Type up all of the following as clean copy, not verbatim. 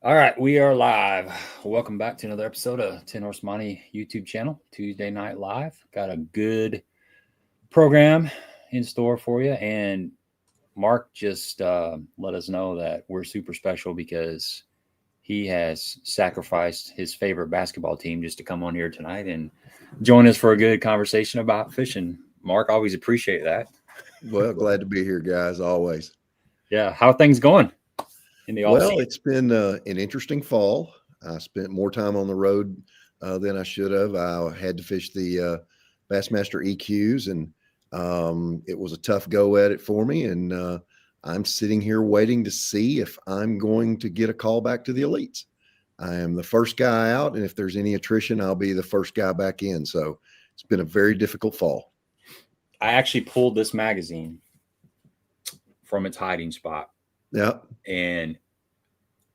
All right, we are live. Welcome back to another episode of 10 Horse Money YouTube channel, Tuesday night live. Got a good program in store for you. And Mark just let us know that we're super special because he has sacrificed his favorite basketball team just to come on here tonight and join us for a good conversation about fishing. Mark, always appreciate that. Well, glad to be here, guys, always. Yeah, how are things going in the off season? It's been an interesting fall. I spent more time on the road than I should have. I had to fish the Bassmaster EQs, and it was a tough go at it for me. And I'm sitting here waiting to see if I'm going to get a call back to the elites. I am the first guy out, and if there's any attrition, I'll be the first guy back in. So it's been a very difficult fall. I actually pulled this magazine from its hiding spot. Yeah. And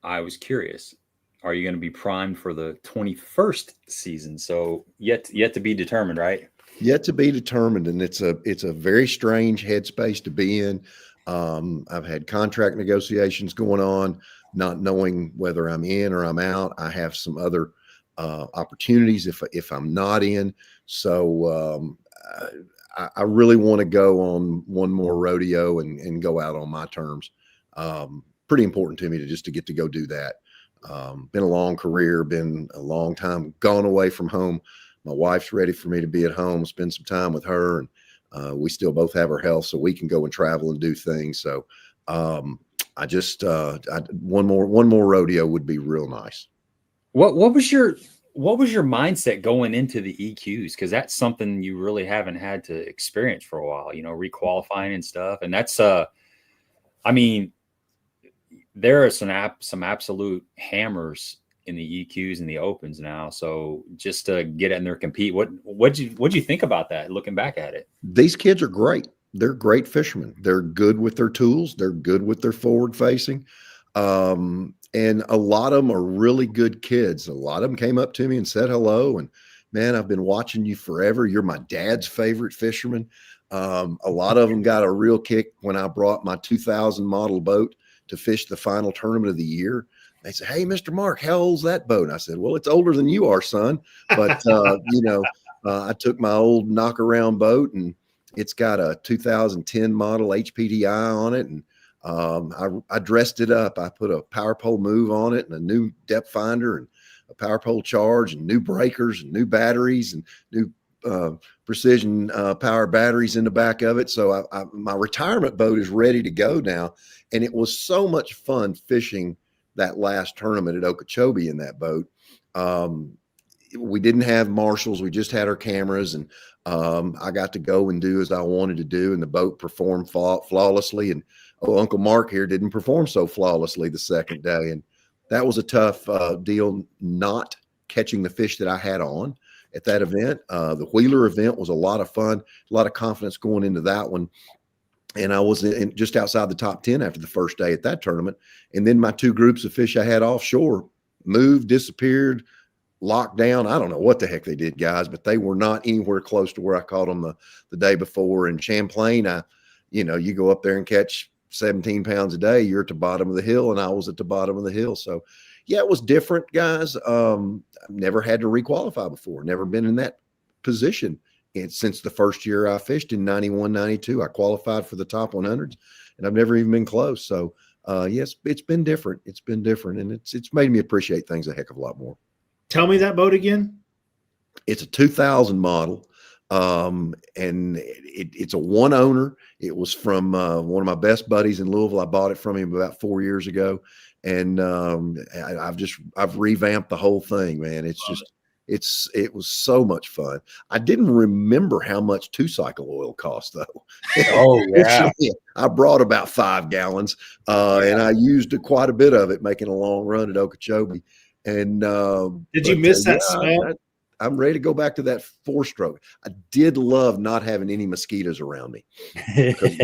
I was curious, are you going to be primed for the 21st season? So yet to be determined, right? Yet to be determined. And it's a very strange headspace to be in. I've had contract negotiations going on, not knowing whether I'm in or I'm out. I have some other opportunities if I'm not in. So I really want to go on one more rodeo and go out on my terms. Pretty important to me to get to go do that. Been a long career, been a long time gone away from home. My wife's ready for me to be at home, spend some time with her, and we still both have our health, so we can go and travel and do things. So one more rodeo would be real nice. What was your mindset going into the EQs? Because that's something you really haven't had to experience for a while, requalifying and stuff. And that's I mean, there are some absolute hammers in the EQs and the opens now. So just to get in there, compete. What'd you think about that? Looking back at it, these kids are great. They're great fishermen. They're good with their tools. They're good with their forward facing. And a lot of them are really good kids. A lot of them came up to me and said hello. And man, I've been watching you forever. You're my dad's favorite fisherman. A lot of them got a real kick when I brought my 2000 model boat to fish the final tournament of the year. They said, "Hey, Mr. Mark, how old's that boat?" And I said, "Well, it's older than you are, son." But, I took my old knockaround boat, and it's got a 2010 model HPDI on it. And I dressed it up. I put a power pole move on it and a new depth finder and a power pole charge and new breakers and new batteries and new precision power batteries in the back of it. So my retirement boat is ready to go now. And it was so much fun fishing that last tournament at Okeechobee in that boat. We didn't have marshals. We just had our cameras, and I got to go and do as I wanted to do. And the boat performed flawlessly. And Uncle Mark here didn't perform so flawlessly the second day. And that was a tough deal, not catching the fish that I had on at that event. The Wheeler event was a lot of fun, a lot of confidence going into that one. And I was just outside the top 10 after the first day at that tournament. And then my two groups of fish I had offshore moved, disappeared, locked down. I don't know what the heck they did, guys, but they were not anywhere close to where I caught them the day before. In Champlain, you go up there and catch 17 pounds a day, you're at the bottom of the hill, and I was at the bottom of the hill. So yeah, it was different, guys. I've never had to requalify before, never been in that position. And since the first year I fished in 91, 92, I qualified for the top 100s, and I've never even been close. So yes, it's been different. It's been different, and it's made me appreciate things a heck of a lot more. Tell me that boat again. It's a 2000 model. And it's a one owner. It was from one of my best buddies in Louisville. I bought it from him about 4 years ago. And I've revamped the whole thing, man. It was so much fun. I didn't remember how much 2-cycle oil cost though. Oh yeah. I brought about 5 gallons and I used quite a bit of it making a long run at Okeechobee. And did you miss that smell? I'm ready to go back to that 4-stroke. I did love not having any mosquitoes around me. Did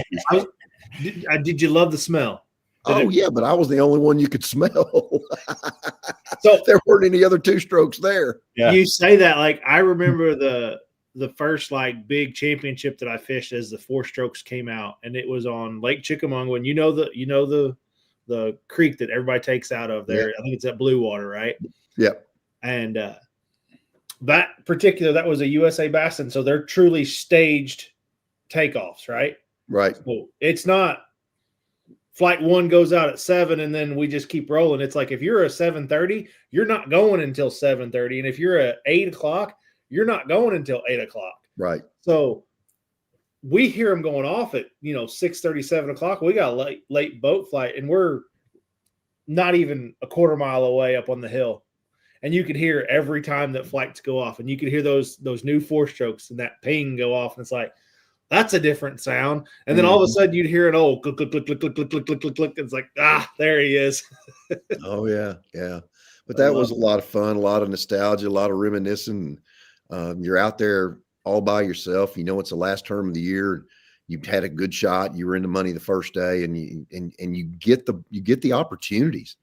you love the smell? Yeah, but I was the only one you could smell. So there weren't any other 2-strokes there. Yeah. You say that, like, I remember the first like big championship that I fished as the 4-strokes came out, and it was on Lake Chickamauga. And you know the the creek that everybody takes out of there. I think it's at Blue Water, right? Yep. And that was a USA Bass, and so they're truly staged takeoffs, right? Right. So it's not flight 1 goes out at 7 and then we just keep rolling. It's like if you're a 7:30, you're not going until 7:30, and if you're at 8 o'clock, you're not going until 8 o'clock. Right. So we hear them going off at 6:30, 7 o'clock. We got a late boat flight, and we're not even a quarter mile away up on the hill. And you could hear every time that flights go off, and you could hear those new 4-strokes and that ping go off, and it's like, that's a different sound. And then all of a sudden you'd hear an old click, click, click, click, click, click, click, click, click, click. It's like, there he is. Oh yeah. Yeah. But that was a lot of fun, a lot of nostalgia, a lot of reminiscing. You're out there all by yourself. It's the last term of the year. You've had a good shot. You were in the money the first day, and you get the opportunities.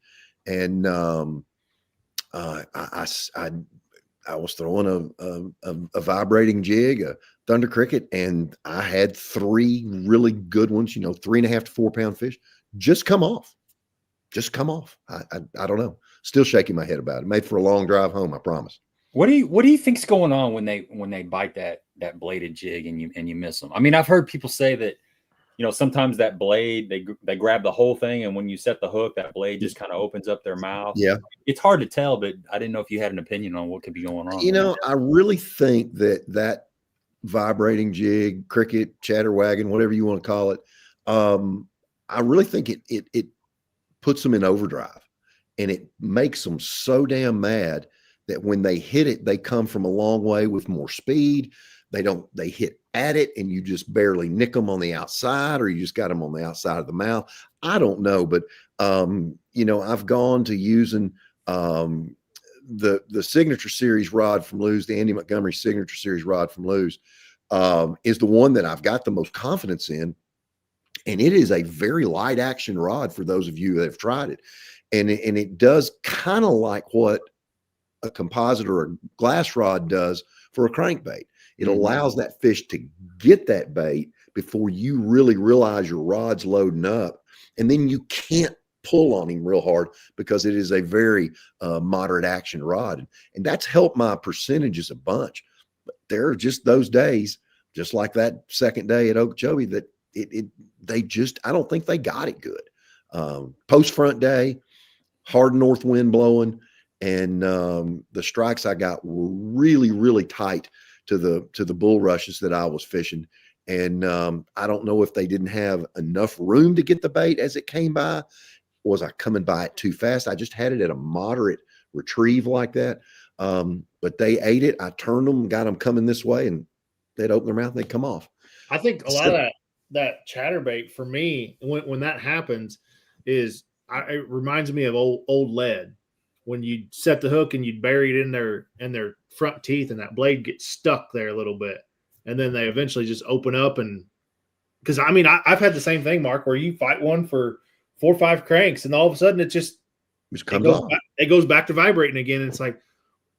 And I was throwing a vibrating jig, a thunder cricket, and I had 3 really good ones, 3.5 to 4 pound fish just come off. I don't know. Still shaking my head about it. Made for a long drive home, I promise. What do you think's going on when they bite that bladed jig and you miss them? I mean, I've heard people say that, sometimes that blade, they grab the whole thing, and when you set the hook, that blade just kind of opens up their mouth. Yeah. It's hard to tell, but I didn't know if you had an opinion on what could be going on. I really think that vibrating jig, cricket, chatterwagon, whatever you want to call it, I really think it puts them in overdrive, and it makes them so damn mad that when they hit it, they come from a long way with more speed. They hit at it, and you just barely nick them on the outside, or you just got them on the outside of the mouth. I don't know, but I've gone to using the Signature Series rod from Lew's, the Andy Montgomery Signature Series rod from Lew's, is the one that I've got the most confidence in. And it is a very light action rod for those of you that have tried it. And it does kind of like what a composite or a glass rod does for a crankbait. It allows that fish to get that bait before you really realize your rod's loading up. And then you can't pull on him real hard because it is a very moderate action rod. And that's helped my percentages a bunch. But there are just those days, just like that second day at Okeechobee, that I don't think they got it good. Post front day, hard north wind blowing, and the strikes I got were really, really tight to the bulrushes that I was fishing. And I don't know if they didn't have enough room to get the bait as it came by. Was I coming by it too fast? I just had it at a moderate retrieve like that. But they ate it. I turned them, got them coming this way, and they'd open their mouth and they'd come off. I think a lot of that chatterbait for me, when that happens, it reminds me of old lead. When you set the hook and you'd bury it in their front teeth, and that blade gets stuck there a little bit, and then they eventually just open up. And because I've had the same thing, Mark, where you fight one for 4 or 5 cranks, and all of a sudden it comes off. It goes back to vibrating again. And it's like,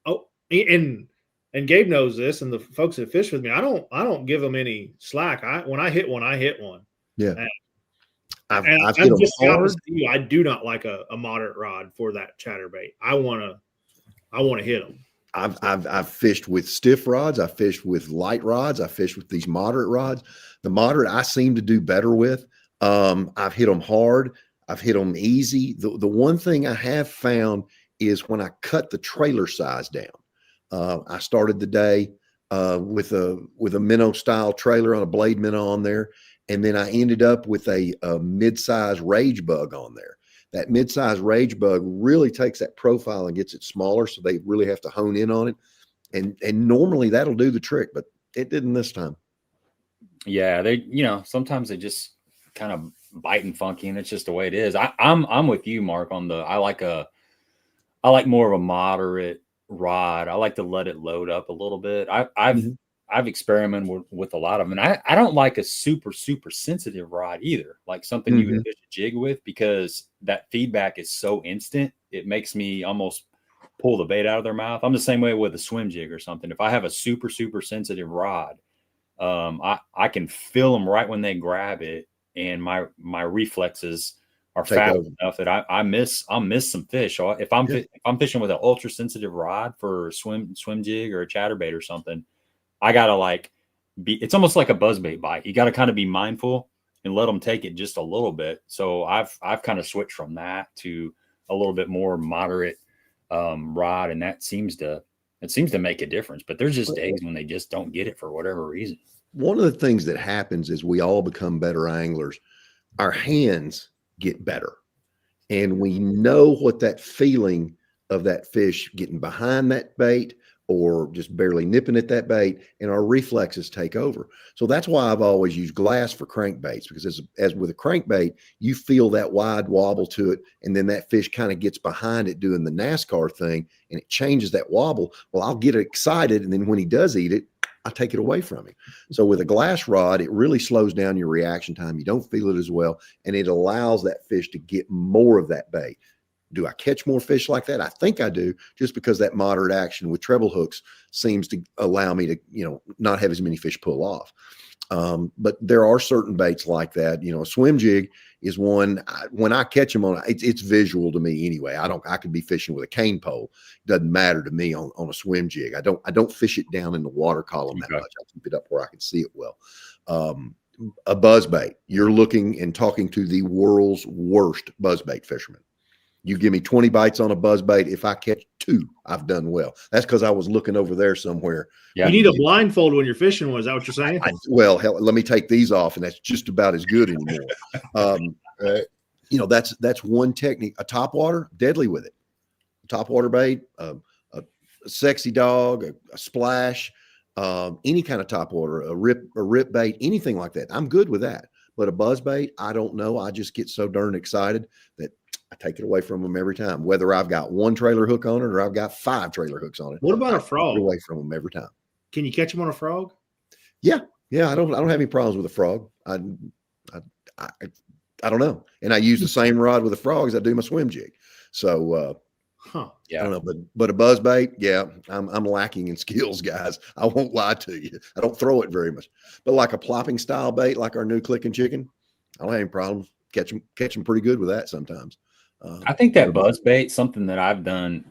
oh, and Gabe knows this, and the folks that fish with me, I don't give them any slack. When I hit one, I hit one. Yeah. I've hit them hard. I do not like a moderate rod for that chatterbait. I want to hit them. I've fished with stiff rods. I fished with light rods. I fished with these moderate rods. The moderate I seem to do better with. I've hit them hard. I've hit them easy. The one thing I have found is when I cut the trailer size down. I started the day with a minnow style trailer on a blade minnow on there. And then I ended up with a mid-size rage bug on there. That mid-size rage bug really takes that profile and gets it smaller, so they really have to hone in on it. And normally that'll do the trick, but it didn't this time. Yeah, sometimes they just kind of bite and funky, and it's just the way it is. I'm with you, Mark, on I like more of a moderate rod. I like to let it load up a little bit. I've experimented with a lot of them, and I don't like a super, super sensitive rod either, like something you would fish a jig with, because that feedback is so instant. It makes me almost pull the bait out of their mouth. I'm the same way with a swim jig or something. If I have a super, super sensitive rod, I can feel them right when they grab it, and my reflexes take fat over. enough that I'll miss some fish. So if I'm fishing with an ultra sensitive rod for a swim jig or a chatterbait or something, I gotta like it's almost like a buzzbait bite. You got to kind of be mindful and let them take it just a little bit. So I've kind of switched from that to a little bit more moderate rod, and that seems to make a difference. But there's just days when they just don't get it for whatever reason. One of the things that happens is we all become better anglers. Our hands get better, and we know what that feeling of that fish getting behind that bait or just barely nipping at that bait, and our reflexes take over. So that's why I've always used glass for crankbaits, because as with a crankbait, you feel that wide wobble to it, and then that fish kind of gets behind it doing the NASCAR thing, and it changes that wobble. Well, I'll get excited, and then when he does eat it, I take it away from him. So with a glass rod, it really slows down your reaction time. You don't feel it as well, and it allows that fish to get more of that bait. Do I catch more fish like that? I think I do, just because that moderate action with treble hooks seems to allow me to, not have as many fish pull off. But there are certain baits like that. A swim jig is one. When I catch them on, it's visual to me anyway. I could be fishing with a cane pole. It doesn't matter to me on a swim jig. I don't fish it down in the water column that much. I keep it up where I can see it well. A buzzbait, you're looking and talking to the world's worst buzzbait fisherman. You give me 20 bites on a buzzbait. If I catch 2, I've done well. That's because I was looking over there somewhere. Yeah. You need a blindfold when you're fishing. Was that what you're saying? Well, hell, let me take these off, and that's just about as good anymore. That's one technique. A topwater, deadly with it. A topwater bait, a sexy dog, a splash, any kind of topwater, a rip bait, anything like that. I'm good with that. But a buzzbait, I don't know. I just get so darn excited that I take it away from them every time, whether I've got 1 trailer hook on it or I've got 5 trailer hooks on it. What about a frog? Take it away from them every time. Can you catch them on a frog? Yeah. I don't have any problems with a frog. I don't know. And I use the same rod with a frog as I do my swim jig. So, I don't know, but a buzzbait, I'm lacking in skills, guys. I won't lie to you. I don't throw it very much. But like a plopping style bait, like our new clicking chicken, I don't have any problem. Catch them pretty good with that sometimes. I think that buzzbait, something that I've done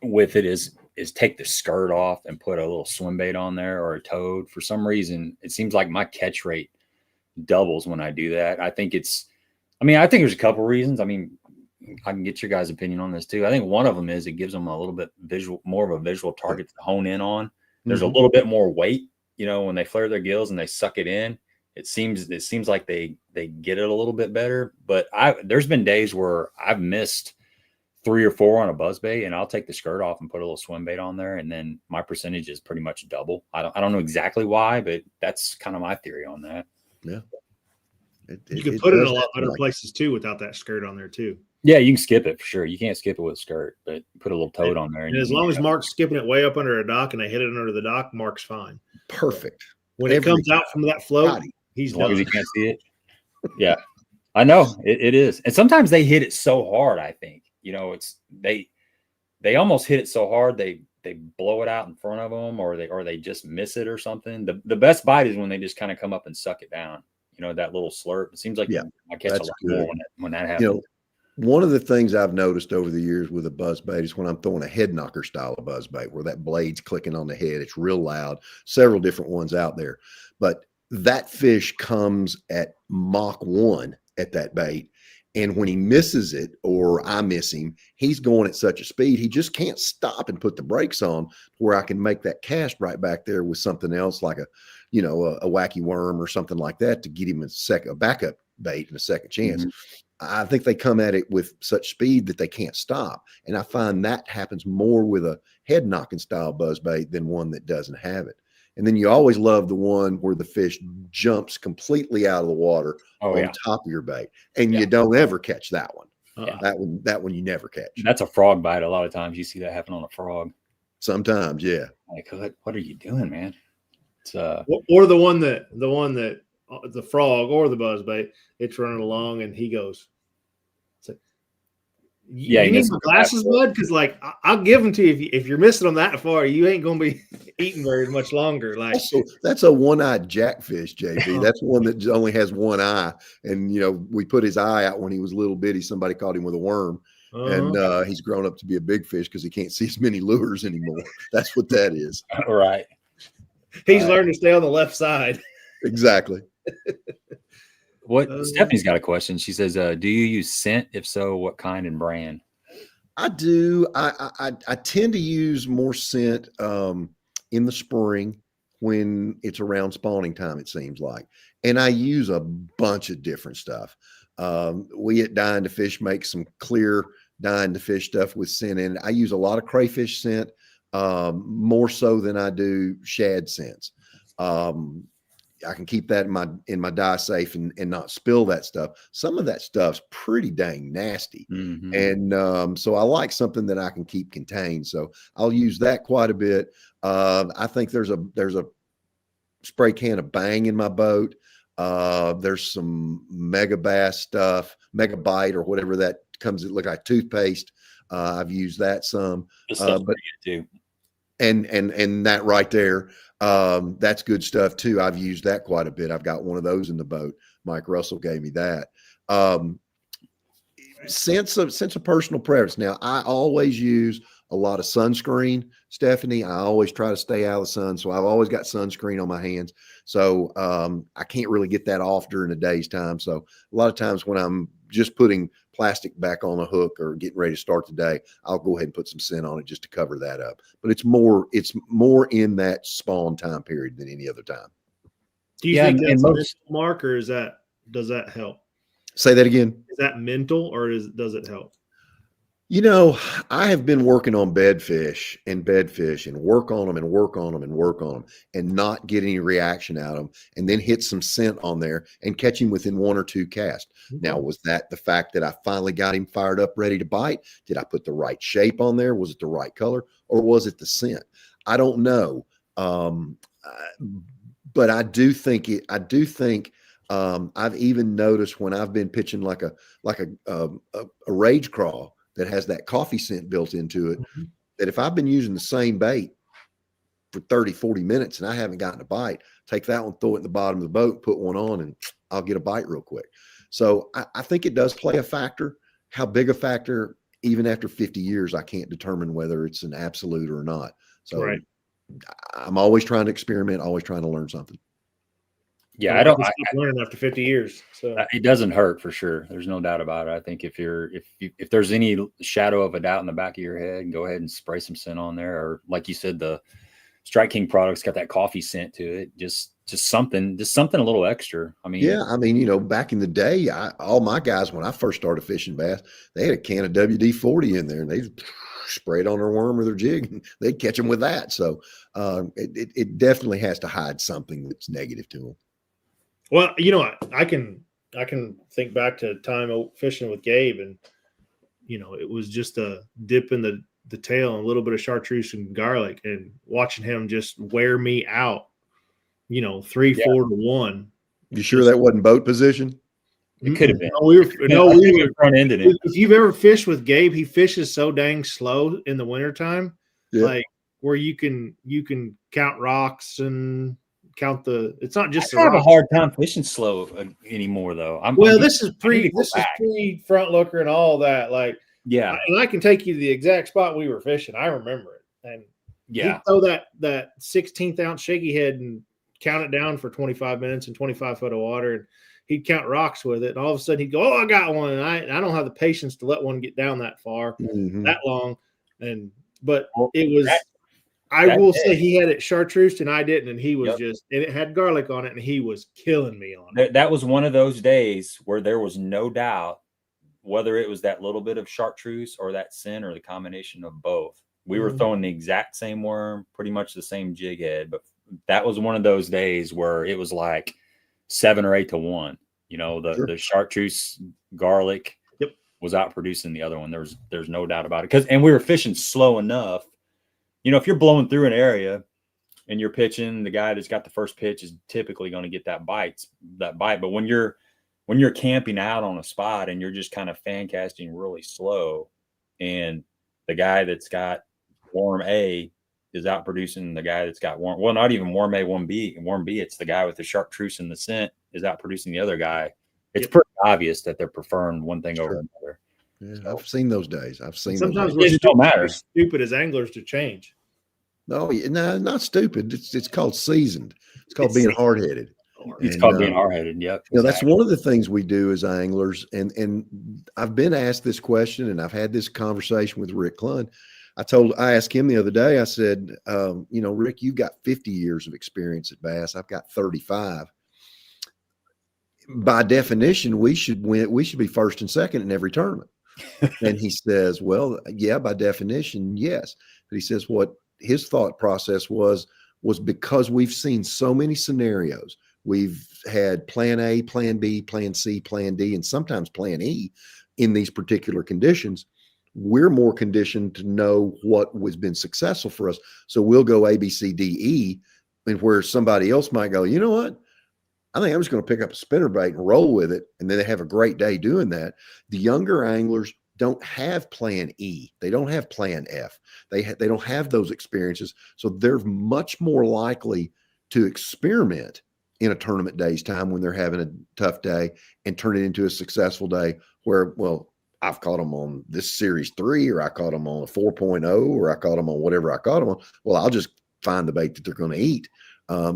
with it is take the skirt off and put a little swim bait on there or a toad. For some reason, it seems like my catch rate doubles when I do that. I think there's a couple reasons. I mean, I can get your guys' opinion on this too. I think one of them is it gives them a little bit more of a visual target to hone in on. There's a little bit more weight, when they flare their gills and they suck it in. It seems like they get it a little bit better. But there's been days where I've missed 3 or 4 on a buzzbait, and I'll take the skirt off and put a little swim bait on there, and then my percentage is pretty much double. I don't know exactly why, but that's kind of my theory on that. Yeah, you can put it in a lot better places too without that skirt on there too. Yeah, you can skip it for sure. You can't skip it with a skirt, but put a little toad on there. And as long as Mark's skipping it way up under a dock and they hit it under the dock, Mark's fine. Perfect. When it comes out from that float, he's as long as he can't see it. Yeah, I know it is. And sometimes they hit it so hard. I think they almost hit it so hard they blow it out in front of them, or they just miss it or something. The best bite is when they just kind of come up and suck it down. That little slurp. It seems like I catch a lot more when that happens. One of the things I've noticed over the years with a buzzbait is when I'm throwing a head knocker style of buzzbait where that blade's clicking on the head, it's real loud, several different ones out there. But that fish comes at Mach 1 at that bait. And when he misses it or I miss him, he's going at such a speed, he just can't stop and put the brakes on where I can make that cast right back there with something else like a wacky worm or something like that to get him a backup bait and a second chance. I think they come at it with such speed that they can't stop. And I find that happens more with a head knocking style buzzbait than one that doesn't have it. And then you always love the one where the fish jumps completely out of the water on top of your bait. And you don't ever catch that one. That one you never catch. That's a frog bite. A lot of times you see that happen on a frog. Sometimes, yeah. Like, what are you doing, man? It's or the one that the frog or the buzzbait, it's running along and he goes, You need my glasses, bud, because like I'll give them to you if you're missing them that far. You ain't gonna be eating very much longer. Like that's a one-eyed jackfish, JB. That's one that only has one eye, and we put his eye out when he was a little bitty. Somebody caught him with a worm, and he's grown up to be a big fish because he can't see as many lures anymore. That's what that is. Right. He's learned to stay on the left side. Exactly. Stephanie's got a question. She says, do you use scent? If so, what kind and brand? I do. I tend to use more scent in the spring when it's around spawning time, it seems like. And I use a bunch of different stuff. We at Dying to Fish make some clear Dying to Fish stuff with scent in it. I use a lot of crayfish scent, more so than I do shad scents. I can keep that in my dye safe and not spill that stuff. Some of that stuff's pretty dang nasty. And so I like something that I can keep contained. So I'll use that quite a bit. I think there's a spray can of Bang in my boat. There's some Mega Bass stuff, Mega Bite or whatever that comes. It look like toothpaste. I've used that some. But too. And that right there, that's good stuff too. I've used that quite a bit. I've got one of those in the boat. Mike Russell gave me that. Sense of personal preference. Now, I always use a lot of sunscreen, Stephanie. I always try to stay out of the sun, so I've always got sunscreen on my hands. So I can't really get that off during the day's time. So a lot of times when I'm just putting plastic back on a hook or getting ready to start the day, I'll go ahead and put some scent on it just to cover that up. But it's more in that spawn time period than any other time. Do you think that's mental, Mark, or does that help? Say that again. Is that mental or does it help? I have been working on bedfish and work on them and not get any reaction out of them, and then hit some scent on there and catch him within one or two casts. Now, was that the fact that I finally got him fired up, ready to bite? Did I put the right shape on there? Was it the right color, or was it the scent? I don't know. But I do think I've even noticed when I've been pitching like a rage crawl that has that coffee scent built into it, that if I've been using the same bait for 30, 40 minutes and I haven't gotten a bite, take that one, throw it in the bottom of the boat, put one on, and I'll get a bite real quick. So I think it does play a factor. How big a factor, even after 50 years, I can't determine whether it's an absolute or not. So I'm always trying to experiment, always trying to learn something. Yeah, I learn after 50 years. So it doesn't hurt for sure. There's no doubt about it. I think if there's any shadow of a doubt in the back of your head, go ahead and spray some scent on there. Or like you said, the Strike King product's got that coffee scent to it. Just something a little extra. I mean, back in the day, all my guys, when I first started fishing bass, they had a can of WD-40 in there and they sprayed on their worm or their jig and they'd catch them with that. So it definitely has to hide something that's negative to them. Well, I can think back to time fishing with Gabe, and it was just a dip in the tail and a little bit of chartreuse and garlic, and watching him just wear me out. 3-4 to 1. You sure that wasn't boat position? It could have been. We were front-ended it. If you've ever fished with Gabe, he fishes so dang slow in the wintertime, like where you can count rocks and count it's not just. I have a hard time fishing slow anymore though. This is pre front looker and all that. Like, yeah, and I can take you to the exact spot we were fishing. I remember it, and he'd throw that 16th ounce shaky head and count it down for 25 minutes in 25 foot of water, and he'd count rocks with it. And all of a sudden he'd go, "Oh, I got one!" And I don't have the patience to let one get down that far, that long. But it was. I will say he had it chartreused and I didn't, and he was and it had garlic on it, and he was killing me on it. That was one of those days where there was no doubt whether it was that little bit of chartreuse or that scent or the combination of both. We were throwing the exact same worm, pretty much the same jig head, but that was one of those days where it was like 7 or 8 to 1. The chartreuse garlic was out producing the other one. There's no doubt about it. And we were fishing slow enough. If you're blowing through an area and you're pitching, the guy that's got the first pitch is typically going to get that bite. But when you're camping out on a spot and you're just kind of fan casting really slow, and the guy that's got worm A is out producing the guy that's got worm. Well, not even worm A, worm B. It's the guy with the chartreuse and the scent is out producing the other guy. It's pretty obvious that they're preferring one thing over another. Yeah, so, I've seen those days. I've seen. Sometimes those days. we're stupid as anglers to change. No, no, not stupid. It's called seasoned. It's called being hard-headed. It's called being hard-headed. Yep. You know, that's one of the things we do as anglers. And I've been asked this question, and I've had this conversation with Rick Clunn. I asked him the other day, I said, you know, Rick, you've got 50 years of experience at bass. I've got 35. By definition, we should be first and second in every tournament. And he says, well, yeah, by definition, yes. But he says what his thought process was because we've seen so many scenarios. We've had plan A, plan B, plan C, plan D, and sometimes plan E in these particular conditions. We're more conditioned to know what has been successful for us. So we'll go A, B, C, D, E, and where somebody else might go, you know what? I think I'm just going to pick up a spinnerbait and roll with it. And then they have a great day doing that. The younger anglers don't have plan E. They don't have plan F. They don't have those experiences. So they're much more likely to experiment in a tournament day's time when they're having a tough day and turn it into a successful day where, well, I've caught them on this series 3, or I caught them on a 4.0, or I caught them on whatever I caught them on. Well, I'll just find the bait that they're going to eat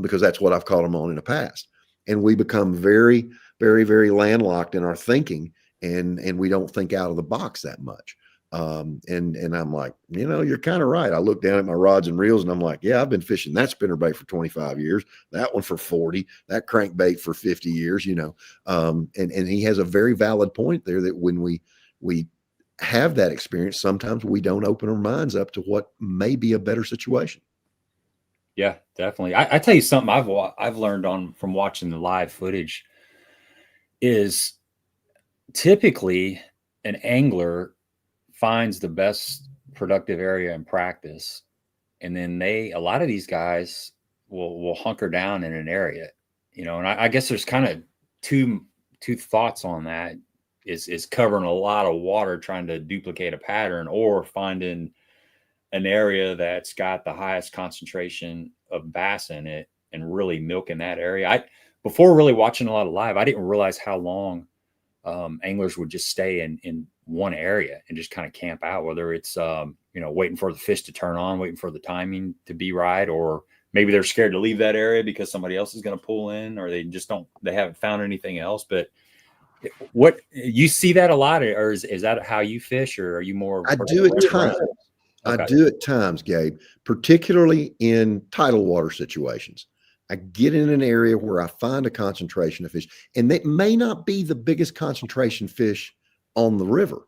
because that's what I've caught them on in the past. And we become very, very, very landlocked in our thinking, and we don't think out of the box that much. And I'm like, you know, you're kind of right. I look down at my rods and reels and I'm like, yeah, I've been fishing that spinnerbait for 25 years, that one for 40, that crankbait for 50 years, you know. And he has a very valid point there that when we have that experience, sometimes we don't open our minds up to what may be a better situation. Yeah, definitely. I tell you something I've learned from watching the live footage is typically an angler finds the best productive area in practice, and then a lot of these guys will hunker down in an area, you know. And I guess there's kind of two thoughts on that. Is covering a lot of water trying to duplicate a pattern, or finding an area that's got the highest concentration of bass in it and really milking that area. Before really watching a lot of live, I didn't realize how long anglers would just stay in one area and just kind of camp out, whether it's you know, waiting for the fish to turn on, waiting for the timing to be right, or maybe they're scared to leave that area because somebody else is going to pull in, or they haven't found anything else. But what you see that a lot, or is that how you fish, or are you more? I do at times. Okay. I do at times, Gabe, particularly in tidal water situations. I get in an area where I find a concentration of fish, and that may not be the biggest concentration fish on the river.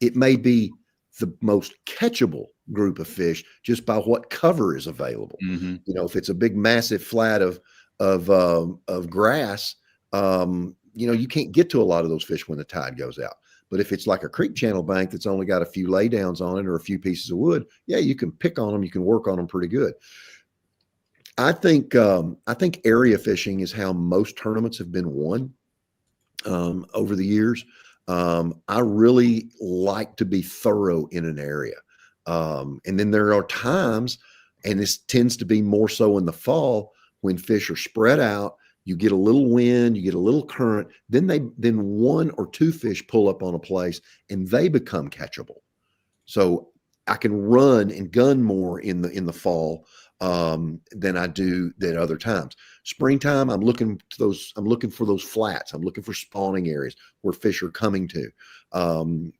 It may be the most catchable group of fish just by what cover is available. Mm-hmm. You know, if it's a big, massive flat of grass, you know, you can't get to a lot of those fish when the tide goes out. But if it's like a creek channel bank that's only got a few laydowns on it or a few pieces of wood, yeah, you can pick on them. You can work on them pretty good. I think area fishing is how most tournaments have been won over the years. I really like to be thorough in an area. And then there are times, and this tends to be more so in the fall, when fish are spread out. You get a little wind, you get a little current, then one or two fish pull up on a place and they become catchable. So I can run and gun more in the fall than I do at other times. Springtime, I'm looking for those flats. I'm looking for spawning areas where fish are coming to.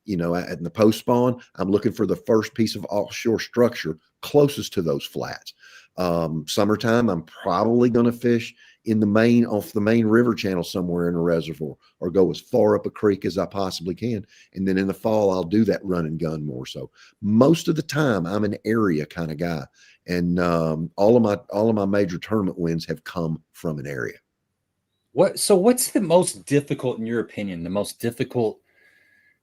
You know, at the post spawn, I'm looking for the first piece of offshore structure closest to those flats. Summertime, I'm probably going to fish off the main river channel somewhere in a reservoir, or go as far up a creek as I possibly can. And then in the fall, I'll do that run and gun more. So most of the time I'm an area kind of guy. And all of my major tournament wins have come from an area. So what's the most difficult, in your opinion, the most difficult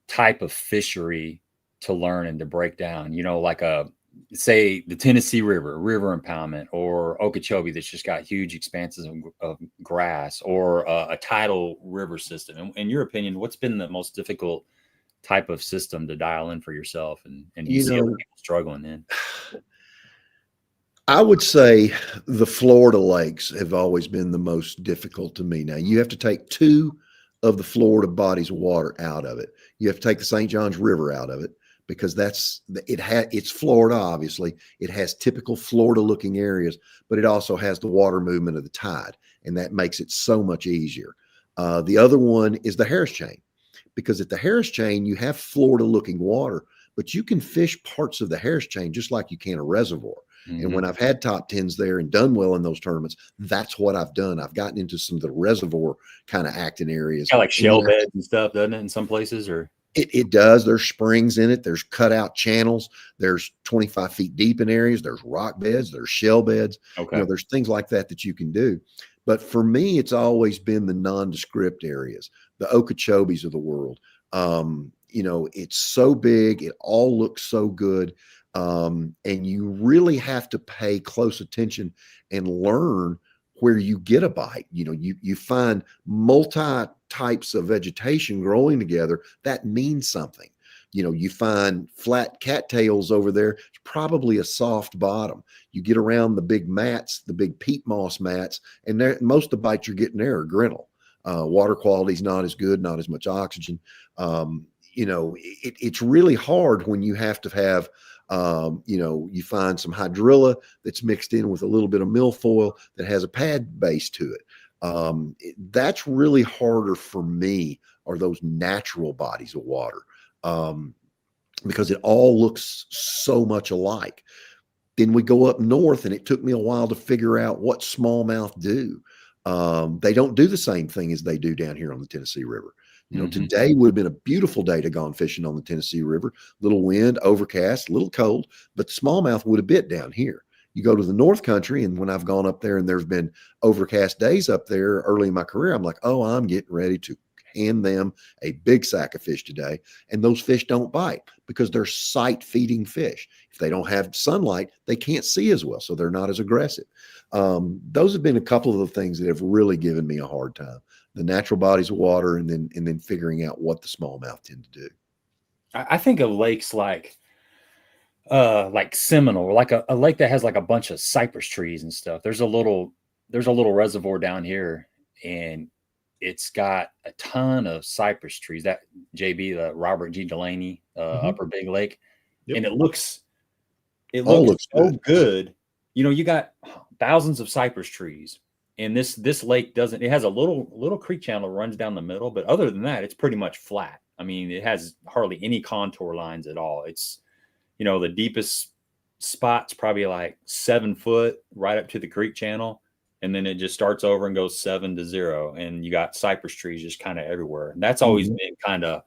type of fishery to learn and to break down? You know, like say the Tennessee River impoundment, or Okeechobee that's just got huge expanses of grass, or a tidal river system. In your opinion, what's been the most difficult type of system to dial in for yourself, and you You see know, other people struggling in. I would say the Florida lakes have always been the most difficult to me. Now, you have to take 2 of the Florida bodies of water out of it. You have to take the St. Johns River out of it because it's Florida, obviously. It has typical Florida looking areas, but it also has the water movement of the tide, and that makes it so much easier. The other one is the Harris Chain, because at the Harris Chain, you have Florida looking water, but you can fish parts of the Harris Chain just like you can a reservoir. And when I've had top 10s there and done well in those tournaments, that's what I've done. I've gotten into some of the reservoir kind of acting areas. Yeah, like shell beds and stuff, doesn't it, in some places? Or it does. There's springs in it. There's cutout channels. There's 25 feet deep in areas. There's rock beds. There's shell beds. okay, There's things like that you can do. But for me, it's always been the nondescript areas, the Okeechobees of the world. It's so big. It all looks so good. And you really have to pay close attention and learn where you get a bite. You find multi types of vegetation growing together. That means something. You find flat cattails over there. It's probably a soft bottom. You get around the big mats, the big peat moss mats, and most of the bites you're getting there are grinnell. Water quality is not as good, not as much oxygen. It's really hard when you have to have you find some hydrilla that's mixed in with a little bit of milfoil that has a pad base to it. That's really harder for me, are those natural bodies of water, because it all looks so much alike. Then we go up north, and it took me a while to figure out what smallmouth do. They don't do the same thing as they do down here on the Tennessee River. Today would have been a beautiful day to gone fishing on the Tennessee River. Little wind, overcast, a little cold, but smallmouth would have bit down here. You go to the North Country, and when I've gone up there and there's been overcast days up there early in my career, I'm like, oh, I'm getting ready to hand them a big sack of fish today. And those fish don't bite because they're sight feeding fish. If they don't have sunlight, they can't see as well, so they're not as aggressive. Those have been a couple of the things that have really given me a hard time. The natural bodies of water, and then figuring out what the smallmouth tend to do. I think of lakes like Seminole, or like a lake that has like a bunch of cypress trees and stuff. There's a little reservoir down here, and it's got a ton of cypress trees. That the Robert G. Delaney Upper Big Lake, Yep. and it looks so good. You got thousands of cypress trees. And this lake doesn't, it has a little creek channel that runs down the middle, but other than that, it's pretty much flat. I mean, it has hardly any contour lines at all. It's, the deepest spot's probably like 7 foot right up to the creek channel. And then it just starts over and goes 7 to 0. And you got cypress trees just kind of everywhere. And that's always been kind of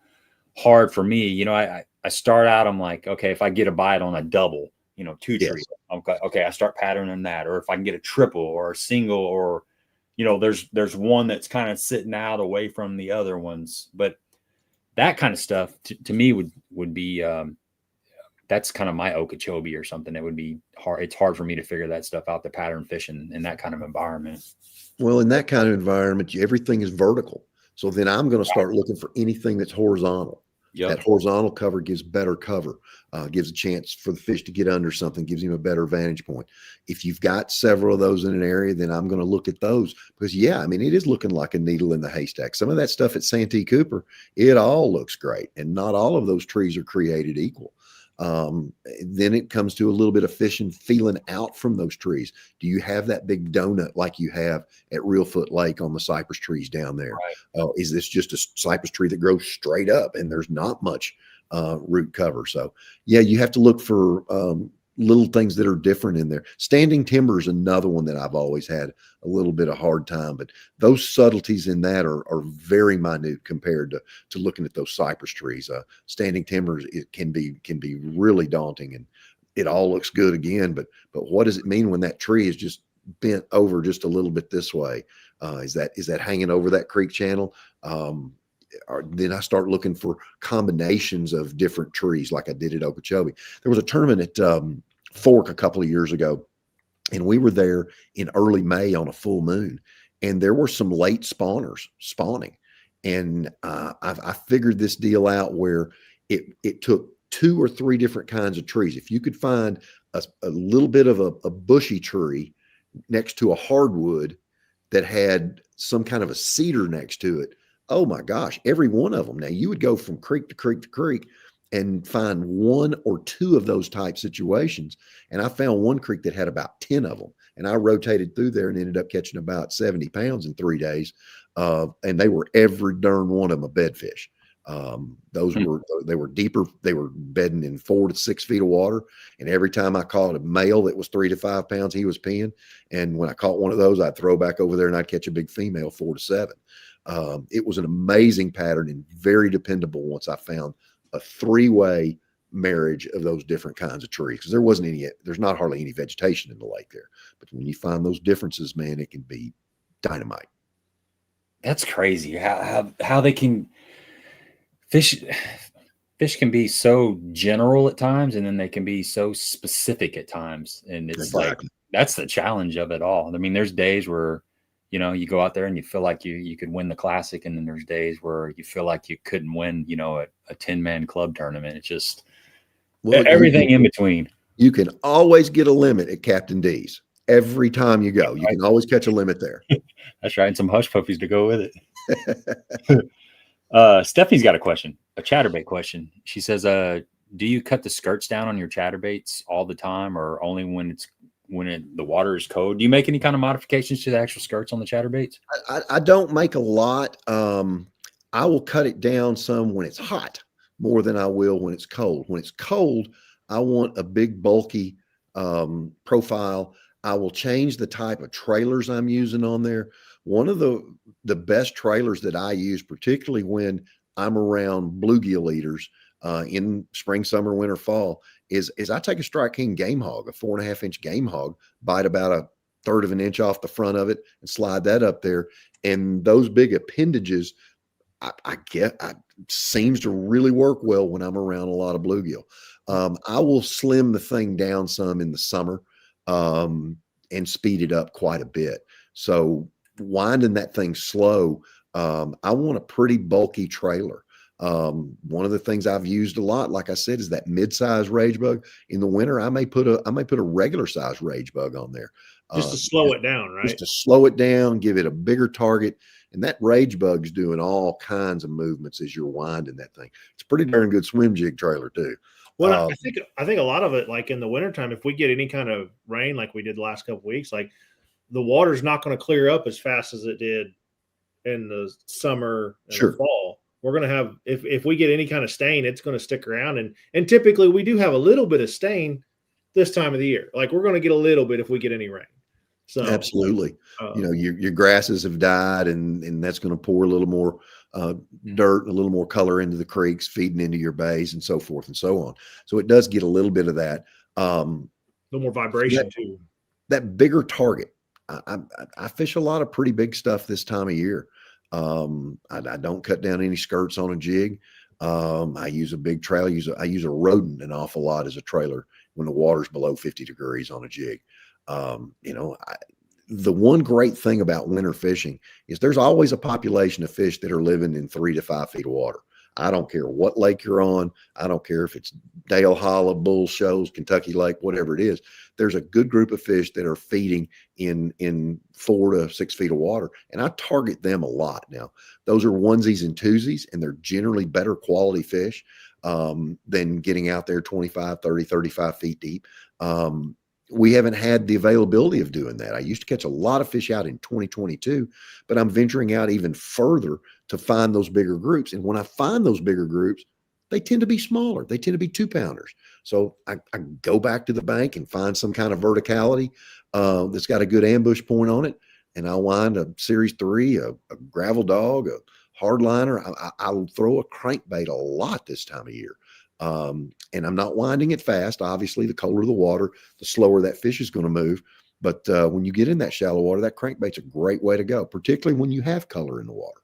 hard for me. I start out, I'm like, okay, if I get a bite on a double, 2 trees. Okay, I start patterning that. Or if I can get a triple or a single, or, there's one that's kind of sitting out away from the other ones. But that kind of stuff to me would be, that's kind of my Okeechobee or something. It would be hard. It's hard for me to figure that stuff out, the pattern fishing in that kind of environment. Well, in that kind of environment, everything is vertical. So then I'm going to start looking for anything that's horizontal. Yep. That horizontal cover gives better cover, gives a chance for the fish to get under something, gives him a better vantage point. If you've got several of those in an area, then I'm going to look at those because, it is looking like a needle in the haystack. Some of that stuff at Santee Cooper, it all looks great. And not all of those trees are created equal. Then it comes to a little bit of fishing, feeling out from those trees. Do you have that big donut like you have at Reelfoot Lake on the cypress trees down there? Right. Is this just a cypress tree that grows straight up and there's not much root cover? So yeah, you have to look for little things that are different in there. Standing timber is another one that I've always had a little bit of hard time, but those subtleties in that are very minute compared to looking at those cypress trees. Standing timbers, it can be really daunting, and it all looks good again, but what does it mean when that tree is just bent over just a little bit this way? Is that hanging over that creek channel? Then I start looking for combinations of different trees like I did at Okeechobee. There was a tournament at Fork a couple of years ago, and we were there in early May on a full moon, and there were some late spawners spawning. And I figured this deal out where it took 2 or 3 different kinds of trees. If you could find a little bit of a bushy tree next to a hardwood that had some kind of a cedar next to it, oh my gosh, every one of them. Now you would go from creek to creek to creek and find 1 or 2 of those type situations. And I found one creek that had about 10 of them. And I rotated through there and ended up catching about 70 pounds in 3 days. And they were every darn one of them a bedfish. They were deeper. They were bedding in 4 to 6 feet of water. And every time I caught a male that was 3 to 5 pounds, he was peeing. And when I caught one of those, I'd throw back over there and I'd catch a big female 4 to 7. It was an amazing pattern and very dependable once I found a 3-way marriage of those different kinds of trees, because there's not hardly any vegetation in the lake there. But when you find those differences, man, it can be dynamite. That's crazy how they can fish can be so general at times, and then they can be so specific at times. And it's exactly. Like, that's the challenge of it all. I mean, there's days where, you know, you go out there and you feel like you could win the classic. And then there's days where you feel like you couldn't win, you know, a 10-man club tournament. It's just everything in between. You can always get a limit at Captain D's every time you go. You can always catch a limit there. That's right. And some hush puppies to go with it. Stephanie's got a question, a chatterbait question. She says, do you cut the skirts down on your chatterbaits all the time, or only when the water is cold? Do you make any kind of modifications to the actual skirts on the chatterbaits? I don't make a lot. I will cut it down some when it's hot, more than I will when it's cold. When it's cold, I want a big bulky profile. I will change the type of trailers I'm using on there. One of the best trailers that I use, particularly when I'm around bluegill eaters in spring, summer, winter, fall, is I take a Strike King game hog, a 4.5-inch game hog, bite about 1/3 of an inch off the front of it and slide that up there. And those big appendages, I seems to really work well when I'm around a lot of bluegill. I will slim the thing down some in the summer and speed it up quite a bit. So winding that thing slow, I want a pretty bulky trailer. One of the things I've used a lot, like I said, is that mid-size rage bug. In the winter, I may put a regular size rage bug on there. Just to slow it down, right? Just to slow it down, give it a bigger target. And that rage bug's doing all kinds of movements as you're winding that thing. It's a pretty darn good swim jig trailer too. Well, I think a lot of it, like in the wintertime, if we get any kind of rain like we did the last couple of weeks, like the water's not going to clear up as fast as it did in the summer and the fall. We're going to have, if we get any kind of stain, it's going to stick around. And typically we do have a little bit of stain this time of the year. Like we're going to get a little bit if we get any rain. So absolutely. You know, your grasses have died and that's going to pour a little more dirt, a little more color into the creeks, feeding into your bays and so forth and so on. So it does get a little bit of that. A little more vibration too. That bigger target. I fish a lot of pretty big stuff this time of year. I don't cut down any skirts on a jig. I use a big trailer. I use a rodent an awful lot as a trailer when the water's below 50 degrees on a jig. You know, the one great thing about winter fishing is there's always a population of fish that are living in 3 to 5 feet of water. I don't care what lake you're on. I don't care if it's Dale Hollow, Bull Shoals, Kentucky Lake, whatever it is. There's a good group of fish that are feeding in 4 to 6 feet of water, and I target them a lot. Now, those are onesies and twosies, and they're generally better quality fish than getting out there 25, 30, 35 feet deep. We haven't had the availability of doing that. I used to catch a lot of fish out in 2022, but I'm venturing out even further to find those bigger groups. And when I find those bigger groups, they tend to be smaller. They tend to be 2-pounders. So I go back to the bank and find some kind of verticality that's got a good ambush point on it. And I'll wind a Series 3, a gravel dog, a hardliner. I'll throw a crankbait a lot this time of year. And I'm not winding it fast. Obviously, the colder the water, the slower that fish is going to move. But when you get in that shallow water, that crankbait's a great way to go, particularly when you have color in the water.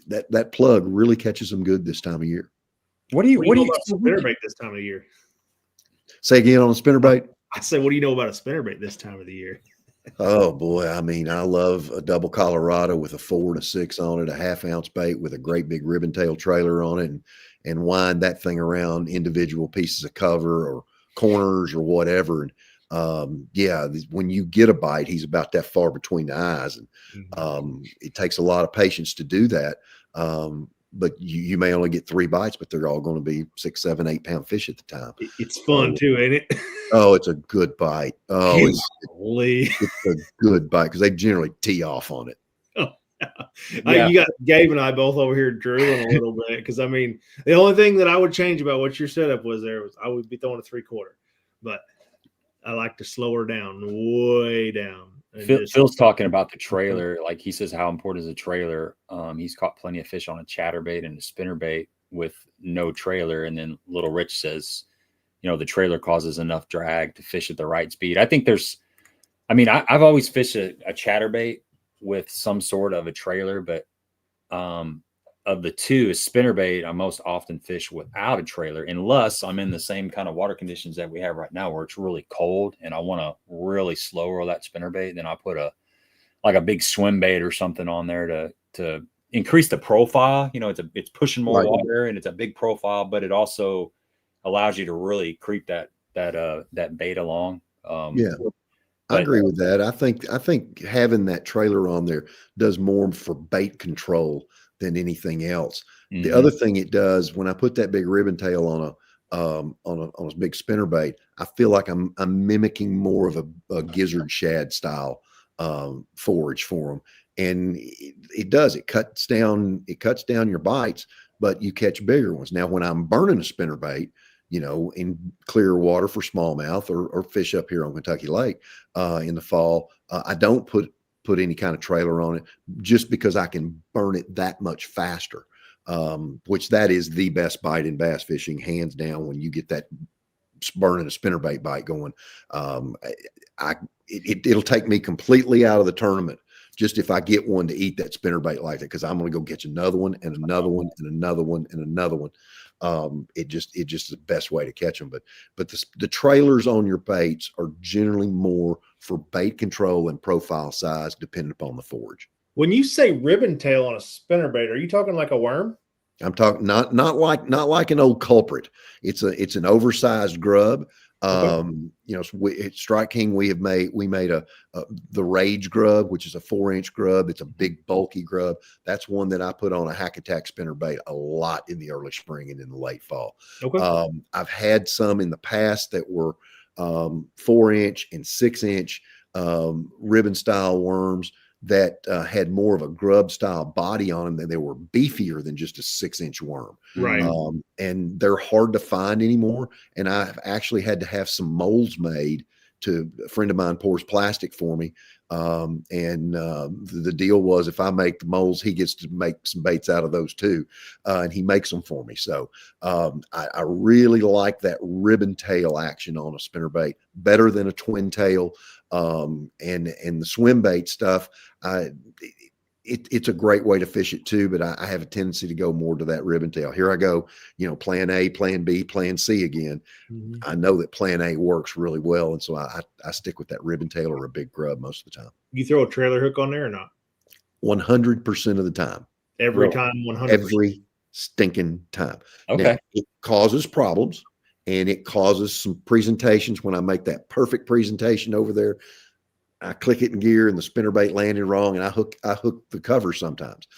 That plug really catches them good this time of year. What do you know about a spinnerbait this time of year? Say again on a spinnerbait? I say, what do you know about a spinnerbait this time of the year? Oh boy, I mean, I love a double Colorado with a 4 and a 6 on it, a 1/2 ounce bait with a great big ribbon tail trailer on it, and wind that thing around individual pieces of cover or corners or whatever. And yeah, when you get a bite, he's about that far between the eyes, and it takes a lot of patience to do that. But you may only get 3 bites, but they're all going to be 6, 7, 8 pound fish at the time. It's fun too, ain't it? Oh, it's a good bite. Oh, it's a good bite because they generally tee off on it. Yeah. You got Gabe and I both over here drooling a little bit because I mean the only thing that I would change about what your setup was I would be throwing a 3/4, but I like to slow her down way down. Phil's talking about the trailer, like he says how important is a trailer. He's caught plenty of fish on a chatterbait and a spinnerbait with no trailer, and then Little Rich says, you know, the trailer causes enough drag to fish at the right speed. I think I've always fished a chatterbait with some sort of a trailer, but of the two, a spinnerbait I most often fish without a trailer, unless I'm in the same kind of water conditions that we have right now where it's really cold and I want to really slow roll that spinnerbait. Then I put a big swim bait or something on there to increase the profile. You know, it's pushing more water and it's a big profile, but it also allows you to really creep that bait along. Yeah. I agree with that. I think having that trailer on there does more for bait control than anything else. Mm-hmm. The other thing it does, when I put that big ribbon tail on a big spinnerbait, I feel like I'm mimicking more of a gizzard shad style forage for them, and it cuts down your bites, but you catch bigger ones. Now, when I'm burning a spinnerbait, you know, in clear water for smallmouth or fish up here on Kentucky Lake in the fall, I don't put any kind of trailer on it just because I can burn it that much faster, which that is the best bite in bass fishing, hands down. When you get that burning a spinnerbait bite going, it'll take me completely out of the tournament just if I get one to eat that spinnerbait like that, because I'm going to go catch another one and another one and another one and another one. It just is the best way to catch them. But the trailers on your baits are generally more for bait control and profile size, depending upon the forage. When you say ribbon tail on a spinnerbait, are you talking like a worm? I'm talking not like an old culprit. It's an oversized grub. Okay. You know, at Strike King, we made the Rage grub, which is a 4-inch grub. It's a big, bulky grub. That's one that I put on a hack attack spinnerbait a lot in the early spring and in the late fall. Okay. I've had some in the past that were 4-inch and 6-inch ribbon style worms that had more of a grub style body on them, that they were beefier than just a 6-inch worm. Right. And they're hard to find anymore. And I've actually had to have some molds made. A friend of mine pours plastic for me. The deal was, if I make the molds, he gets to make some baits out of those too. And he makes them for me. So I really like that ribbon tail action on a spinnerbait, better than a twin tail. And the swim bait stuff, it's a great way to fish it too, but I have a tendency to go more to that ribbon tail. Here I go, you know, plan A, plan B, plan C again. Mm-hmm. I know that plan A works really well, and so I stick with that ribbon tail or a big grub most of the time. You throw a trailer hook on there or not? 100% of the time. Every time, 100%? Every stinking time. Okay. Now, it causes problems, and it causes some presentations. When I make that perfect presentation over there, I click it in gear and the spinnerbait landed wrong, and I hook the cover sometimes.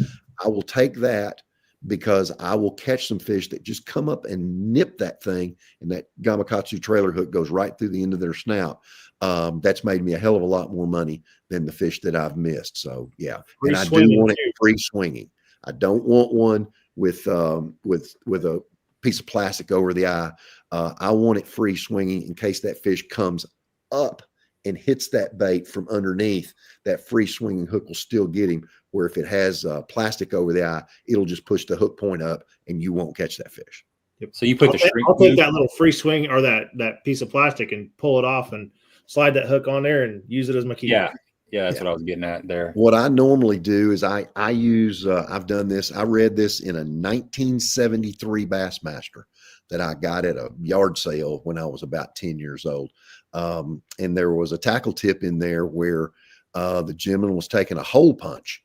I will take that because I will catch some fish that just come up and nip that thing, and that Gamakatsu trailer hook goes right through the end of their snout. That's made me a hell of a lot more money than the fish that I've missed. So yeah, and I do want it free swinging. I don't want one with a piece of plastic over the eye. I want it free swinging in case that fish comes up and hits that bait from underneath. That free swinging hook will still get him, where if it has plastic over the eye, it'll just push the hook point up and you won't catch that fish. Yep. So you put I'll take that little free swing or that piece of plastic and pull it off and slide that hook on there and use it as my keeper. Yeah, that's what I was getting at there. What I normally do is I use, I've done this. I read this in a 1973 Bassmaster. that I got at a yard sale when I was about 10 years old. And there was a tackle tip in there where the gentleman was taking a hole punch.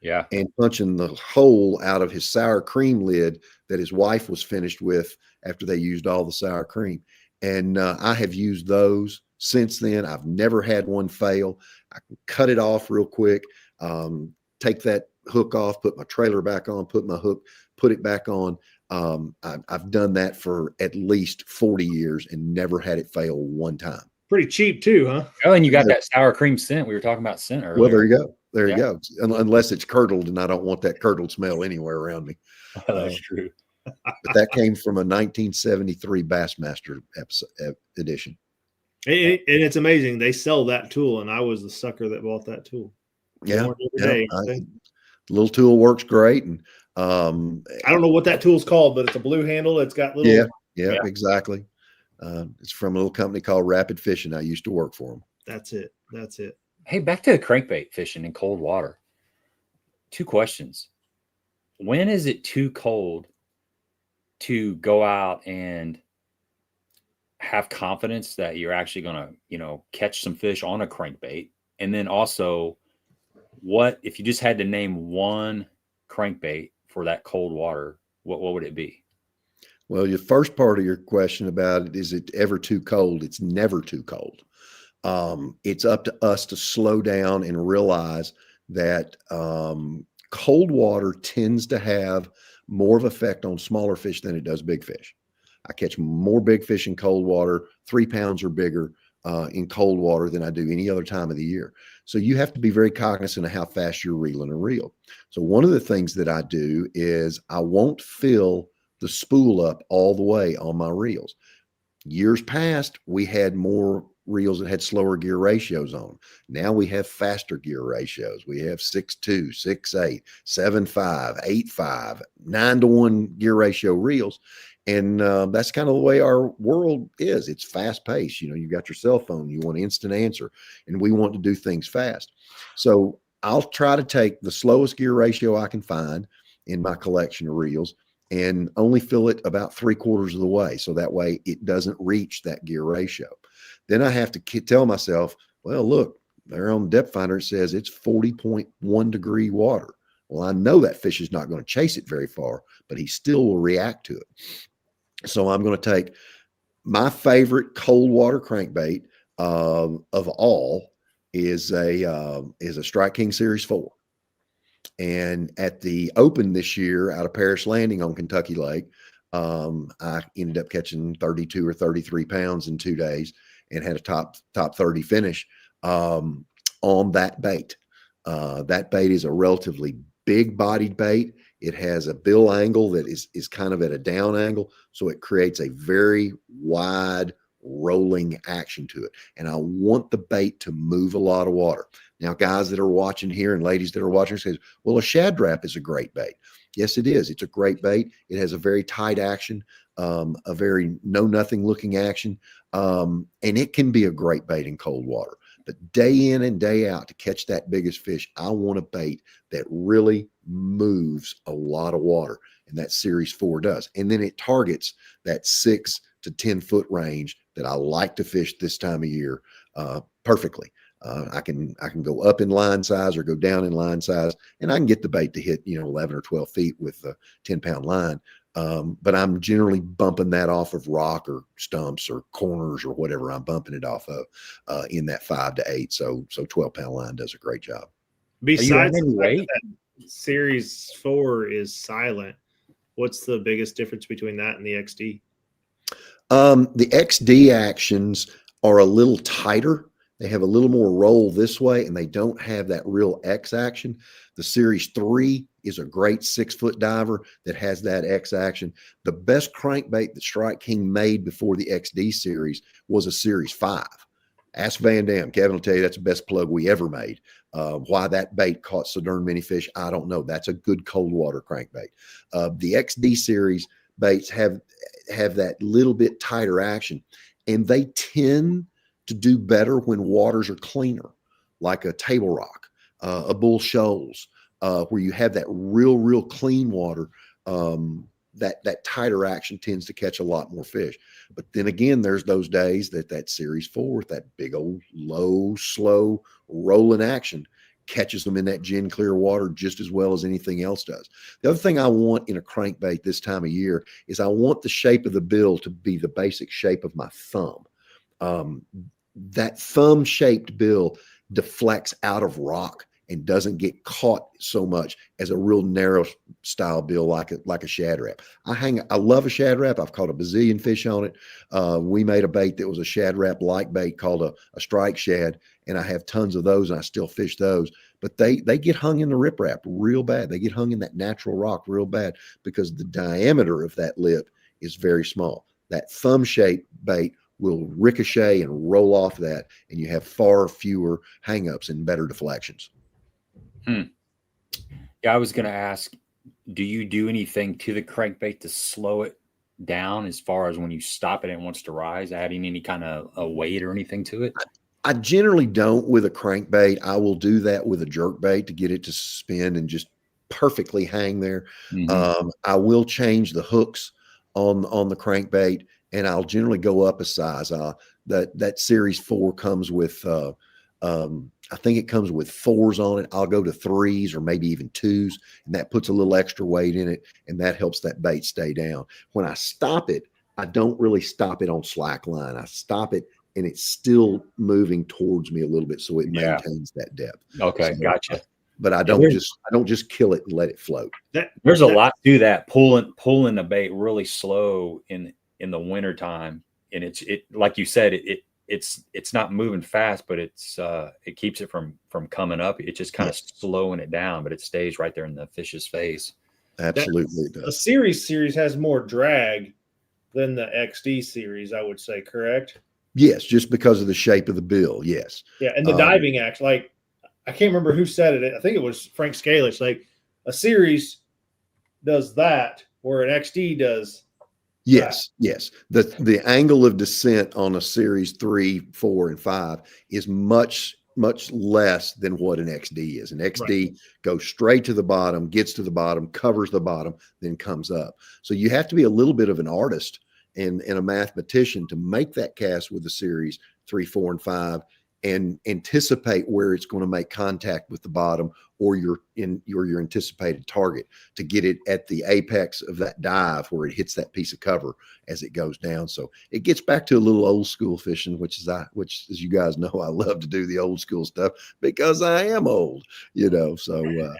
Yeah. And punching the hole out of his sour cream lid that his wife was finished with after they used all the sour cream. And I have used those since then. I've never had one fail. I can cut it off real quick, take that hook off, put my trailer back on, put my hook, put it back on. I've done that for at least 40 years and never had it fail one time. Pretty cheap too, huh? Oh, and you got that sour cream scent. We were talking about scent earlier. Well, there you go. There you go. Unless it's curdled, and I don't want that curdled smell anywhere around me. That's true. But that came from a 1973 Bassmaster edition. And it's amazing. They sell that tool, and I was the sucker that bought that tool. Yeah. The little tool works great. And I don't know what that tool's called, but it's a blue handle. It's got little. Yeah, exactly. It's from a little company called Rapid Fishing. I used to work for them. That's it. Hey, back to the crankbait fishing in cold water. 2 questions. When is it too cold to go out and have confidence that you're actually going to, catch some fish on a crankbait? And then also, what if you just had to name one crankbait for that cold water, what would it be? Well, your first part of your question about it, is it ever too cold? It's never too cold. It's up to us to slow down and realize that cold water tends to have more of effect on smaller fish than it does big fish. I catch more big fish in cold water, 3 pounds or bigger in cold water than I do any other time of the year. So you have to be very cognizant of how fast you're reeling a reel. So one of the things that I do is I won't fill the spool up all the way on my reels. Years past, we had more reels that had slower gear ratios on. Now we have faster gear ratios. We have 6.2, 6.8, 7.5, 8.5, 9-to-1 gear ratio reels. And that's kind of the way our world is. It's fast paced. You got your cell phone, you want instant answer, and we want to do things fast. So I'll try to take the slowest gear ratio I can find in my collection of reels and only fill it about 3/4 of the way. So that way it doesn't reach that gear ratio. Then I have to tell myself, well, look, there on the depth finder, it says it's 40.1 degree water. Well, I know that fish is not going to chase it very far, but he still will react to it. So I'm going to take my favorite cold water crankbait of all is a Strike King Series 4. And at the Open this year out of Parish Landing on Kentucky Lake, I ended up catching 32 or 33 pounds in 2 days and had a top 30 finish on that bait. That bait is a relatively big bodied bait. It has a bill angle that is kind of at a down angle. So it creates a very wide rolling action to it. And I want the bait to move a lot of water. Now, guys that are watching here and ladies that are watching says, well, a shad wrap is a great bait. Yes, it is. It's a great bait. It has a very tight action, a very know-nothing looking action. And it can be a great bait in cold water. But day in and day out to catch that biggest fish, I want a bait that really moves a lot of water. And that Series 4 does. And then it targets that 6 to 10 foot range that I like to fish this time of year perfectly. I can go up in line size or go down in line size, and I can get the bait to hit 11 or 12 feet with a 10-pound line. But I'm generally bumping that off of rock or stumps or corners or whatever I'm bumping it off of in that 5 to 8. So 12-pound line does a great job. Besides that Series 4 is silent, what's the biggest difference between that and the XD? The XD actions are a little tighter. They have a little more roll this way, and they don't have that real X action. The Series 3 is a great 6-foot diver that has that X action. The best crankbait that Strike King made before the XD series was a Series 5. Ask Van Dam. Kevin will tell you that's the best plug we ever made. Why that bait caught so darn many fish, I don't know. That's a good cold water crankbait. The XD series baits have that little bit tighter action, and they tend to do better when waters are cleaner, like a Table Rock, a Bull Shoals, where you have that real clean water. that tighter action tends to catch a lot more fish. But then again, there's those days that series 4 with that big old low, slow rolling action catches them in that gin clear water just as well as anything else does. The other thing I want in a crankbait this time of year is I want the shape of the bill to be the basic shape of my thumb. That thumb shaped bill deflects out of rock and doesn't get caught so much as a real narrow style bill like a shad rap. I love a shad rap. I've caught a bazillion fish on it. We made a bait that was a shad rap like bait called a strike shad, and I have tons of those and I still fish those. But they get hung in the riprap real bad. They get hung in that natural rock real bad because the diameter of that lip is very small. That thumb shaped bait will ricochet and roll off that, and you have far fewer hangups and better deflections. Yeah, I was going to ask, do you do anything to the crankbait to slow it down as far as when you stop it and it wants to rise, adding any kind of a weight or anything to it? I generally don't with a crankbait. I will do that with a jerkbait to get it to suspend and just perfectly hang there. I will change the hooks on the crankbait, and I'll generally go up a size. That series 4 comes with I think it comes with 4s on it. I'll go to 3s or maybe even 2s, and that puts a little extra weight in it, and that helps that bait stay down. When I stop it, I don't really stop it on slack line. I stop it, and it's still moving towards me a little bit, so it maintains that depth. Okay, so, gotcha. But I don't just kill it and let it float. There's a lot to that, pulling the bait really slow in the wintertime, and it like you said, it's not moving fast, but it keeps it from coming up. It's just kind of slowing it down, but it stays right there in the fish's face. Absolutely, it does. A series has more drag than the XD series, I would say, correct? Yes, just because of the shape of the bill. Yes. Yeah, and the diving action, like I can't remember who said it. I think it was Frank Scalish. Like a series does that, where an XD does. Yes, yes. The angle of descent on a series 3, 4, and 5 is much less than what an XD is. An XD goes straight to the bottom, gets to the bottom, covers the bottom, then comes up. So you have to be a little bit of an artist and a mathematician to make that cast with the series 3, 4, and 5 and anticipate where it's going to make contact with the bottom or your anticipated target to get it at the apex of that dive where it hits that piece of cover as it goes down. So it gets back to a little old school fishing, which as you guys know, I love to do the old school stuff because I am old, so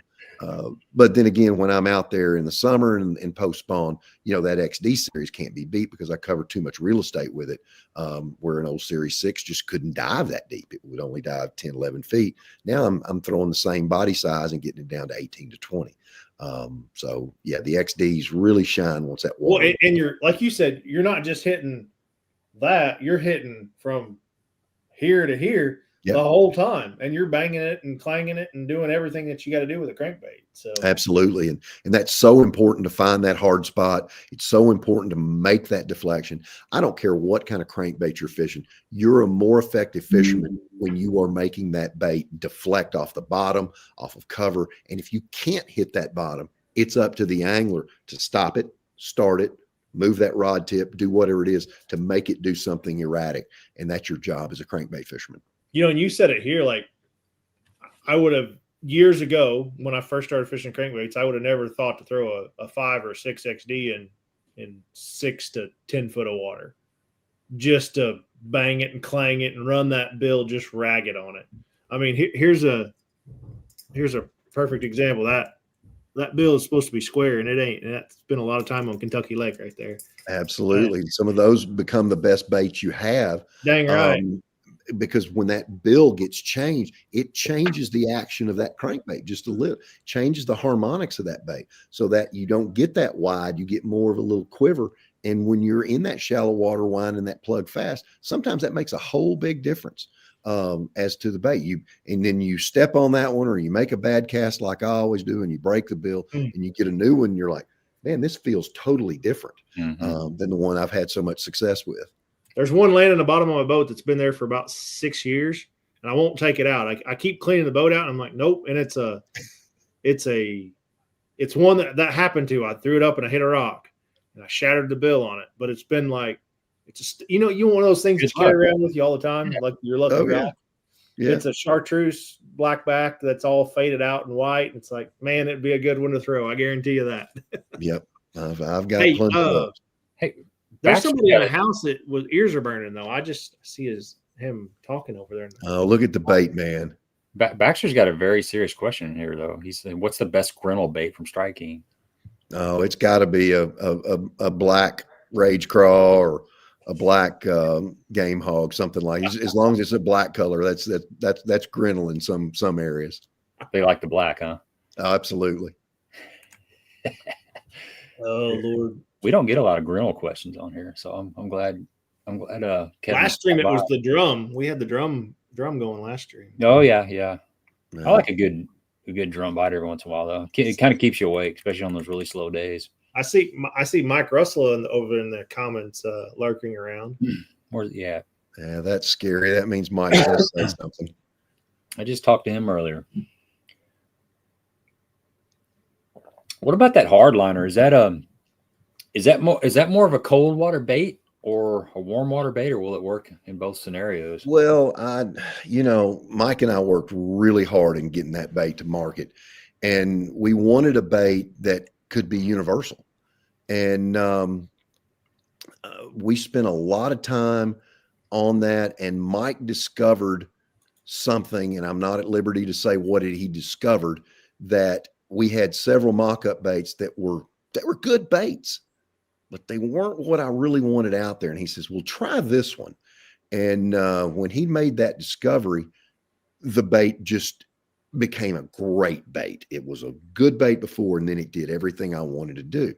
but then again, when I'm out there in the summer and post spawn, that XD series can't be beat because I covered too much real estate with it. Where an old series 6 just couldn't dive that deep. It would only dive 10, 11 feet. Now I'm throwing the same body size and getting it down to 18 to 20. So yeah, the XDs really shine once that water. Well, and you're, like you said, you're not just hitting that, you're hitting from here to here. Yep. The whole time, and you're banging it and clanging it and doing everything that you got to do with a crankbait. So absolutely, and that's so important to find that hard spot. It's so important to make that deflection. I don't care what kind of crankbait you're fishing. You're a more effective fisherman when you are making that bait deflect off the bottom, off of cover. And if you can't hit that bottom, it's up to the angler to stop it, start it, move that rod tip, do whatever it is to make it do something erratic. And that's your job as a crankbait fisherman. And you said it here, like I would have years ago when I first started fishing crankbaits, I would have never thought to throw a 5 or 6 XD in 6 to 10 foot of water, just to bang it and clang it and run that bill just ragged on it. I mean, here's a perfect example. That bill is supposed to be square and it ain't. And that's been a lot of time on Kentucky Lake right there. Absolutely. Some of those become the best baits you have. Dang right. Because when that bill gets changed, it changes the action of that crankbait just a little, changes the harmonics of that bait so that you don't get that wide, you get more of a little quiver. And when you're in that shallow water winding that plug fast, sometimes that makes a whole big difference as to the bait. And then you step on that one or you make a bad cast like I always do and you break the bill and you get a new one and you're like, man, this feels totally different than the one I've had so much success with. There's one laying in the bottom of my boat that's been there for about 6 years, and I won't take it out. I keep cleaning the boat out, and I'm like, nope. And it's one that happened to. I threw it up and I hit a rock, and I shattered the bill on it. But it's been like, it's just, you want one of those things Good that you carry luck. around with you all the time, like your lucky Oh, rock. yeah. It's a chartreuse black back that's all faded out and white. It's like, man, it'd be a good one to throw. I guarantee you that. Yep. I've got plenty of those. Hey, There's Baxter somebody got at a house that with ears are burning though. I just see him talking over there. Oh, look at the bait, man. Baxter's got a very serious question here, though. He's saying, "What's the best grinnell bait from Strike King?" Oh, it's got to be a black rage craw or a black game hog, something like. As long as it's a black color, that's grinnell in some areas. They like the black, huh? Oh, absolutely. Oh Lord, we don't get a lot of grinnell questions on here, so I'm glad. Kevin last stream it was the drum. We had the drum going last stream. Oh yeah. No. I like a good drum bite every once in a while though. It kind of keeps you awake, especially on those really slow days. I see Mike Russell over in the comments lurking around. Yeah, that's scary. That means Mike does say something. I just talked to him earlier. What about that hardliner? Is that more of a cold water bait or a warm water bait, or will it work in both scenarios? Well, Mike and I worked really hard in getting that bait to market, and we wanted a bait that could be universal. And we spent a lot of time on that, and Mike discovered something, and I'm not at liberty to say what he discovered, that we had several mock-up baits that were good baits, but they weren't what I really wanted out there. And he says, well, try this one. And when he made that discovery, the bait just became a great bait. It was a good bait before, and then it did everything I wanted to do.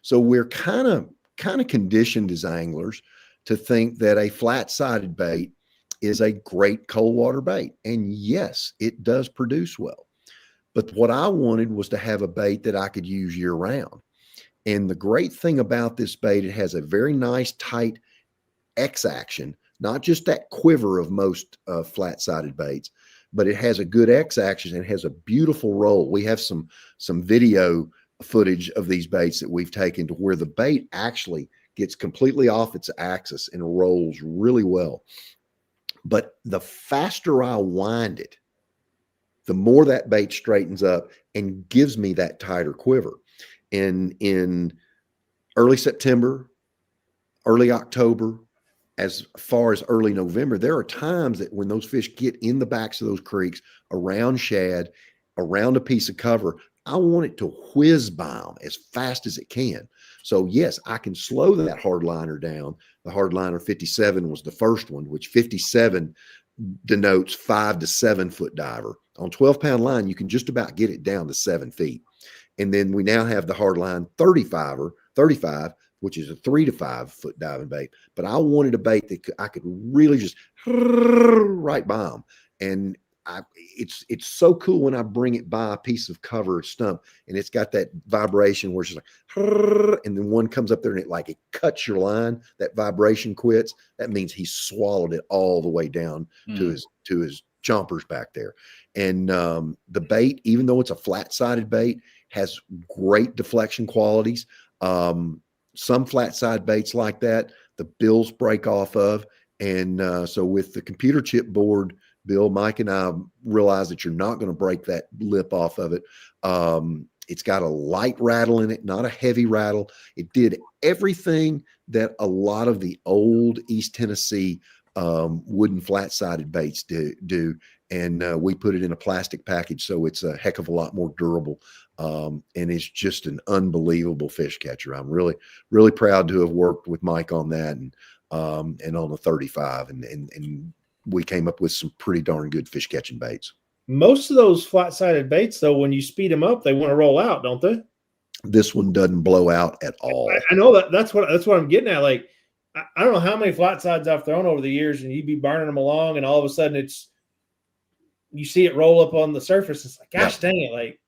So we're kind of conditioned as anglers to think that a flat-sided bait is a great cold water bait. And yes, it does produce well. But what I wanted was to have a bait that I could use year round. And the great thing about this bait, it has a very nice tight X action, not just that quiver of most flat-sided baits, but it has a good X action and it has a beautiful roll. We have some video footage of these baits that we've taken to where the bait actually gets completely off its axis and rolls really well. But the faster I wind it, the more that bait straightens up and gives me that tighter quiver. And in early September, early October, as far as early November, there are times that when those fish get in the backs of those creeks, around shad, around a piece of cover, I want it to whiz by them as fast as it can. So yes, I can slow that hardliner down. The hardliner 57 was the first one, which 57 denotes 5 to 7 foot diver. On 12-pound line, you can just about get it down to 7 feet. And then we now have the hardline 35, which is a 3 to 5 foot diving bait. But I wanted a bait that I could really just right by them. And it's so cool when I bring it by a piece of cover or stump, and it's got that vibration where it's just like, and then one comes up there and it cuts your line. That vibration quits. That means he swallowed it all the way down to his chompers back there. And the bait, even though it's a flat-sided bait, has great deflection qualities. Some flat-sided baits like that, the bills break off of. And so with the computer chip board, Bill, Mike, and I realized that you're not going to break that lip off of it. It's got a light rattle in it, not a heavy rattle. It did everything that a lot of the old East Tennessee wooden flat-sided baits do. And we put it in a plastic package, so it's a heck of a lot more durable. And it's just an unbelievable fish catcher. I'm really, really proud to have worked with Mike on that and on the 35. And we came up with some pretty darn good fish catching baits. Most of those flat-sided baits, though, when you speed them up, they want to roll out, don't they? This one doesn't blow out at all. I know that. That's what I'm getting at. Like, I don't know how many flat-sides I've thrown over the years, and you'd be burning them along, and all of a sudden you see it roll up on the surface. It's like, gosh dang it! Like,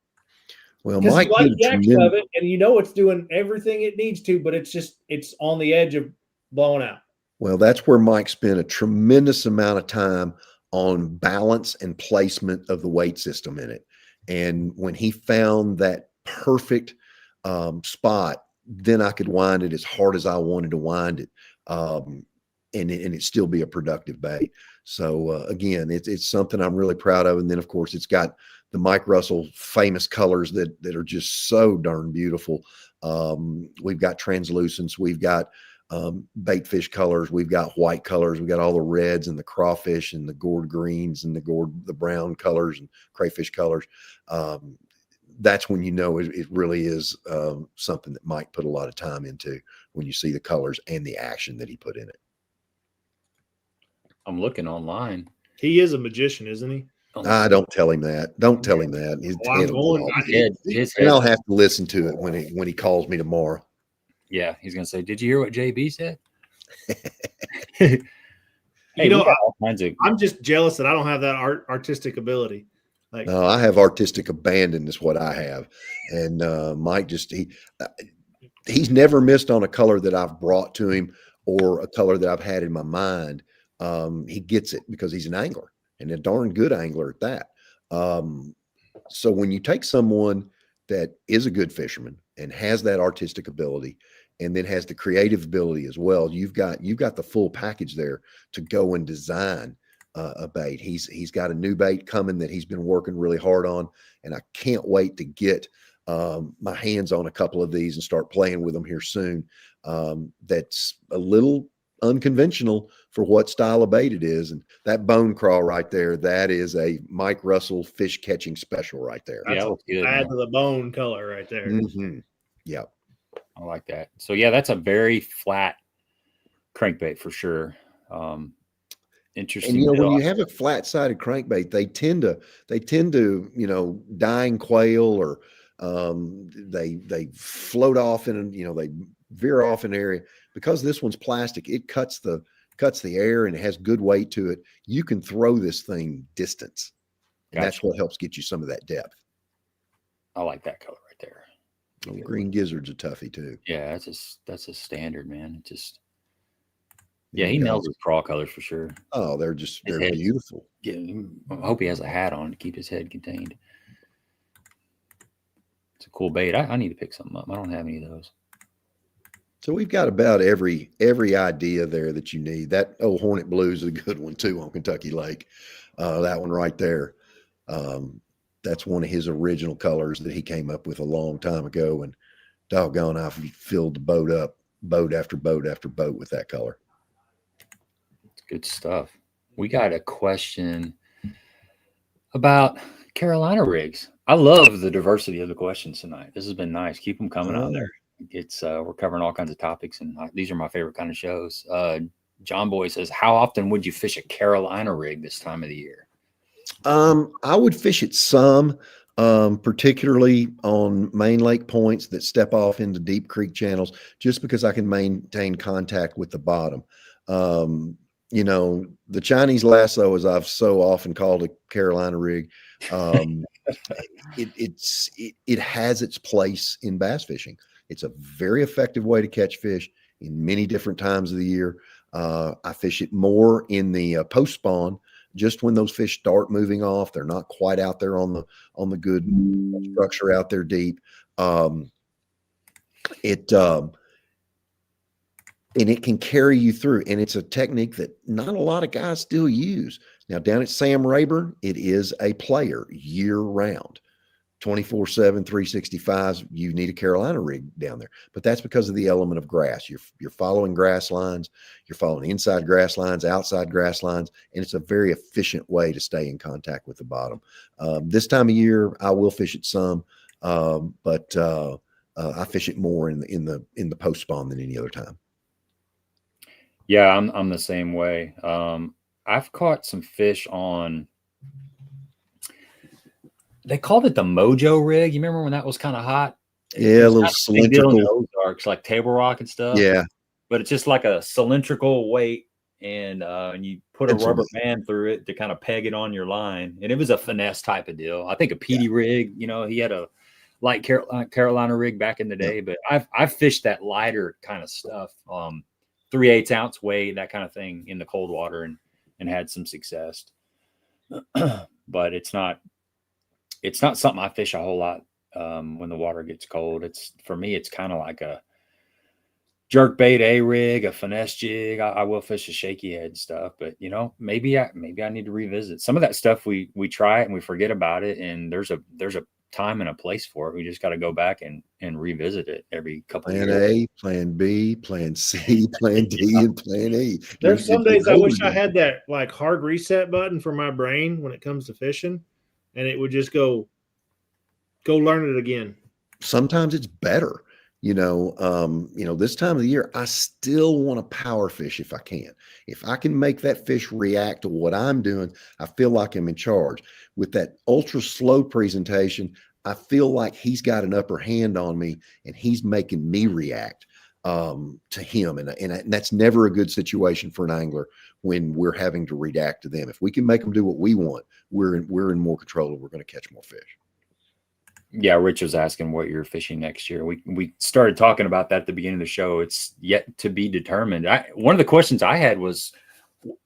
well, Mike, you like the action of it, and you know it's doing everything it needs to, but it's on the edge of blowing out. Well, that's where Mike spent a tremendous amount of time on balance and placement of the weight system in it. And when he found that perfect spot then I could wind it as hard as I wanted to wind it. And it still be a productive bait. So again, it's something I'm really proud of. And then of course it's got the Mike Russell famous colors that are just so darn beautiful. We've got translucents, we've got bait fish colors, we've got white colors, we've got all the reds and the crawfish and the gourd greens and the brown colors and crayfish colors. That's when you know it really is something that Mike put a lot of time into, when you see the colors and the action that he put in it. I'm looking online. He is a magician, isn't he? Don't tell him that. Don't tell him that. And I'll have to listen to it when he calls me tomorrow. Yeah, he's gonna say, "Did you hear what JB said?" Hey, you know, I'm just jealous that I don't have that artistic ability. Like, no, I have artistic abandon is what I have. And Mike he's never missed on a color that I've brought to him or a color that I've had in my mind. He gets it because he's an angler and a darn good angler at that. So when you take someone that is a good fisherman and has that artistic ability and then has the creative ability as well, you've got the full package there to go and design a bait. He's got a new bait coming that he's been working really hard on, and I can't wait to get my hands on a couple of these and start playing with them here soon. That's a little unconventional for what style of bait it is. And that bone crawl right there, that is a Mike Russell fish catching special right there. That's add to the bone color right there. Mm-hmm. Yeah, I like that. So yeah, that's a very flat crankbait for sure. Interesting. And when you have a flat-sided crankbait, they tend to dying quail, or they float off in, they veer off an area. Because this one's plastic, it cuts the air and it has good weight to it. You can throw this thing distance. And that's what helps get you some of that depth. I like that color right there. Oh, green gizzard's a toughie too. Yeah, that's a standard, man. He nails his crawl colors for sure. Oh, they're beautiful. Yeah, I hope he has a hat on to keep his head contained. It's a cool bait. I need to pick something up. I don't have any of those. So we've got about every idea there that you need. That old Hornet Blue is a good one too on Kentucky Lake. That one right there. That's one of his original colors that he came up with a long time ago. And doggone, I've filled the boat up, boat after boat after boat with that color. It's good stuff. We got a question about Carolina rigs. I love the diversity of the questions tonight. This has been nice. Keep them coming on there. It's we're covering all kinds of topics, and these are my favorite kind of shows. John Boy says, how often would you fish a Carolina rig this time of the year? I would fish it some, particularly on main lake points that step off into deep creek channels, just because I can maintain contact with the bottom. The Chinese lasso, as I've so often called a Carolina rig, it has its place in bass fishing. It's a very effective way to catch fish in many different times of the year. I fish it more in the post spawn, just when those fish start moving off. They're not quite out there on the good structure out there deep. And it can carry you through. And it's a technique that not a lot of guys still use. Now, down at Sam Rayburn, it is a player year round. 24/7, 365. You need a Carolina rig down there, but that's because of the element of grass. You're following grass lines, you're following inside grass lines, outside grass lines, and it's a very efficient way to stay in contact with the bottom. This time of year, I will fish it some, but I fish it more in the post spawn than any other time. Yeah, I'm the same way. I've caught some fish on. They called it the Mojo rig. You remember when that was kind of hot? Yeah, a little cylindrical. Ozarks, like Table Rock and stuff. Yeah. But it's just like a cylindrical weight, and you put a rubber band through it to kind of peg it on your line. And it was a finesse type of deal. I think a PD rig, he had a light Carolina rig back in the day, but I've fished that lighter kind of stuff, 3/8 ounce weight, that kind of thing in the cold water and had some success. But it's not something I fish a whole lot when the water gets cold. For me, it's kind of like jerkbait a rig, a finesse jig. I will fish a shaky head stuff, but you know, maybe I need to revisit some of that stuff. We try it and we forget about it, and there's a time and a place for it. We just got to go back and revisit it every couple of years. Plan A, plan B, plan C, plan D, and plan E. There's some days I wish I had that like hard reset button for my brain when it comes to fishing, and it would just go learn it again. Sometimes it's better. You know, this time of the year, I still want to power fish if I can. If I can make that fish react to what I'm doing, I feel like I'm in charge. With that ultra slow presentation, I feel like he's got an upper hand on me and he's making me react to him. And that's never a good situation for an angler when we're having to react to them. If we can make them do what we want, we're in more control and we're going to catch more fish. Yeah, Rich was asking what you're fishing next year. We started talking about that at the beginning of the show. It's yet to be determined. One of the questions I had was,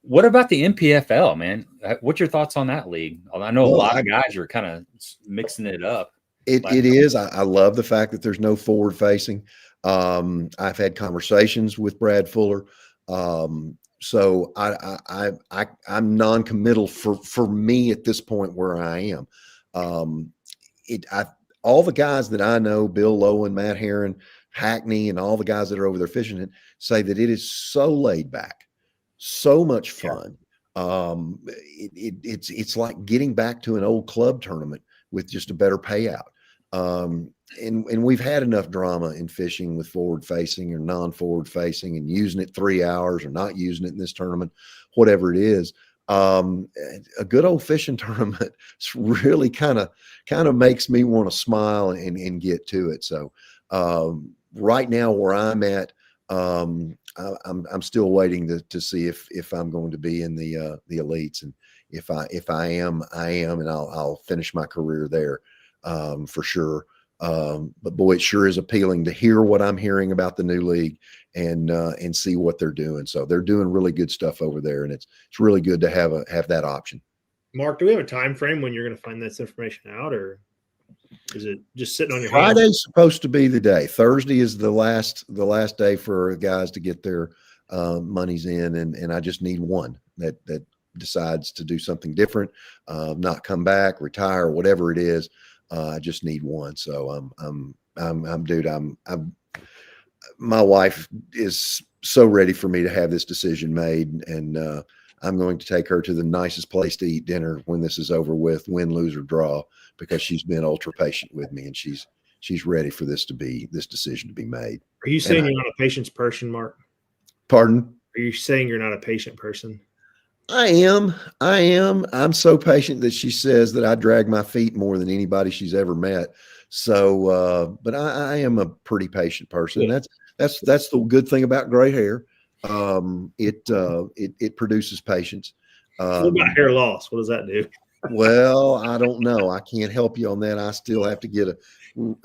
what about the MPFL, man? What's your thoughts on that league? I know a lot of guys are kind of mixing it up. It is. I love the fact that there's no forward facing. I've had conversations with Brad Fuller. So I'm non-committal for me at this point where I am. All the guys that I know, Bill Lowen, Matt Herron, Hackney, and all the guys that are over there fishing it say that it is so laid back, so much fun. It's like getting back to an old club tournament with just a better payout. And we've had enough drama in fishing with forward facing or non-forward facing and using it 3 hours or not using it in this tournament, whatever it is. A good old fishing tournament really kind of makes me want to smile and get to it. So right now where I'm at, I'm still waiting to see if I'm going to be in the elites, and if I am, and I'll finish my career there for sure. But boy, it sure is appealing to hear what I'm hearing about the new league and see what they're doing. So they're doing really good stuff over there, and it's really good to have that option. Mark, do we have a time frame when you're going to find this information out, or is it just sitting on your Friday's hands? Supposed to be the day. Thursday is the last day for guys to get their monies in, and I just need one that decides to do something different, not come back, retire, whatever it is. I just need one. So my wife is so ready for me to have this decision made, and I'm going to take her to the nicest place to eat dinner when this is over with, win, lose, or draw, because she's been ultra patient with me, and she's ready for this decision to be made. Are you saying you're not a patience person, Mark? Pardon? Are you saying you're not a patient person? I am. I'm so patient that she says that I drag my feet more than anybody she's ever met. So, but I am a pretty patient person. Yeah. That's the good thing about gray hair. It produces patience. What about hair loss? What does that do? Well, I don't know. I can't help you on that. I still have to get a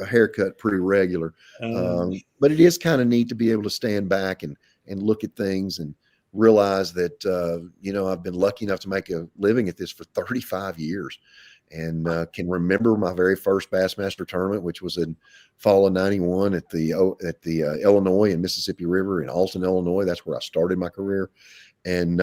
haircut pretty regular. But it is kind of neat to be able to stand back and look at things and realize that, I've been lucky enough to make a living at this for 35 years, and can remember my very first Bassmaster tournament, which was in fall of 91 at the Illinois and Mississippi River in Alton, Illinois. That's where I started my career. And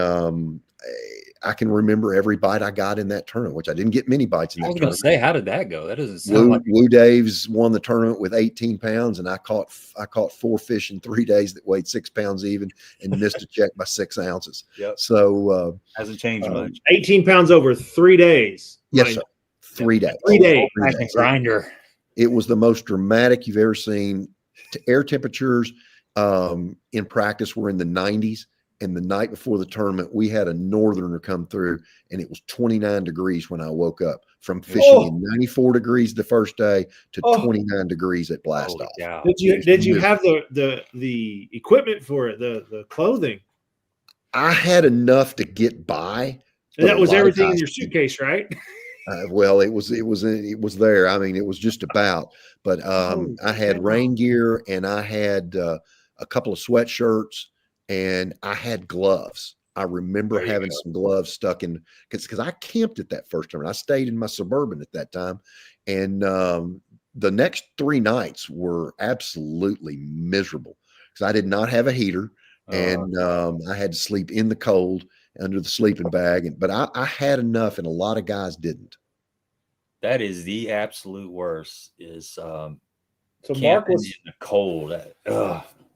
I can remember every bite I got in that tournament, which I didn't get many bites in that tournament. I was going to say, how did that go? That doesn't sound like Woo Daves won the tournament with 18 pounds, and I caught 4 fish in 3 days that weighed 6 pounds even, and missed a check by 6 ounces. Yep. So hasn't changed much. 18 pounds over 3 days. Yes, sir. 3 days. 3 days. Grinder. It was the most dramatic you've ever seen. Air temperatures in practice were in the 90s. And the night before the tournament, we had a northerner come through, and it was 29 degrees when I woke up from fishing in 94 degrees the first day to 29 degrees at blast off. Did you have the equipment for it, the clothing? I had enough to get by. And that was everything in your suitcase, right? Well, it was there. I mean, it was just about. But I had rain gear, and I had a couple of sweatshirts. And I had gloves. I remember having some gloves stuck in, because I camped at that first tournament. I stayed in my Suburban at that time. And the next 3 nights were absolutely miserable. because I did not have a heater, and I had to sleep in the cold under the sleeping bag. But I had enough, and a lot of guys didn't. That is the absolute worst. Is so Mark was in the cold.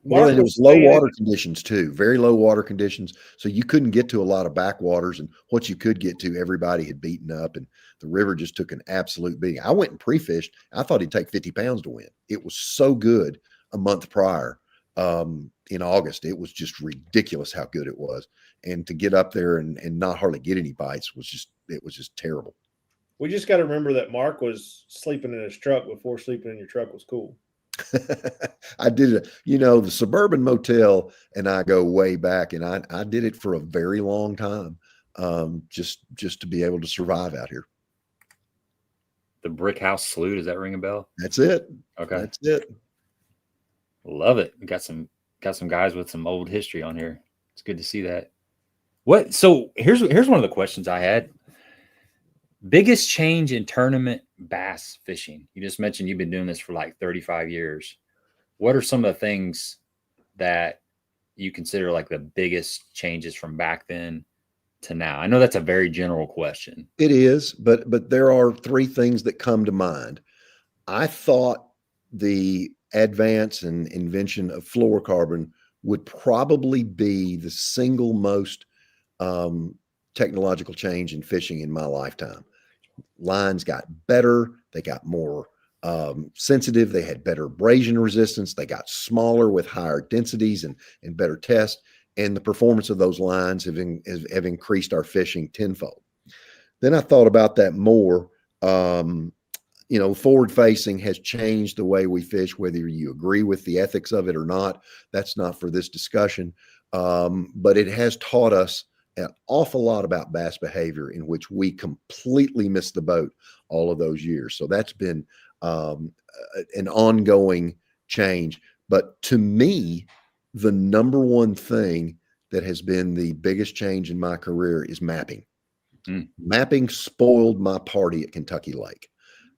Well, and it was low water conditions too, very low water conditions. So you couldn't get to a lot of backwaters, and what you could get to, everybody had beaten up, and the river just took an absolute beating. I went and pre-fished. I thought he'd take 50 pounds to win. It was so good a month prior in August. It was just ridiculous how good it was. And to get up there and not hardly get any bites was just terrible. We just got to remember that Mark was sleeping in his truck before sleeping in your truck was cool. I did it, the Suburban Motel and I go way back, and I did it for a very long time, just to be able to survive out here. The Brick House Slough, does that ring a bell? That's it. Okay, that's it. Love it. We got some guys with some old history on here. It's good to see that. So here's one of the questions I had. Biggest change in tournament bass fishing? You just mentioned you've been doing this for like 35 years. What are some of the things that you consider like the biggest changes from back then to now? I know that's a very general question. It is, but there are three things that come to mind. I thought the advance and invention of fluorocarbon would probably be the single most technological change in fishing in my lifetime. Lines got better. They got more sensitive. They had better abrasion resistance. They got smaller with higher densities and better test. And the performance of those lines have increased our fishing tenfold. Then I thought about that more. Forward facing has changed the way we fish, whether you agree with the ethics of it or not. That's not for this discussion. But it has taught us an awful lot about bass behavior, in which we completely missed the boat all of those years. So that's been an ongoing change. But to me, the number one thing that has been the biggest change in my career is mapping. Mapping spoiled my party at Kentucky Lake.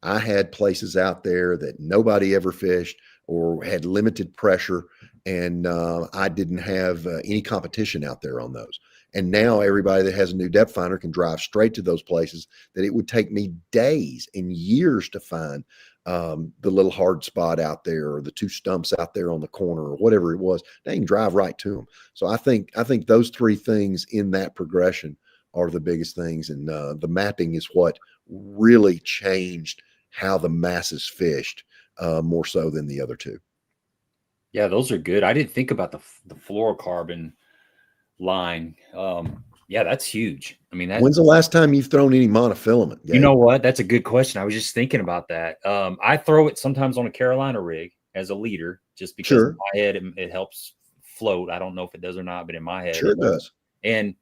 I had places out there that nobody ever fished or had limited pressure, and I didn't have any competition out there on those. And now everybody that has a new depth finder can drive straight to those places that it would take me days and years to find the little hard spot out there, or the two stumps out there on the corner, or whatever it was. They can drive right to them. So I think those three things in that progression are the biggest things. And the mapping is what really changed how the masses fished, more so than the other two. Yeah, those are good. I didn't think about the fluorocarbon line. Yeah, that's huge. I mean, when's the last time you've thrown any monofilament, Gabe? You know what? That's a good question. I was just thinking about that. I throw it sometimes on a Carolina rig as a leader, just because in my head it helps float. I don't know if it does or not, but in my head it does. And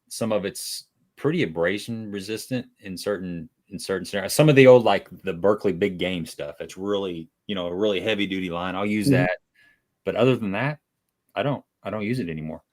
some of it's pretty abrasion resistant in certain scenarios. Some of the old, like the Berkeley big game stuff, it's really, a really heavy duty line. I'll use that. But other than that, I don't use it anymore.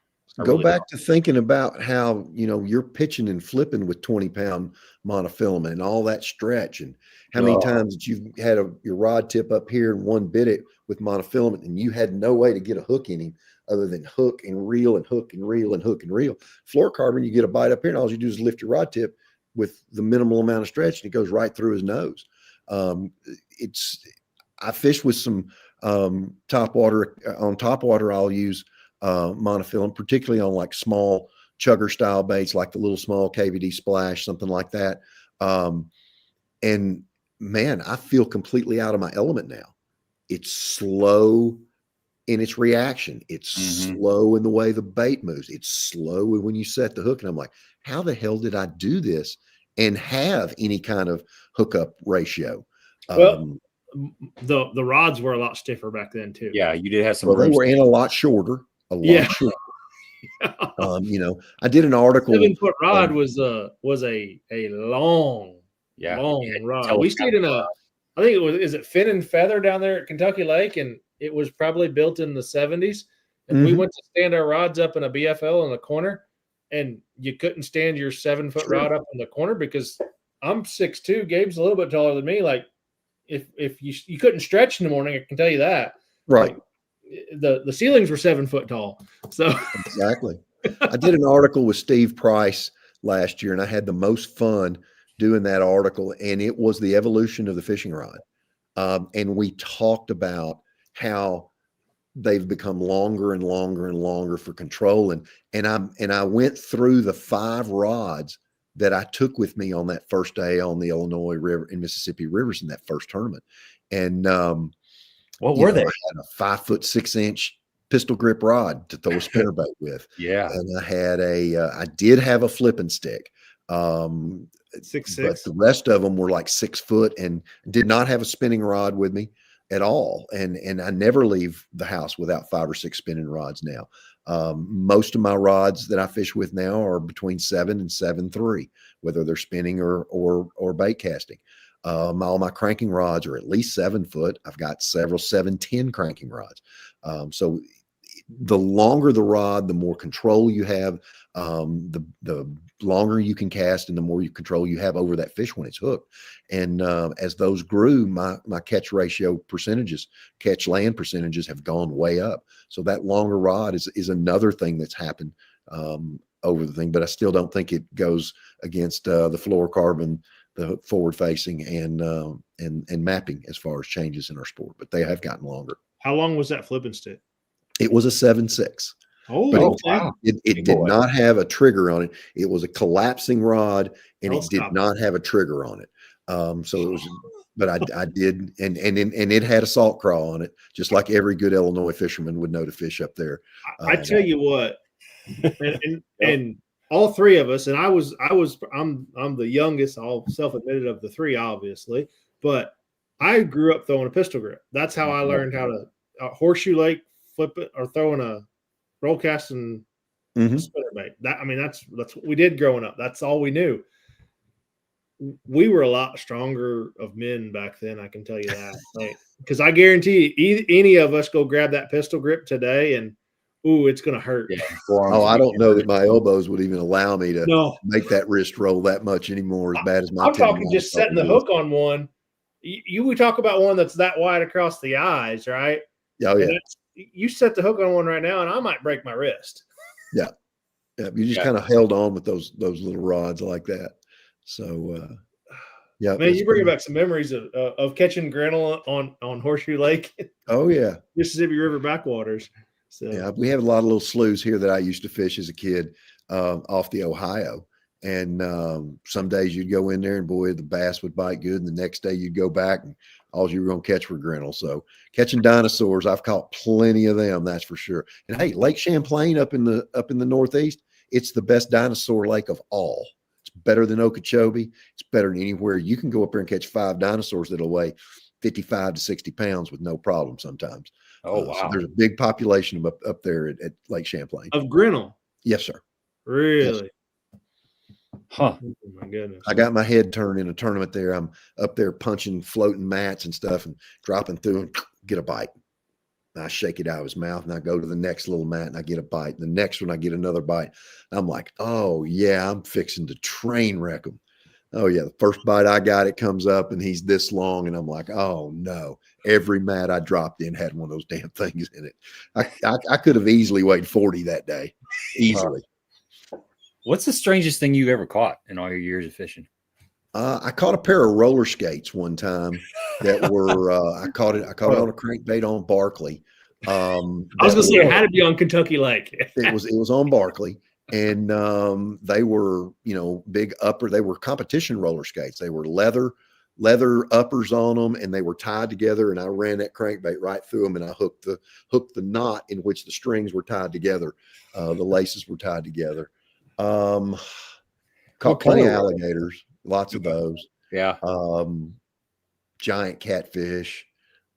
Go back to thinking about how, you're pitching and flipping with 20-pound monofilament and all that stretch, and how many times that you've had your rod tip up here and one bit it with monofilament, and you had no way to get a hook in him other than hook and reel and hook and reel and hook and reel. Fluorocarbon, you get a bite up here, and all you do is lift your rod tip with the minimal amount of stretch, and it goes right through his nose. I fish with some top water. On top water, I'll use monofilament, particularly on like small chugger style baits, like the little small KVD Splash, something like that. And man, I feel completely out of my element now. It's slow in its reaction. It's slow in the way the bait moves. It's slow when you set the hook. And I'm like, how the hell did I do this and have any kind of hookup ratio? Well, the rods were a lot stiffer back then too. Yeah, you did have some. Well, they were in a lot shorter. Shorter. I did an article. 7-foot rod was a long rod. We stayed in I think is it Fin and Feather down there at Kentucky Lake, and it was probably built in the 70s. And we went to stand our rods up in a BFL in the corner, and you couldn't stand your 7-foot rod up in the corner because I'm 6'2". Gabe's a little bit taller than me. Like if you couldn't stretch in the morning, I can tell you that. Right. the ceilings were 7 foot tall. So exactly. I did an article with Steve Price last year, and I had the most fun doing that article, and it was the evolution of the fishing rod. And we talked about how they've become longer and longer and longer for control. And I went through the 5 rods that I took with me on that first day on the Illinois River and Mississippi rivers in that first tournament. And what were they? I had a 5'6" pistol grip rod to throw a spinnerbait with. Yeah. And I had I did have a flipping stick. 6'6", but the rest of them were like 6 foot and did not have a spinning rod with me at all. And I never leave the house without 5 or 6 spinning rods now. Most of my rods that I fish with now are between 7 and 7.3, whether they're spinning or bait casting. All my cranking rods are at least 7 foot. I've got several 7'10" cranking rods. So the longer the rod, the more control you have, the longer you can cast and the more control you have over that fish when it's hooked. And as those grew, my catch ratio percentages, catch land percentages have gone way up. So that longer rod is another thing that's happened over the thing, but I still don't think it goes against the fluorocarbon, the forward facing and mapping as far as changes in our sport, but they have gotten longer. How long was that flipping stick? It was a 7.6. Oh, wow. It did not have a trigger on it. It was a collapsing rod, and it did not have a trigger on it. So it was, but I did, and it had a salt crawl on it, just like every good Illinois fisherman would know to fish up there. I tell you what, and all 3 of us, and I'm the youngest, I'll self-admitted of the 3, obviously, but I grew up throwing a pistol grip. That's how I learned how to horseshoe lake, flip it, or throwing a roll cast and spinnerbait. That's what we did growing up. That's all we knew. We were a lot stronger of men back then, I can tell you that. Because I guarantee you, any of us go grab that pistol grip today, and it's going to hurt. Yeah. I don't know that my elbows would even allow me to make that wrist roll that much anymore. As bad as my I'm talking just setting the hook on one. We talk about one that's that wide across the eyes, right? Oh yeah. You set the hook on one right now, and I might break my wrist. Yeah. You just kind of held on with those little rods like that. So, yeah, man, you bring back some memories of catching grinnell on Horseshoe Lake. Oh yeah, Mississippi River backwaters. So yeah, we have a lot of little sloughs here that I used to fish as a kid off the Ohio. And some days you'd go in there and boy, the bass would bite good. And the next day you'd go back and all you were going to catch were grinnell. So catching dinosaurs, I've caught plenty of them. That's for sure. And hey, Lake Champlain up in the Northeast, it's the best dinosaur lake of all. It's better than Okeechobee. It's better than anywhere. You can go up there and catch 5 dinosaurs that'll weigh 55 to 60 pounds with no problem sometimes. Oh, wow. So there's a big population of up there at Lake Champlain. Of grinnell? Yes, sir. Really? Yes. Huh. Oh my goodness. I got my head turned in a tournament there. I'm up there punching floating mats and stuff and dropping through and get a bite. And I shake it out of his mouth and I go to the next little mat and I get a bite. And the next one I get another bite. I'm like, oh yeah, I'm fixing to train wreck him. Oh yeah, the first bite I got, it comes up and he's this long and I'm like, oh no. Every mat I dropped in had one of those damn things in it. I could have easily weighed 40 that day. Easily. What's the strangest thing you've ever caught in all your years of fishing? I caught a pair of roller skates one time that were I caught it on a crankbait on Barkley. I was gonna say it had to be on Kentucky Lake. it was on Barkley, and they were big upper. They were competition roller skates. They were leather uppers on them, and they were tied together. And I ran that crankbait right through them, and I hooked the knot in which the strings were tied together. The laces were tied together. Caught plenty of alligators, lots of those. Yeah. Giant catfish.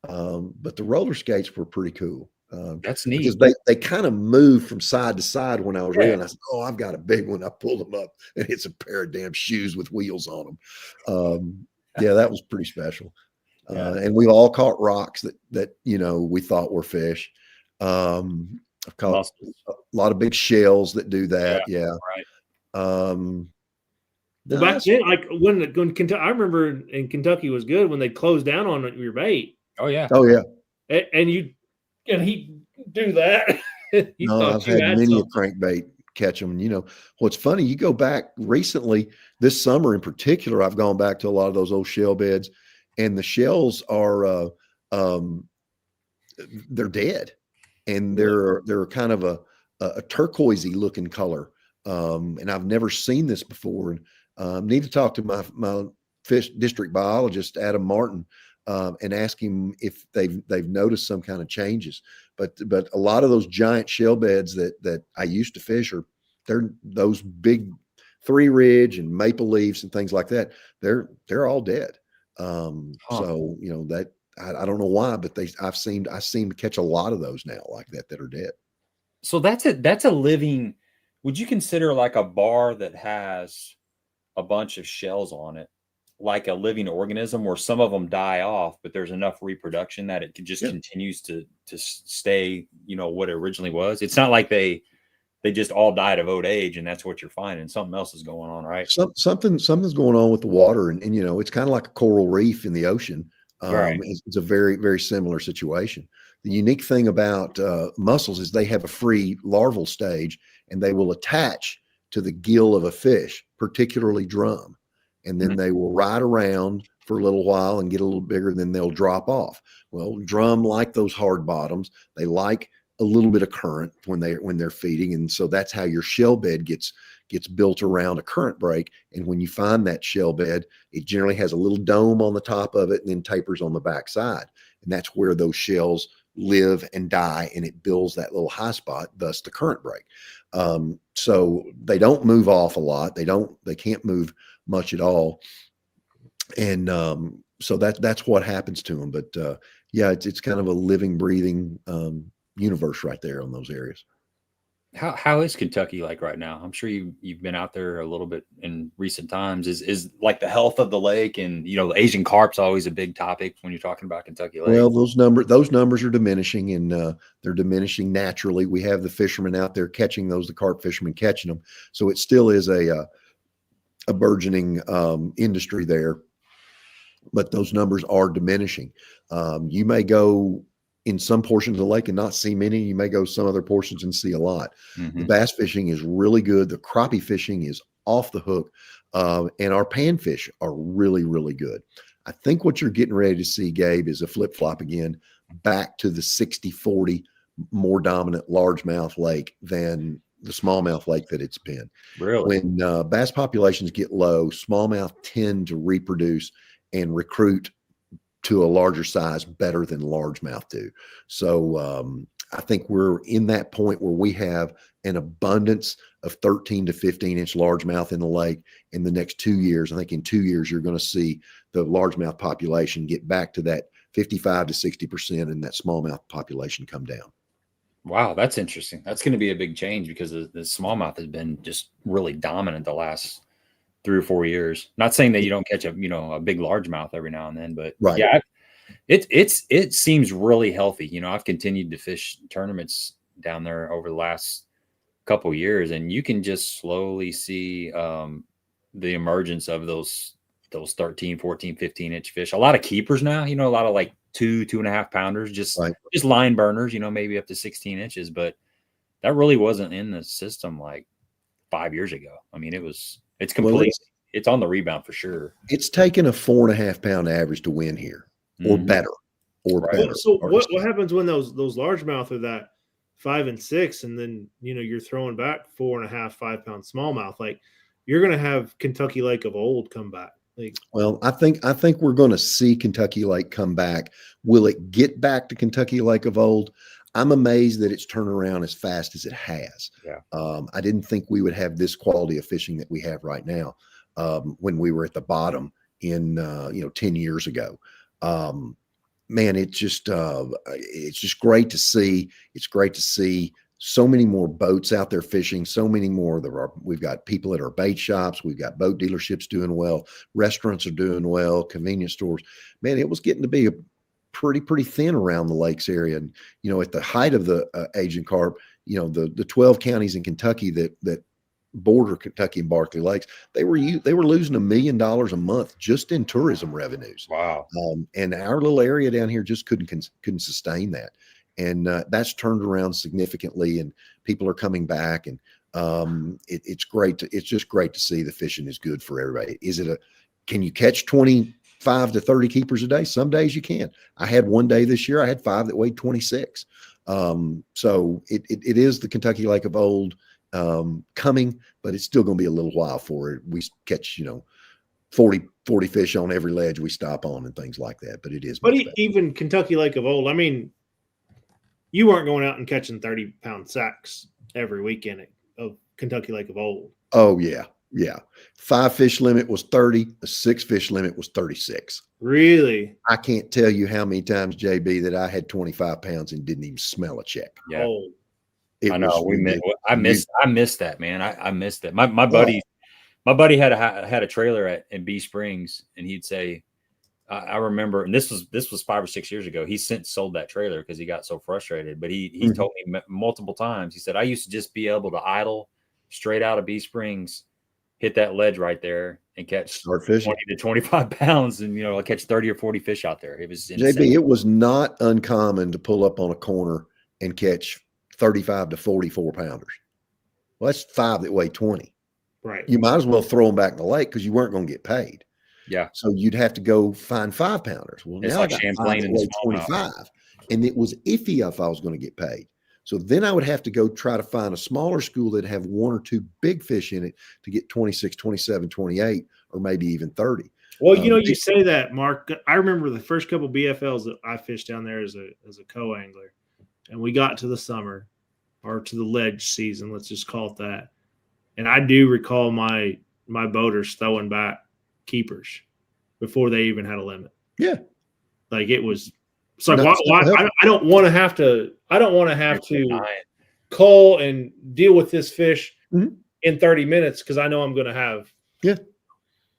But the roller skates were pretty cool. That's neat. Because they kind of moved from side to side when I was reeling. I said, oh, I've got a big one. I pulled them up and it's a pair of damn shoes with wheels on them. Yeah, that was pretty special. And we've all caught rocks that we thought were fish. I've caught a lot of big shells that do that. Yeah. Right. Well, back then, like when Kentucky, I remember in Kentucky was good when they closed down on your bait. Oh yeah. Oh yeah. And he do that. You No, thought I've you had had many a something. crankbait catch them. And, what's funny, you go back recently, this summer in particular, I've gone back to a lot of those old shell beds, and the shells are, they're dead, and they're kind of a turquoisey looking color. And I've never seen this before. And need to talk to my fish district biologist, Adam Martin, and ask him if they've noticed some kind of changes. But a lot of those giant shell beds that I used to fish they're those big Three Ridge and Maple Leaves and things like that. They're all dead. So that I don't know why, but I seem to catch a lot of those now like that are dead. So that's a living. Would you consider like a bar that has a bunch of shells on it like a living organism, where some of them die off, but there's enough reproduction that it just continues to stay, what it originally was? It's not like they just all died of old age and that's what you're finding. Something else is going on, right? Something's going on with the water, and it's kind of like a coral reef in the ocean. Right. It's a very, very similar situation. The unique thing about mussels is they have a free larval stage, and they will attach to the gill of a fish, particularly drum, and then they will ride around for a little while and get a little bigger, and then they'll drop off. Well, drum like those hard bottoms. They like a little bit of current when they're feeding, and so that's how your shell bed gets built around a current break. And when you find that shell bed, it generally has a little dome on the top of it and then tapers on the back side, and that's where those shells live and die, and it builds that little high spot, thus the current break. So they don't move off a lot. They can't move much at all, and so that's what happens to them. But it's kind of a living, breathing universe right there on those areas. How is Kentucky like right now? I'm sure you've been out there a little bit in recent times. Is like the health of the lake, and the Asian carp's always a big topic when you're talking about Kentucky Lake. Well, those numbers are diminishing, and they're diminishing naturally. We have the fishermen out there catching those, the carp fishermen catching them. So it still is a burgeoning industry there, but those numbers are diminishing. You may go in some portions of the lake and not see many. You may go some other portions and see a lot. The bass fishing is really good. The crappie fishing is off the hook. And our panfish are really, really good. I think what you're getting ready to see, Gabe, is a flip-flop again, back to the 60-40 more dominant largemouth lake than the smallmouth lake that it's been. Really? When bass populations get low, smallmouth tend to reproduce and recruit to a larger size better than largemouth do. So I think we're in that point where we have an abundance of 13 to 15 inch largemouth in the lake in the next 2 years. I think in 2 years, you're going to see the largemouth population get back to that 55 to 60%, and that smallmouth population come down. Wow, that's interesting. That's going to be a big change, because the smallmouth has been just really dominant the last 3 or 4 years. Not saying that you don't catch a big largemouth every now and then, but right. Yeah, it seems really healthy. I've continued to fish tournaments down there over the last couple of years, and you can just slowly see the emergence of those 13, 14, 15 inch fish. A lot of keepers now, a lot of like 2.5 pounders, just line burners, maybe up to 16 inches, but that really wasn't in the system like 5 years ago. I mean, it's complete. It's on the rebound for sure. It's taken a 4.5 pound average to win here, or better, better. So what happens when those largemouth are that 5 and 6, and then you're throwing back 4.5, 5 pound smallmouth? Like, you're going to have Kentucky Lake of old come back. Well, I think we're going to see Kentucky Lake come back. Will it get back to Kentucky Lake of old? I'm amazed that it's turned around as fast as it has. Yeah. I didn't think we would have this quality of fishing that we have right now when we were at the bottom in 10 years ago. Man, it's just great to see. It's great to see so many more boats out there fishing, so many more. We've got people at our bait shops. We've got boat dealerships doing well. Restaurants are doing well. Convenience stores. Man, it was getting to be a pretty thin around the lakes area. And, at the height of the Asian carp, the 12 counties in Kentucky that border Kentucky and Barkley Lakes, they were losing $1 million a month just in tourism revenues. Wow. And our little area down here just couldn't sustain that. And that's turned around significantly, and people are coming back, and it's great. It's just great to see the fishing is good for everybody. Can you catch 25 to 30 keepers a day? Some days you can. I had one day this year, I had 5 that weighed 26. So it is the Kentucky Lake of old coming, but it's still going to be a little while for it. We catch, 40 fish on every ledge we stop on and things like that, but it is. But even Kentucky Lake of old, I mean, you weren't going out and catching 30-pound sacks every weekend of Kentucky Lake of old. Oh, yeah. Yeah. 5 fish limit was 30. The 6 fish limit was 36. Really? I can't tell you how many times, JB, that I had 25 pounds and didn't even smell a check. Yeah. Oh. I know. I missed that, man. I missed that. My buddy had a trailer in Bee Springs, and he'd say, I remember, and this was 5 or 6 years ago. He since sold that trailer because he got so frustrated. But he told me multiple times. He said, I used to just be able to idle straight out of Bee Springs, hit that ledge right there, and catch 20 to 25 pounds, and I catch 30 or 40 fish out there. It was insane. JB, it was not uncommon to pull up on a corner and catch 35 to 44 pounders. Well, that's 5 that weigh 20. Right. You might as well throw them back in the lake because you weren't going to get paid. Yeah. So you'd have to go find 5 pounders. Well, it's now like I got Champlain and 25, and it was iffy if I was going to get paid. So then I would have to go try to find a smaller school that have 1 or 2 big fish in it to get 26, 27, 28, or maybe even 30. Well, you say that, Mark. I remember the first couple BFLs that I fished down there as a co-angler, and we got to the summer or to the ledge season, let's just call it that. And I do recall my boaters throwing back keepers before they even had a limit. Yeah. Like it was. It's like why I don't want to have to cull and deal with this fish in 30 minutes because I know I'm going to have. Yeah.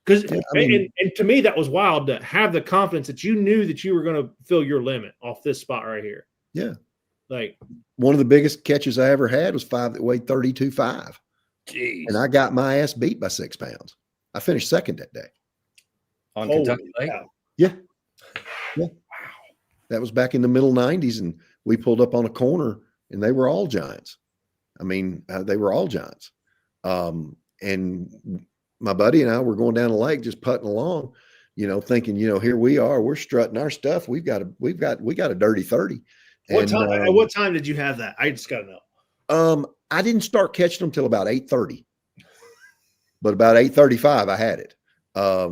Because and to me that was wild to have the confidence that you knew that you were going to fill your limit off this spot right here. Yeah. Like one of the biggest catches I ever had was 5 that weighed 32.5. Jeez. And I got my ass beat by 6 pounds. I finished second that day. On Kentucky Lake? Yeah. Yeah. Wow. That was back in the middle 90s, and we pulled up on a corner, and they were all giants. I mean, they were all giants. And my buddy and I were going down the lake just putting along, thinking, here we are, we're strutting our stuff. We got a dirty 30. At what time did you have that? I just got to know. I didn't start catching them till about 8:30, but about 8:35 I had it.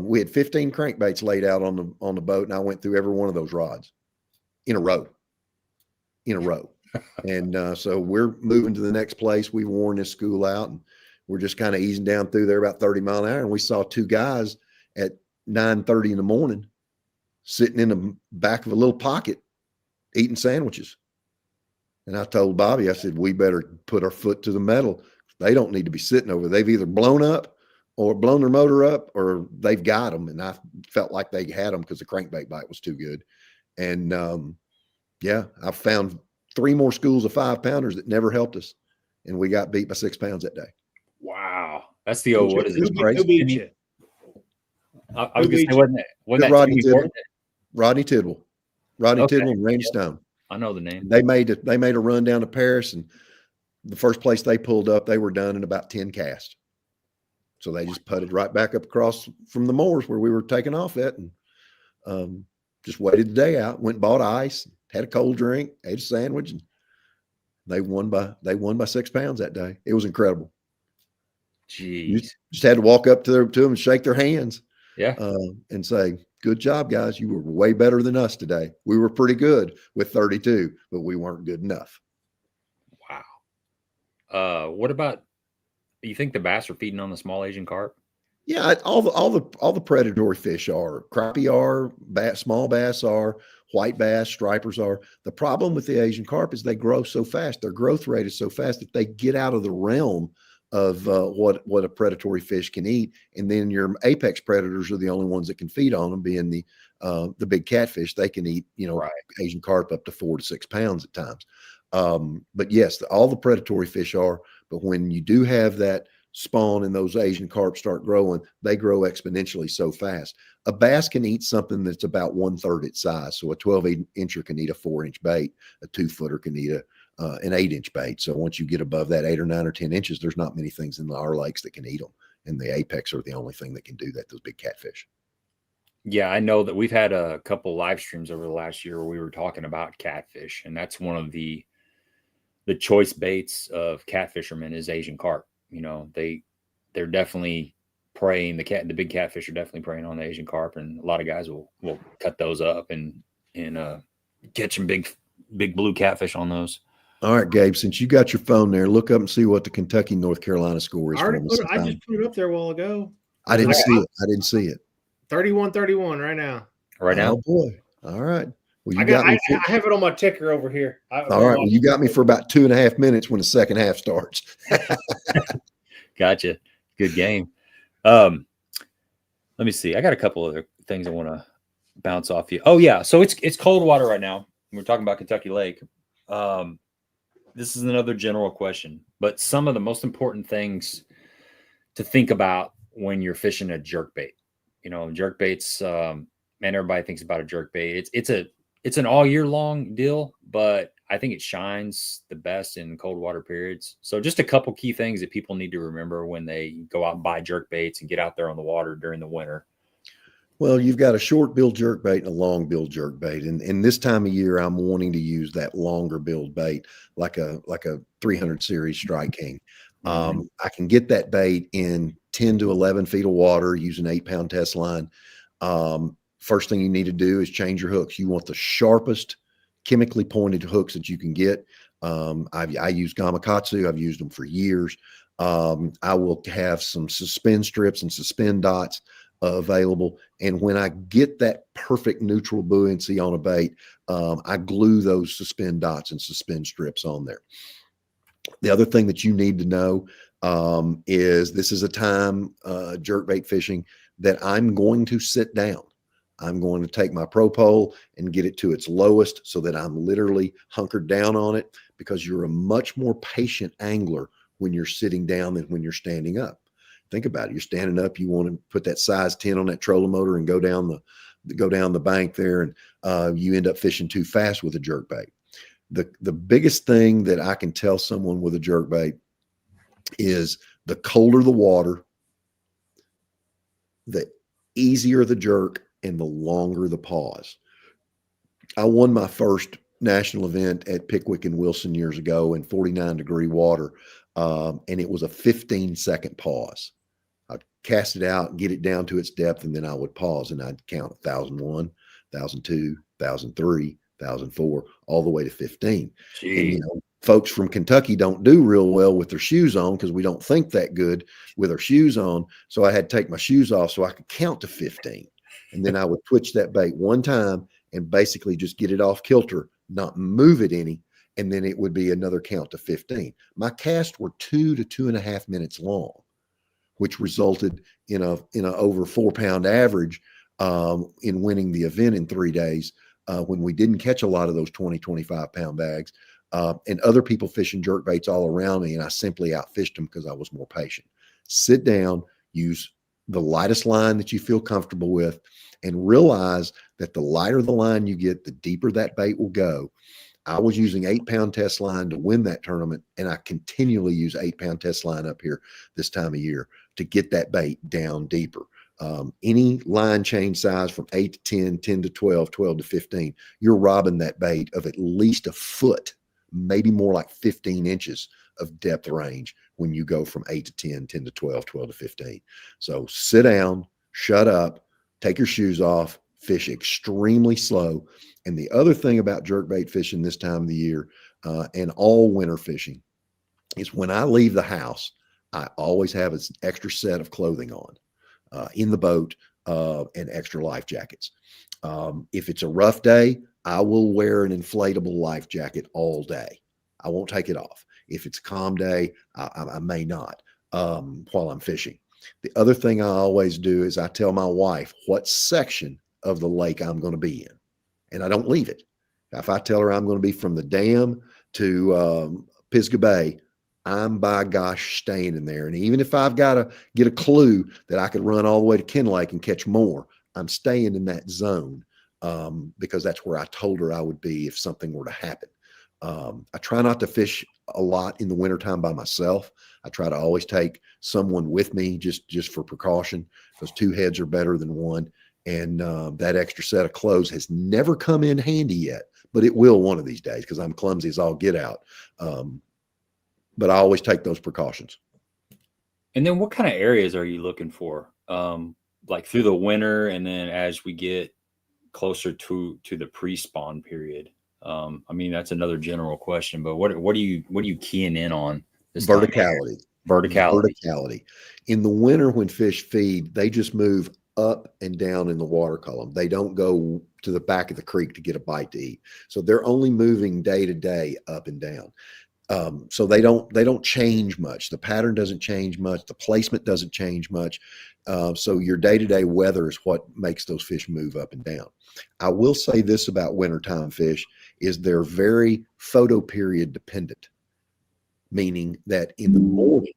We had 15 crankbaits laid out on the boat, and I went through every one of those rods in a row. And so we're moving to the next place. We've worn this school out, and we're just kind of easing down through there about 30 miles an hour. And we saw 2 guys at 9:30 in the morning sitting in the back of a little pocket eating sandwiches. And I told Bobby, I said, we better put our foot to the metal. They don't need to be sitting over. They've either blown up or blown their motor up, or they've got them. And I felt like they had them because the crankbait bite was too good. And I found 3 more schools of 5-pounders that never helped us. And we got beat by 6 pounds that day. Wow. That's the old, what is it? Who beat you? I was going to say, wasn't that Rodney Tidwell? Rodney Tidwell and Randy Stone. I know the name. They made a run down to Paris, and the first place they pulled up, they were done in about 10 casts. So they just putted right back up across from the moors where we were taking off at, and just waited the day out, went and bought ice, had a cold drink, ate a sandwich, and they won by 6 pounds that day. It was incredible. Jeez. You just had to walk up to them and shake their hands. Yeah. And say, good job, guys. You were way better than us today. We were pretty good with 32, but we weren't good enough. Wow. What about, you think the bass are feeding on the small Asian carp? Yeah, all the predatory fish are. Crappie are, small bass are, white bass, stripers are. The problem with the Asian carp is they grow so fast. Their growth rate is so fast that they get out of the realm of what a predatory fish can eat, and then your apex predators are the only ones that can feed on them, being the big catfish. They can eat Asian carp up to 4 to 6 pounds at times. But yes, all the predatory fish are. But when you do have that spawn and those Asian carp start growing, they grow exponentially so fast. A bass can eat something that's about 1/3 its size. So a 12-incher can eat a 4-inch bait. A 2-footer can eat an 8-inch bait. So once you get above that 8 or 9 or 10 inches, there's not many things in our lakes that can eat them. And the apex are the only thing that can do that, those big catfish. Yeah, I know that we've had a couple live streams over the last year where we were talking about catfish, and that's one of the choice baits of cat fishermen is Asian carp. You know, they're definitely preying. The big catfish are definitely preying on the Asian carp, and a lot of guys will cut those up and catch some big blue catfish on those. All right, Gabe, since you got your phone there, look up and see what the Kentucky North Carolina score is. I just put it up there a while ago. I didn't see it. I didn't see it. 31-31 right now. Right now? Oh boy. All right. Well, I have it on my ticker over here. All right. Well, you got me for about 2.5 minutes when the second half starts. Gotcha. Good game. Let me see. I got a couple other things I want to bounce off you. Oh yeah. So it's cold water right now. We're talking about Kentucky Lake. This is another general question, but some of the most important things to think about when you're fishing a jerkbait. You know, jerkbaits, man, everybody thinks about a jerkbait. It's an all year long deal, but I think it shines the best in cold water periods. So just a couple key things that people need to remember when they go out and buy jerkbaits and get out there on the water during the winter. Well, you've got a short bill jerkbait and a long bill jerkbait. And this time of year, I'm wanting to use that longer bill bait, like a 300 series Strike King. I can get that bait in 10 to 11 feet of water using 8-pound test line. First thing you need to do is change your hooks. You want the sharpest chemically pointed hooks that you can get. I use Gamakatsu. I've used them for years. I will have some suspend strips and suspend dots available. And when I get that perfect neutral buoyancy on a bait, I glue those suspend dots and suspend strips on there. The other thing that you need to know is this is a time, jerkbait fishing, that I'm going to sit down. I'm going to take my pro pole and get it to its lowest so that I'm literally hunkered down on it, because you're a much more patient angler when you're sitting down than when you're standing up. Think about it. You're standing up. You want to put that size 10 on that trolling motor and go down the bank there, and you end up fishing too fast with a jerkbait. The biggest thing that I can tell someone with a jerkbait is the colder the water, the easier the jerk, and the longer the pause. I won my first national event at Pickwick and Wilson years ago in 49-degree water, and it was a 15-second pause. I'd cast it out and get it down to its depth, and then I would pause, and I'd count 1,001, 1,002, 1,003, 1,004, all the way to 15. Jeez. And, you know, folks from Kentucky don't do real well with their shoes on because we don't think that good with our shoes on. So I had to take my shoes off so I could count to 15. And then I would twitch that bait one time and basically just get it off kilter, not move it any. And then it would be another count to 15. My casts were 2 to 2.5 minutes long, which resulted in a over 4-pound average in winning the event in 3 days when we didn't catch a lot of those 20, 25-pound bags. And other people fishing jerkbaits all around me, and I simply outfished them because I was more patient. Sit down, use the lightest line that you feel comfortable with, and realize that the lighter the line you get, the deeper that bait will go. I was using 8-pound test line to win that tournament, and I continually use 8-pound test line up here this time of year to get that bait down deeper. Any line change size from 8 to 10, 10 to 12, 12 to 15, you're robbing that bait of at least a foot, maybe more like 15 inches of depth range when you go from 8 to 10, 10 to 12, 12 to 15. So sit down, shut up, take your shoes off, fish extremely slow. And the other thing about jerkbait fishing this time of the year and all winter fishing is when I leave the house, I always have an extra set of clothing on in the boat and extra life jackets. If it's a rough day, I will wear an inflatable life jacket all day. I won't take it off. If it's a calm day, I may not while I'm fishing. The other thing I always do is I tell my wife what section of the lake I'm going to be in, and I don't leave it. If I tell her I'm going to be from the dam to Pisgah Bay, I'm by gosh staying in there. And even if I've got to get a clue that I could run all the way to Ken Lake and catch more, I'm staying in that zone because that's where I told her I would be if something were to happen. I try not to fish a lot in the wintertime by myself. I try to always take someone with me just for precaution, because 2 heads are better than 1. And that extra set of clothes has never come in handy yet, but it will one of these days because I'm clumsy as all get out. But I always take those precautions. And then what kind of areas are you looking for? Like through the winter, and then as we get closer to the pre-spawn period? I mean, that's another general question, but what are you keying in on? This Verticality. Verticality. In the winter, when fish feed, they just move up and down in the water column. They don't go to the back of the creek to get a bite to eat. So they're only moving day to day up and down. So they don't change much. The pattern doesn't change much. The placement doesn't change much. So your day-to-day weather is what makes those fish move up and down. I will say this about wintertime fish is they're very photo period dependent, meaning that in the morning,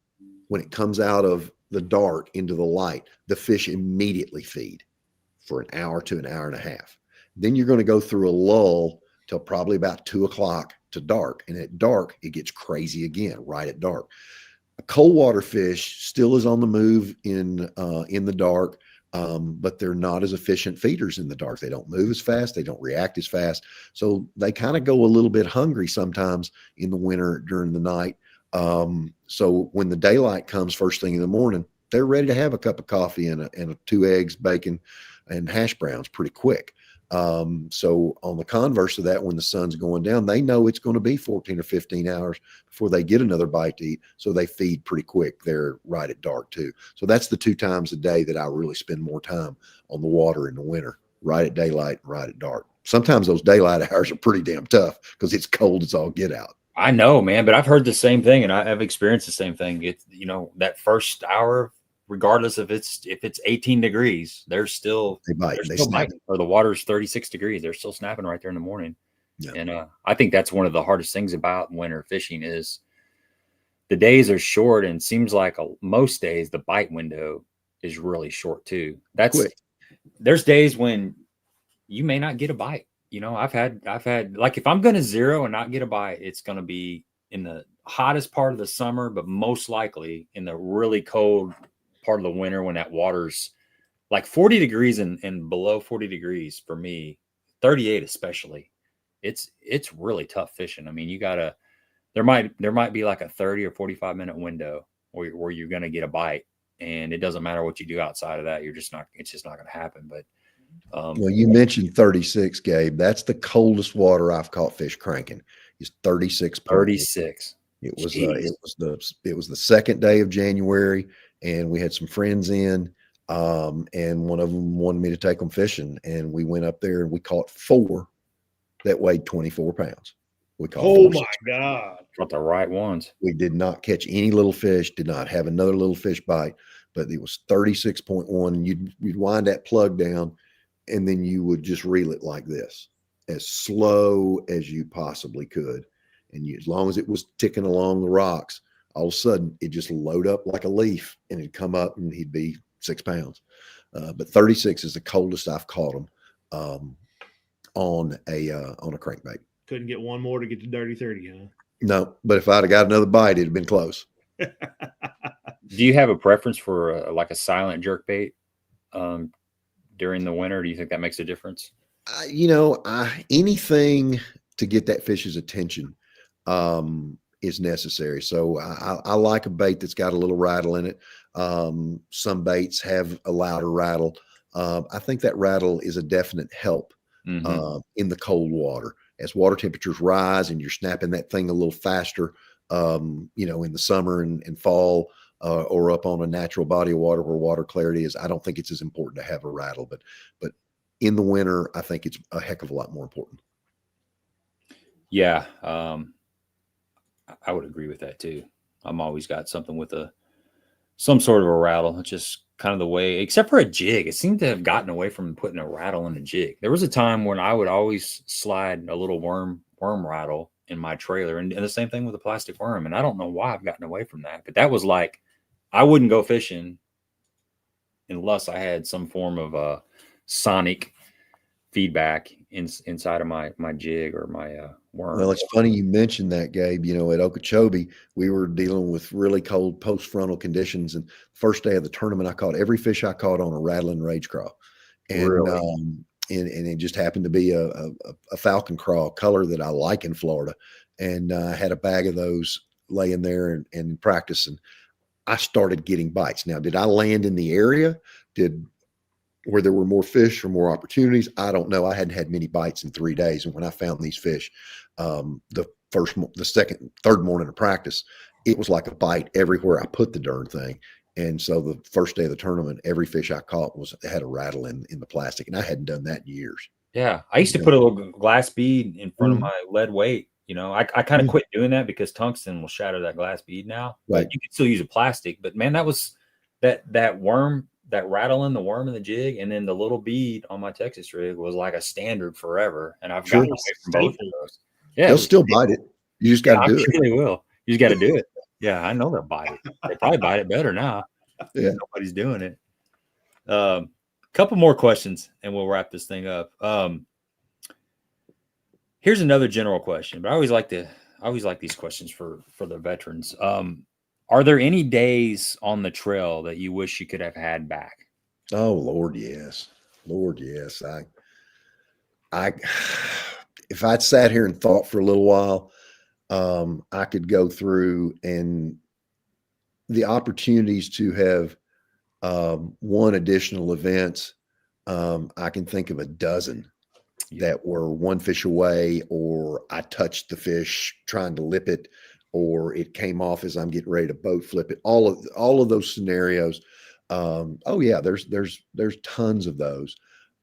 when it comes out of the dark into the light, the fish immediately feed for an hour to an hour and a half. Then you're going to go through a lull till probably about 2 o'clock to dark. And at dark, it gets crazy again, right at dark. A cold water fish still is on the move in the dark, but they're not as efficient feeders in the dark. They don't move as fast. They don't react as fast. So they kind of go a little bit hungry sometimes in the winter during the night. So when the daylight comes first thing in the morning, they're ready to have a cup of coffee and 2 eggs, bacon, and hash browns pretty quick. So on the converse of that, when the sun's going down, they know it's going to be 14 or 15 hours before they get another bite to eat. So they feed pretty quick. They're right at dark too. So that's the 2 times a day that I really spend more time on the water in the winter, right at daylight and right at dark. Sometimes those daylight hours are pretty damn tough because it's cold as all get out. I know, man, but I've heard the same thing, and I've experienced the same thing. It's, that first hour, regardless if it's 18 degrees, they're still biting, or the water's 36 degrees. They're still snapping right there in the morning. Yeah. And I think that's one of the hardest things about winter fishing is the days are short, and it seems like most days the bite window is really short too. There's days when you may not get a bite. I've had like, if I'm going to zero and not get a bite, it's going to be in the hottest part of the summer, but most likely in the really cold part of the winter when that water's like 40 degrees and below 40 degrees for me, 38 especially. It's really tough fishing. I mean, there might be like a 30 or 45 minute window where you're going to get a bite, and it doesn't matter what you do outside of that. It's just not going to happen. But well, you mentioned 36, Gabe. That's the coldest water I've caught fish cranking. It's 36. 36. It was the second day of January, and we had some friends in, and one of them wanted me to take them fishing, and we went up there and we caught 4 that weighed 24 pounds. We caught. Oh my God! Caught the right ones. We did not catch any little fish. Did not have another little fish bite, but it was 36.1. And you'd wind that plug down, and then you would just reel it like this, as slow as you possibly could. And as long as it was ticking along the rocks, all of a sudden it just load up like a leaf, and it'd come up and he'd be 6 pounds. But 36 is the coldest I've caught them on a crankbait. Couldn't get one more to get to dirty 30, huh? No, but if I'd have got another bite, it'd have been close. Do you have a preference for like a silent jerkbait during the winter? Do you think that makes a difference? Anything to get that fish's attention is necessary. So I like a bait that's got a little rattle in it. Some baits have a louder rattle. I think that rattle is a definite help in the cold water. As water temperatures rise and you're snapping that thing a little faster, in the summer and fall, or up on a natural body of water where water clarity is, I don't think it's as important to have a rattle, but in the winter, I think it's a heck of a lot more important. Yeah. I would agree with that too. I'm always got something with some sort of a rattle. It's just kind of the way, except for a jig. It seemed to have gotten away from putting a rattle in a jig. There was a time when I would always slide a little worm rattle in my trailer, and the same thing with the plastic worm. And I don't know why I've gotten away from that, but that was like, I wouldn't go fishing unless I had some form of a sonic feedback inside of my jig or my worm. Well, it's funny you mentioned that, Gabe. You know, at Okeechobee, we were dealing with really cold post-frontal conditions, and first day of the tournament, I caught every fish I caught on a rattling rage craw, and Really? And it just happened to be a falcon craw color that I like in Florida, and I had a bag of those laying there and practice, and I started getting bites. Now, did I land in the area? Where there were more fish or more opportunities? I don't know. I hadn't had many bites in 3 days, and when I found these fish, the second, third morning of practice, it was like a bite everywhere I put the darn thing. And so the first day of the tournament, every fish I caught had a rattle in the plastic, and I hadn't done that in years. Yeah, I used to put a little glass bead in front of my lead weight. You know, I kind of quit doing that because tungsten will shatter that glass bead now. Right. But you can still use a plastic. But man, that was that worm, that rattle in the worm in the jig, and then the little bead on my Texas rig was like a standard forever. And I've gotten away from both of those. Yeah, they'll still bite it. You just got to do it. Sure they will. You just got to do it. Yeah, I know they'll bite it. They probably bite it better now. Yeah, nobody's doing it. Couple more questions, and we'll wrap this thing up. Here's another general question, but I always like these questions for the veterans. Are there any days on the trail that you wish you could have had back? Oh, Lord, yes. Lord, yes. I if I'd sat here and thought for a little while, I could go through, and the opportunities to have won additional events, I can think of a dozen that were one fish away, or I touched the fish trying to lip it, or it came off as I'm getting ready to boat flip it. All of those scenarios. Oh yeah, there's tons of those.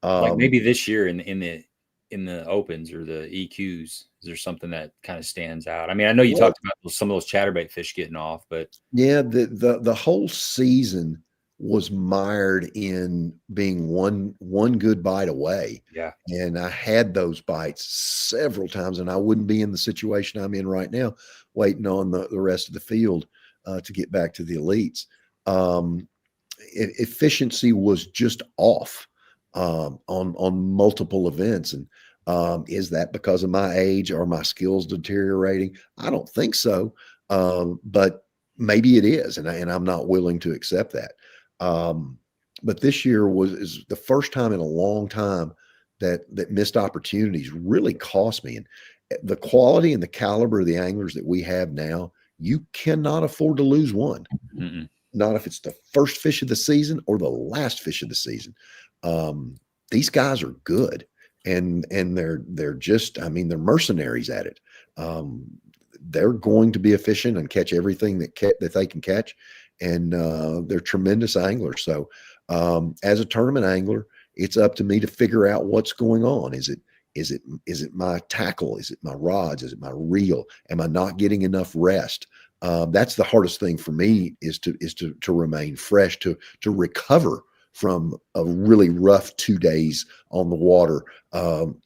Like maybe this year in the opens or the EQs, is there something that kind of stands out? I mean, I know you talked about some of those chatterbait fish getting off, but yeah, the whole season was mired in being one good bite away. Yeah. And I had those bites several times, and I wouldn't be in the situation I'm in right now, waiting on the rest of the field to get back to the elites. Efficiency was just off on multiple events. And is that because of my age? Are my skills deteriorating? I don't think so. But maybe it is. And I'm not willing to accept that. But this year is the first time in a long time that missed opportunities really cost me. And the quality and the caliber of the anglers that we have now, you cannot afford to lose one. Mm-mm. Not if it's the first fish of the season or the last fish of the season. These guys are good, and they're just, I mean, they're mercenaries at it. They're going to be efficient and catch everything that they can catch. And they're tremendous anglers. So as a tournament angler, it's up to me to figure out what's going on. Is it my tackle? Is it my rods? Is it my reel? Am I not getting enough rest? That's the hardest thing for me, is to remain fresh, to recover from a really rough 2 days on the water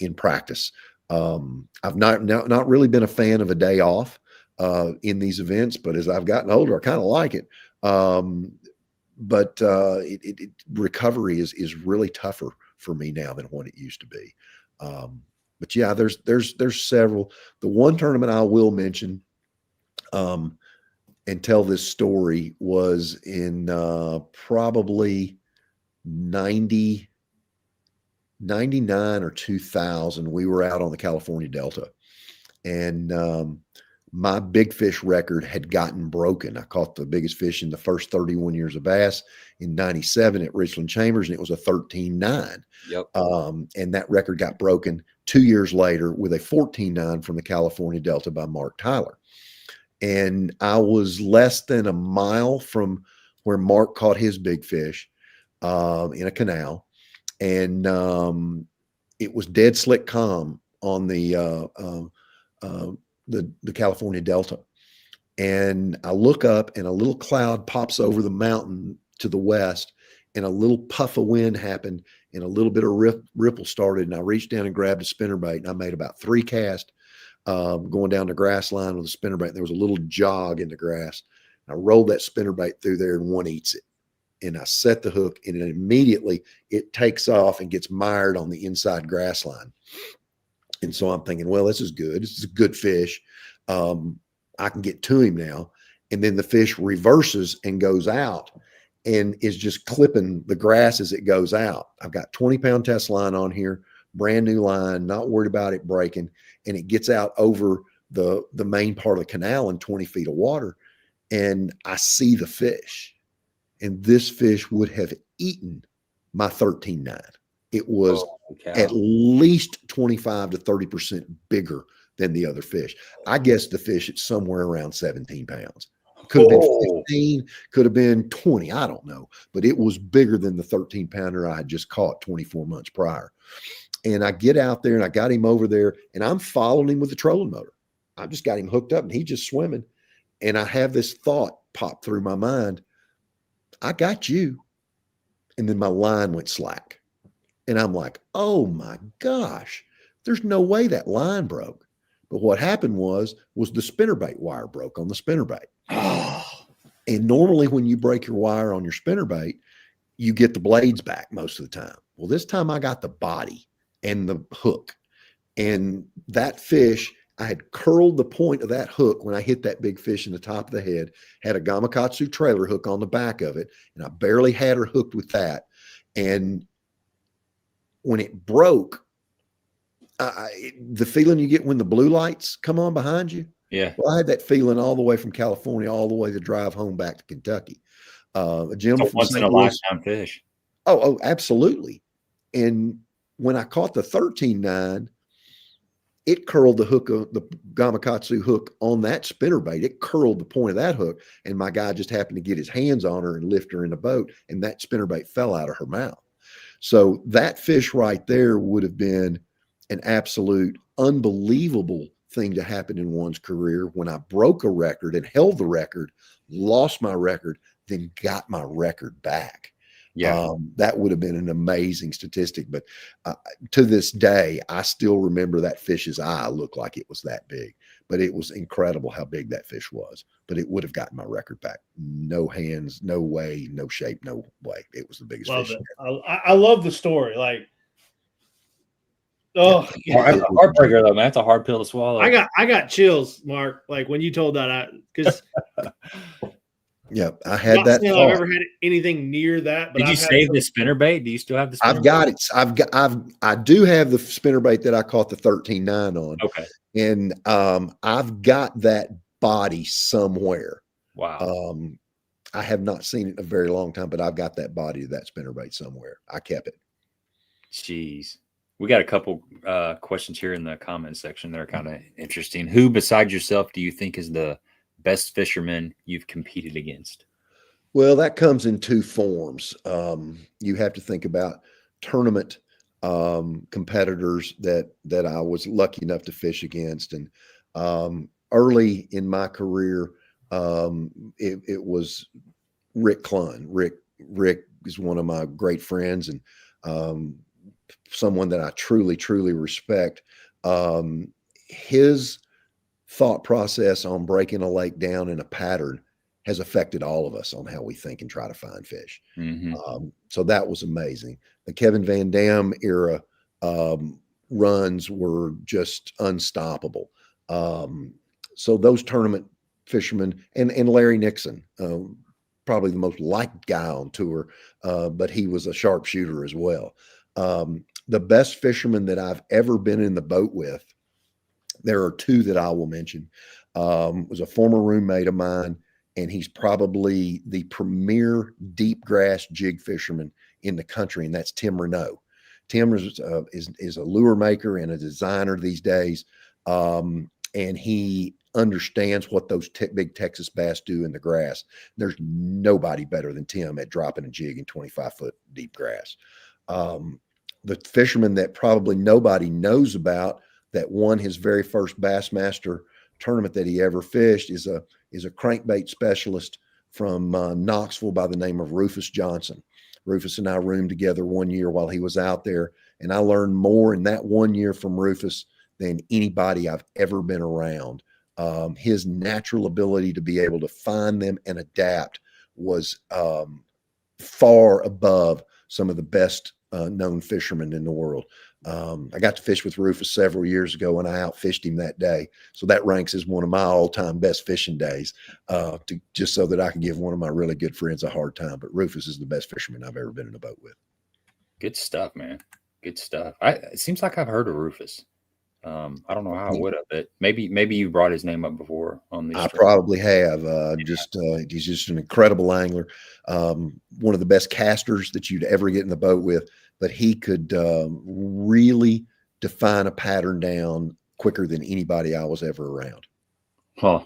in practice. I've not really been a fan of a day off in these events, but as I've gotten older, I kind of like it. But recovery is really tougher for me now than what it used to be. But yeah, there's several. The one tournament I will mention, and tell this story, was in probably 99 or 2000. We were out on the California Delta, and my big fish record had gotten broken. I caught the biggest fish in the first 31 years of bass in 97 at Richland Chambers, and it was a 13.9. Yep. And that record got broken 2 years later with a 14.9 from the California Delta by Mark Tyler. And I was less than a mile from where Mark caught his big fish in a canal. And it was dead slick calm on the California Delta. And I look up, and a little cloud pops over the mountain to the west, and a little puff of wind happened, and a little bit of ripple started. And I reached down and grabbed a spinnerbait, and I made about 3 casts going down the grass line with a spinnerbait. There was a little jog in the grass. I rolled that spinnerbait through there and one eats it. And I set the hook, and then immediately it takes off and gets mired on the inside grass line. And so I'm thinking, well, this is good. This is a good fish. I can get to him now. And then the fish reverses and goes out and is just clipping the grass as it goes out. I've got 20-pound test line on here, brand new line, not worried about it breaking. And it gets out over the main part of the canal in 20 feet of water. And I see the fish. And this fish would have eaten my 13.9. It was at least 25 to 30% bigger than the other fish. I guess the fish is somewhere around 17 pounds. Could have been 15, could have been 20. I don't know. But it was bigger than the 13-pounder I had just caught 24 months prior. And I get out there and I got him over there and I'm following him with the trolling motor. I just got him hooked up and he's just swimming. And I have this thought pop through my mind. I got you. And then my line went slack. And I'm like, oh my gosh, there's no way that line broke. But what happened was the spinnerbait wire broke on the spinnerbait. And normally when you break your wire on your spinnerbait, you get the blades back most of the time. Well, this time I got the body and the hook. And that fish, I had curled the point of that hook when I hit that big fish in the top of the head, had a Gamakatsu trailer hook on the back of it, and I barely had her hooked with that. And when it broke, the feeling you get when the blue lights come on behind you. Yeah. Well, I had that feeling all the way from California, all the way to drive home back to Kentucky. A gentleman from once in a lifetime fish. Oh, absolutely. And when I caught the 13.9, it curled the hook of the Gamakatsu hook on that spinnerbait. It curled the point of that hook. And my guy just happened to get his hands on her and lift her in the boat. And that spinnerbait fell out of her mouth. So that fish right there would have been an absolute unbelievable thing to happen in one's career when I broke a record and held the record, lost my record, then got my record back. Yeah, that would have been an amazing statistic. But to this day, I still remember that fish's eye looked like it was that big. But it was incredible how big that fish was. But it would have gotten my record back. No hands, no way, no shape, no way. It was the biggest fish. I love the story. Like, oh, heartbreaker though, man. That's a hard pill to swallow. I got chills, Mark. Like when you told that, because. Yeah, I had that. I've ever had anything near that. But did you save the spinnerbait? Do you still have the spinnerbait? I've got it. I do have the spinnerbait that I caught the 13.9 on. Okay. And I've got that body somewhere. Wow. I have not seen it in a very long time, but I've got that body of that spinnerbait somewhere. I kept it. Jeez. We got a couple questions here in the comment section that are kind of interesting. Who besides yourself do you think is the best fisherman you've competed against? Well, that comes in two forms. You have to think about tournament competitors that I was lucky enough to fish against. And early in my career, it was Rick Clunn. Rick is one of my great friends and someone that I truly, truly respect. His thought process on breaking a lake down in a pattern has affected all of us on how we think and try to find fish. Mm-hmm. So that was amazing. The Kevin Van Dam era runs were just unstoppable. So those tournament fishermen and Larry Nixon, probably the most liked guy on tour, but he was a sharpshooter as well. The best fisherman that I've ever been in the boat with, there are two that I will mention. Was a former roommate of mine, and he's probably the premier deep grass jig fisherman in the country, and that's Tim Renault. Tim is a lure maker and a designer these days, and he understands what those big Texas bass do in the grass. There's nobody better than Tim at dropping a jig in 25-foot deep grass. The fisherman that probably nobody knows about that won his very first Bassmaster tournament that he ever fished is a crankbait specialist from Knoxville by the name of Rufus Johnson. Rufus and I roomed together one year while he was out there, and I learned more in that 1 year from Rufus than anybody I've ever been around. His natural ability to be able to find them and adapt was far above some of the best known fishermen in the world. I got to fish with Rufus several years ago, and I outfished him that day. So that ranks as one of my all-time best fishing days, just so that I can give one of my really good friends a hard time. But Rufus is the best fisherman I've ever been in a boat with. Good stuff, man. Good stuff. It seems like I've heard of Rufus. I don't know how I would have, but maybe you brought his name up before on this. I probably have. He's just an incredible angler. One of the best casters that you'd ever get in the boat with, but he could really define a pattern down quicker than anybody I was ever around. Huh.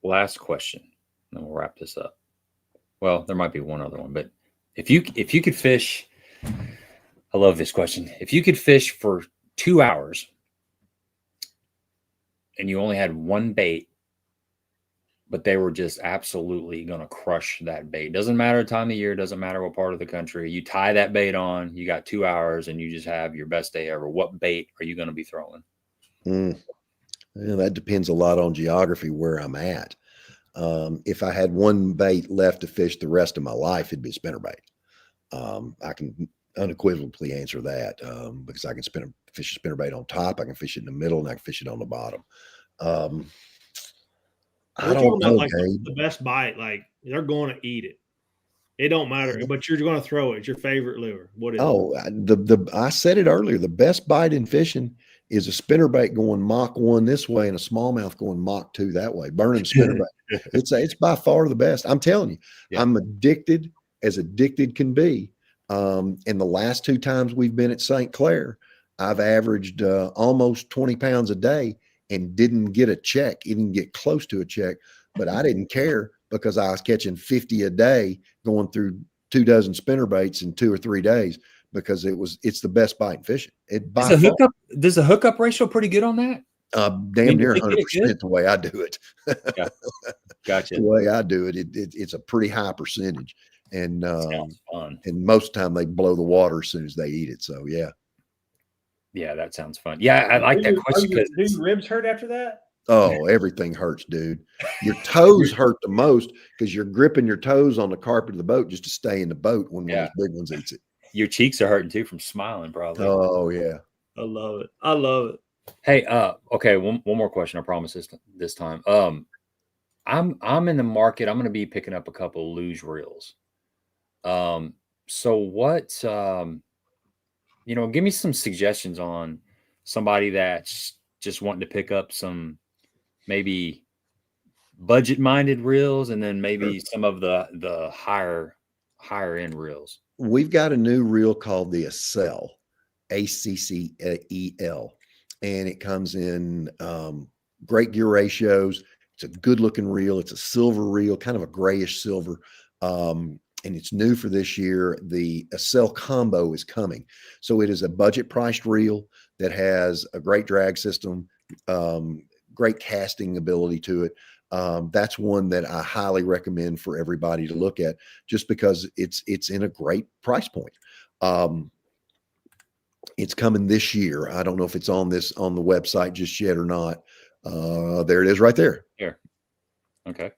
Last question, then we'll wrap this up. Well, there might be one other one, but if you could fish, I love this question. If you could fish for 2 hours and you only had one bait, but they were just absolutely going to crush that bait. Doesn't matter the time of year, doesn't matter what part of the country. You tie that bait on, you got 2 hours, and you just have your best day ever. What bait are you going to be throwing? Well, that depends a lot on geography, where I'm at. If I had one bait left to fish the rest of my life, it'd be spinnerbait. I can unequivocally answer that because I can fish a spinnerbait on top, I can fish it in the middle, and I can fish it on the bottom. I don't know, like the best bite. Like, they're going to eat it. It don't matter, but you're going to throw it. It's your favorite lure. What is it? I said it earlier. The best bite in fishing is a spinnerbait going Mach 1 this way and a smallmouth going Mach 2 that way. Burning spinnerbait. It's by far the best. I'm telling you, yeah. I'm addicted as addicted can be. And the last 2 times we've been at St. Clair, I've averaged almost 20 pounds a day and didn't get a check, even get close to a check. But I didn't care because I was catching 50 a day going through 2 dozen spinnerbaits in 2 or 3 days because it's the best bite in fishing. Does the hookup ratio pretty good on that? Damn near 100% the way I do it. Yeah. Gotcha. The way I do it, it's a pretty high percentage. And sounds fun. And most of the time they blow the water as soon as they eat it. So yeah. Yeah, that sounds fun. Yeah, I like that question. Do your ribs hurt after that? Oh, everything hurts, dude. Your toes hurt the most because you're gripping your toes on the carpet of the boat just to stay in the boat when one of those big ones eats it. Your cheeks are hurting too from smiling, probably. Oh yeah. I love it. I love it. Hey, okay, one more question. I promise this time. I'm in the market. I'm going to be picking up a couple luge reels. So what? Give me some suggestions on somebody that's just wanting to pick up some maybe budget-minded reels, and then maybe some of the higher end reels. We've got a new reel called the Accel, ACCEL, and it comes in great gear ratios. It's a good-looking reel. It's a silver reel, kind of a grayish silver. And it's new for this year. The Accel combo is coming. So it is a budget-priced reel that has a great drag system, great casting ability to it. That's one that I highly recommend for everybody to look at just because it's in a great price point. It's coming this year. I don't know if it's on the website just yet or not. There it is right there. Here. Okay.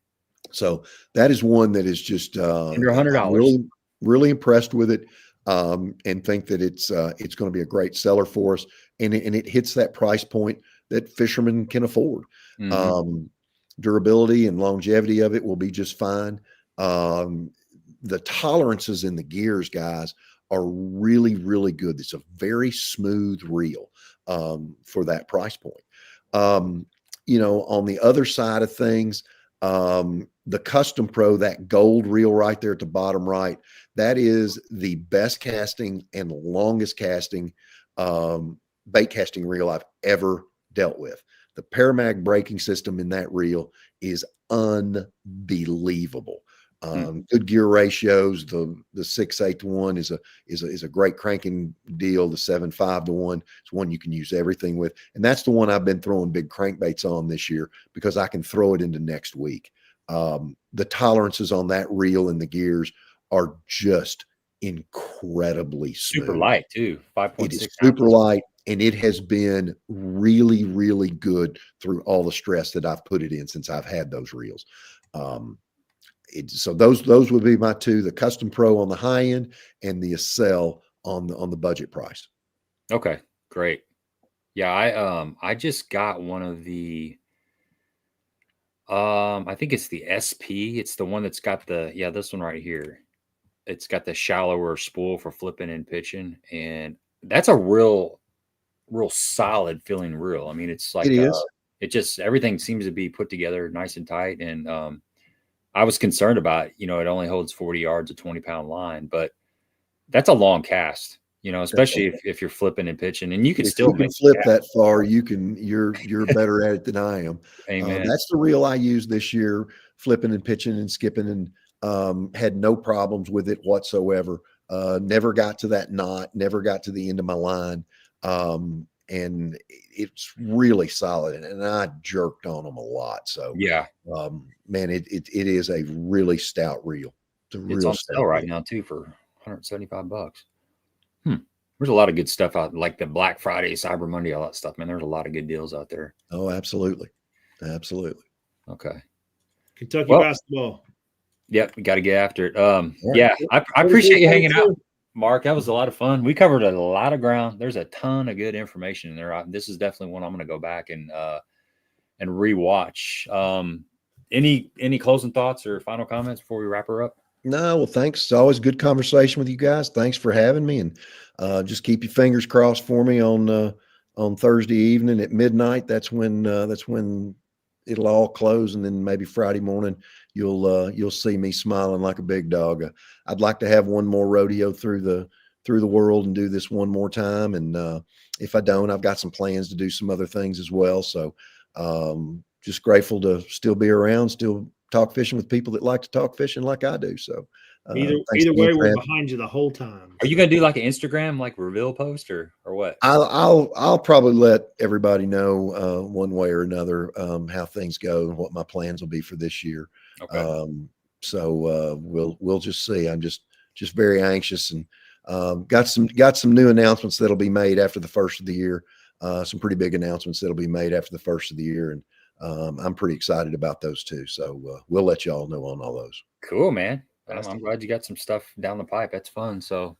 So that is one that is just under $100. Really, really impressed with it, and think that it's going to be a great seller for us, and it hits that price point that fishermen can afford. Mm-hmm. Durability and longevity of it will be just fine. The tolerances in the gears, guys, are really, really good. It's a very smooth reel for that price point. On the other side of things, the Custom Pro, that gold reel right there at the bottom right, that is the best casting and longest casting bait casting reel I've ever dealt with. The Paramag braking system in that reel is unbelievable. Good gear ratios. The 6/8 to 1 is a great cranking deal. The 7/5 to 1 is one you can use everything with, and that's the one I've been throwing big crankbaits on this year because I can throw it into next week. The tolerances on that reel and the gears are just incredibly Super smooth. light too. It is 5.6 super ounces. light, and it has been really, really good through all the stress that I've put it in since I've had those reels. So those would be my two: the Custom Pro on the high end and the Accel on the budget price. Okay, great. Yeah, I just got one of the I think it's the SP. It's the one that's got the this one right here. It's got the shallower spool for flipping and pitching, and that's a real solid feeling reel. I mean, it's It like is. it just everything seems to be put together nice and tight. And I was concerned about, it only holds 40 yards, a 20-pound line, but that's a long cast, especially if you're flipping and pitching, and you can If still you can make flip that far, you're better at it than I am. Amen. That's the reel I used this year, flipping and pitching and skipping, and had no problems with it whatsoever. Never got to that knot, never got to the end of my line. And it's really solid, and I jerked on them a lot. So yeah, man, it is a really stout reel. It's on sale right now too for $175. There's a lot of good stuff out, like the Black Friday, Cyber Monday, all that stuff, man. There's a lot of good deals out there. Oh, absolutely. Absolutely. Okay. Kentucky basketball. Yep, we got to get after it. Right. Yeah, I appreciate you hanging out, Mark. That was a lot of fun. We covered a lot of ground. There's a ton of good information in there. This is definitely one I'm going to go back and rewatch. Any closing thoughts or final comments before we wrap her up? No, well, thanks. It's always a good conversation with you guys. Thanks for having me, and just keep your fingers crossed for me on Thursday evening at midnight. That's when it'll all close, and then maybe Friday morning you'll see me smiling like a big dog. I'd like to have one more rodeo through the world and do this one more time. And if I don't, I've got some plans to do some other things as well. So just grateful to still be around, still talk fishing with people that like to talk fishing like I do. So either way, we're behind you the whole time. Are you gonna do like an Instagram like reveal post or what? I'll probably let everybody know one way or another how things go and what my plans will be for this year. Okay. So we'll just see. I'm just very anxious, and got some new announcements that'll be made after the first of the year. Some pretty big announcements that'll be made after the first of the year, and I'm pretty excited about those too. So we'll let y'all know on all those. Cool, man. I'm glad you got some stuff down the pipe. That's fun. So,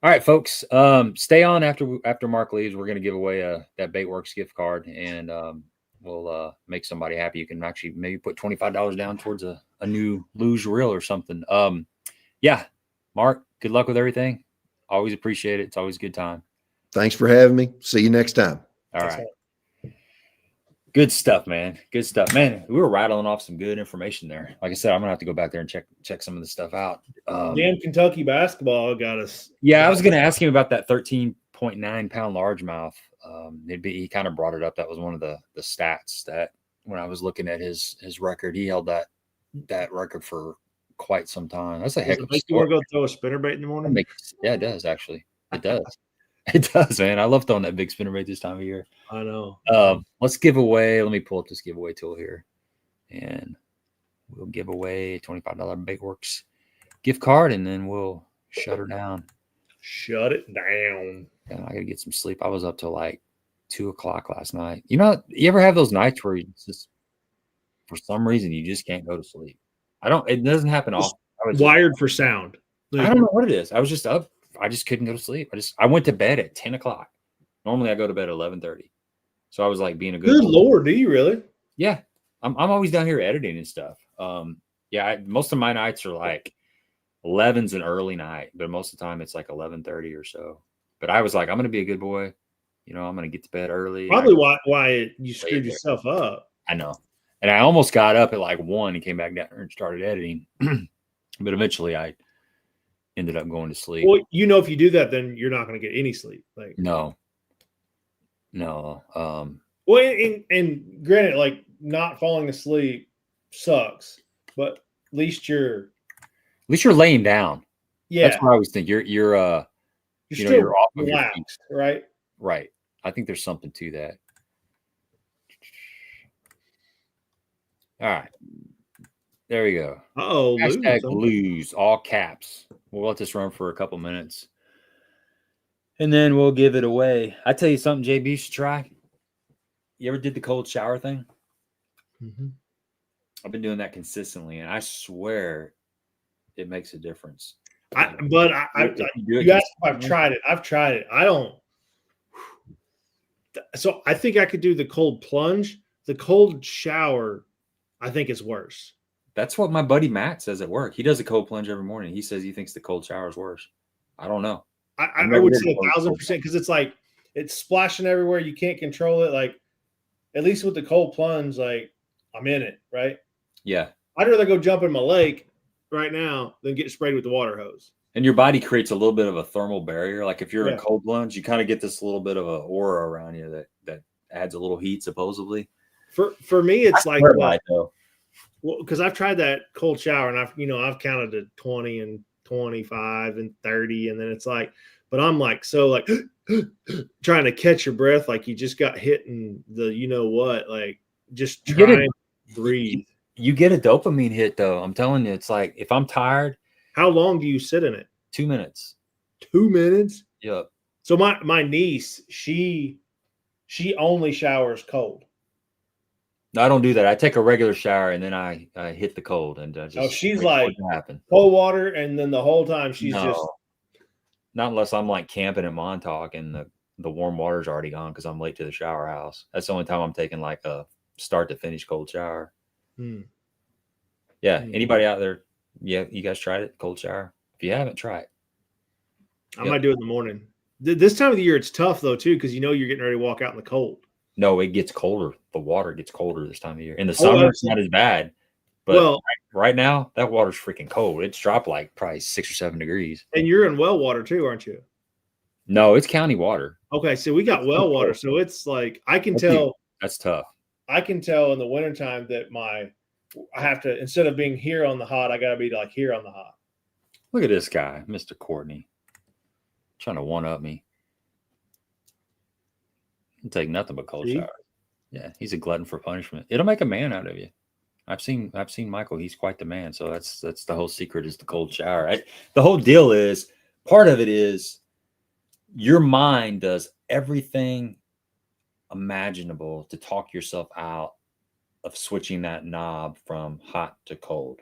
all right, folks, stay on after Mark leaves. We're going to give away that Baitworks gift card, and we'll make somebody happy. You can actually maybe put $25 down towards a new luge reel or something. Yeah, Mark, good luck with everything. Always appreciate it. It's always a good time. Thanks for having me. See you next time. All right. Good stuff, man. Good stuff, man. We were rattling off some good information there. Like I said, I'm gonna have to go back there and check some of the stuff out. Damn, Kentucky basketball got us. Yeah, I was gonna ask him about that 13.9-pound largemouth. He kind of brought it up. That was one of the stats that when I was looking at his record, he held that record for quite some time. That's a heck of a sport. You want to go throw a spinnerbait in the morning? Yeah, it does actually. It does. It does, man. I love throwing that big spinnerbait this time of year. I know. Let's give away. Let me pull up this giveaway tool here, and we'll give away a $25 Baitworks gift card, and then we'll shut her down. Shut it down. And I gotta get some sleep. I was up till like 2 o'clock last night. You ever have those nights where you just, for some reason, you just can't go to sleep? It doesn't happen often. I was wired for sound. I don't know what it is. I was just up. I just couldn't go to sleep. I went to bed at 10 o'clock. Normally I go to bed at 11:30. So I was like being a good Lord, do you really? Yeah. I'm always down here editing and stuff. Most of my nights are like 11's an early night, but most of the time it's like 11:30 or so. But I was like, I'm gonna be a good boy. I'm gonna get to bed early. Probably why you screwed yourself up. I know. And I almost got up at like 1 and came back down and started editing. But eventually I ended up going to sleep. Well, if you do that, then you're not going to get any sleep. Like no. Well, and granted, like not falling asleep sucks, but at least you're laying down. Yeah, that's what I always think. You're still you're off relaxed, right? Right. I think there's something to that. All right. There we go. Uh-oh. Hashtag lose, all caps. We'll let this run for a couple minutes, and then we'll give it away. I tell you something, JB, you should try. You ever did the cold shower thing? Mm-hmm. I've been doing that consistently, and I swear it makes a difference. You asked if I've tried it. I've tried it. I don't. So I think I could do the cold plunge. The cold shower, I think, is worse. That's what my buddy Matt says at work. He does a cold plunge every morning. He says he thinks the cold shower is worse. I don't know. I would say 1,000% because it's like it's splashing everywhere. You can't control it. Like at least with the cold plunge, like I'm in it, right? Yeah. I'd rather go jump in my lake right now than get sprayed with the water hose. And your body creates a little bit of a thermal barrier. Like if you're in cold plunge, you kind of get this little bit of an aura around you that adds a little heat, supposedly. For me, it's like though. Well, because I've tried that cold shower and I've counted to 20 and 25 and 30, and then it's like, but I'm like so like trying to catch your breath, like you just got hit in the like just try and breathe. You get a dopamine hit though. I'm telling you, it's like if I'm tired. How long do you sit in it? 2 minutes. 2 minutes? Yep. So my niece, she only showers cold. No, I don't do that. I take a regular shower and then I hit the cold and just. She's like cold water, and then the whole time she's just. Not unless I'm like camping in Montauk and the warm water's already gone because I'm late to the shower house. That's the only time I'm taking like a start to finish cold shower. Yeah. Anybody out there? Yeah, you guys tried it? Cold shower? If you haven't, try it. I might do it in the morning. This time of the year, it's tough though too because you're getting ready to walk out in the cold. No, it gets colder. The water gets colder this time of year. In the summer, it's not as bad. But right now, that water's freaking cold. It's dropped like probably 6 or 7 degrees. And you're in well water too, aren't you? No, it's county water. Okay, so we got well water. So it's like I can tell. That's tough. I can tell in the wintertime that I have to, instead of being here on the hot, I got to be like here on the hot. Look at this guy, Mr. Courtney, trying to one-up me. He'll take nothing but cold showers. Yeah, he's a glutton for punishment. It'll make a man out of you. I've seen Michael. He's quite the man. So that's the whole secret is the cold shower. The whole deal is, part of it is your mind does everything imaginable to talk yourself out of switching that knob from hot to cold.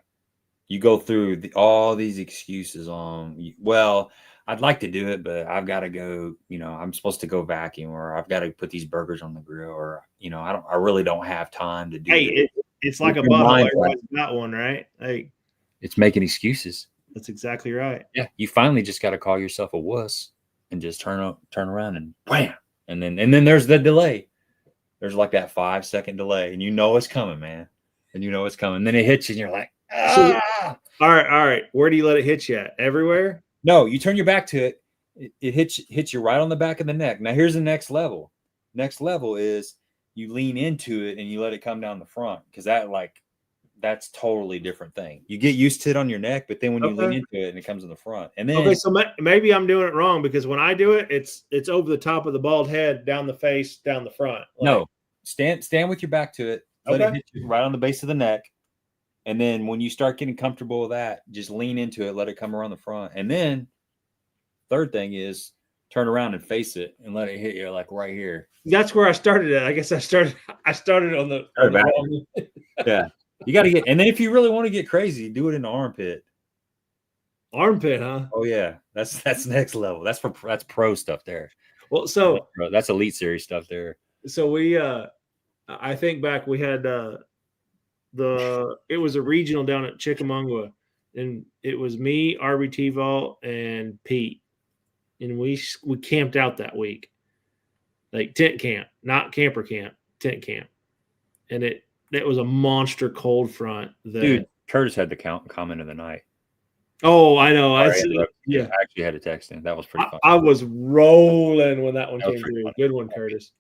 You go through all these excuses on, well, I'd like to do it, but I've got to go, I'm supposed to go vacuum, or I've got to put these burgers on the grill, or, I really don't have time to do it. It's like a bottle. Everybody's got one, right? Hey, it's making excuses. That's exactly right. Yeah. You finally just got to call yourself a wuss and just turn around and wham. And then there's the delay. There's like that 5-second delay, and it's coming, man. And it's coming. And then it hits you, and you're like, ah. So, all right. Where do you let it hit you at? Everywhere? No, you turn your back to it. It hits you right on the back of the neck. Now, here's the next level. Next level is you lean into it and you let it come down the front, because that's totally different thing. You get used to it on your neck, but then when you lean into it and it comes in the front, and then so maybe I'm doing it wrong, because when I do it, it's over the top of the bald head, down the face, down the front. No, stand with your back to it. Let it hit you right on the base of the neck, and then when you start getting comfortable with that, just lean into it, let it come around the front, and then third thing is turn around and face it and let it hit you like right here. That's where I started at. I guess I started on the yeah. You got to get, and then if you really want to get crazy, do it in the armpit. Armpit, huh? Oh yeah, that's next level. That's pro stuff there. Well, so that's elite series stuff there. So we, I think back we had it was a regional down at Chickamauga, and it was me, RBT Vault, and Pete, and we camped out that week, like tent camp, not camper camp, tent camp, and it was a monster cold front. Dude, Curtis had the comment of the night. Oh, I know. I actually had to text him. That was pretty fun. I was rolling when that one came through. Funny. Good one, Curtis.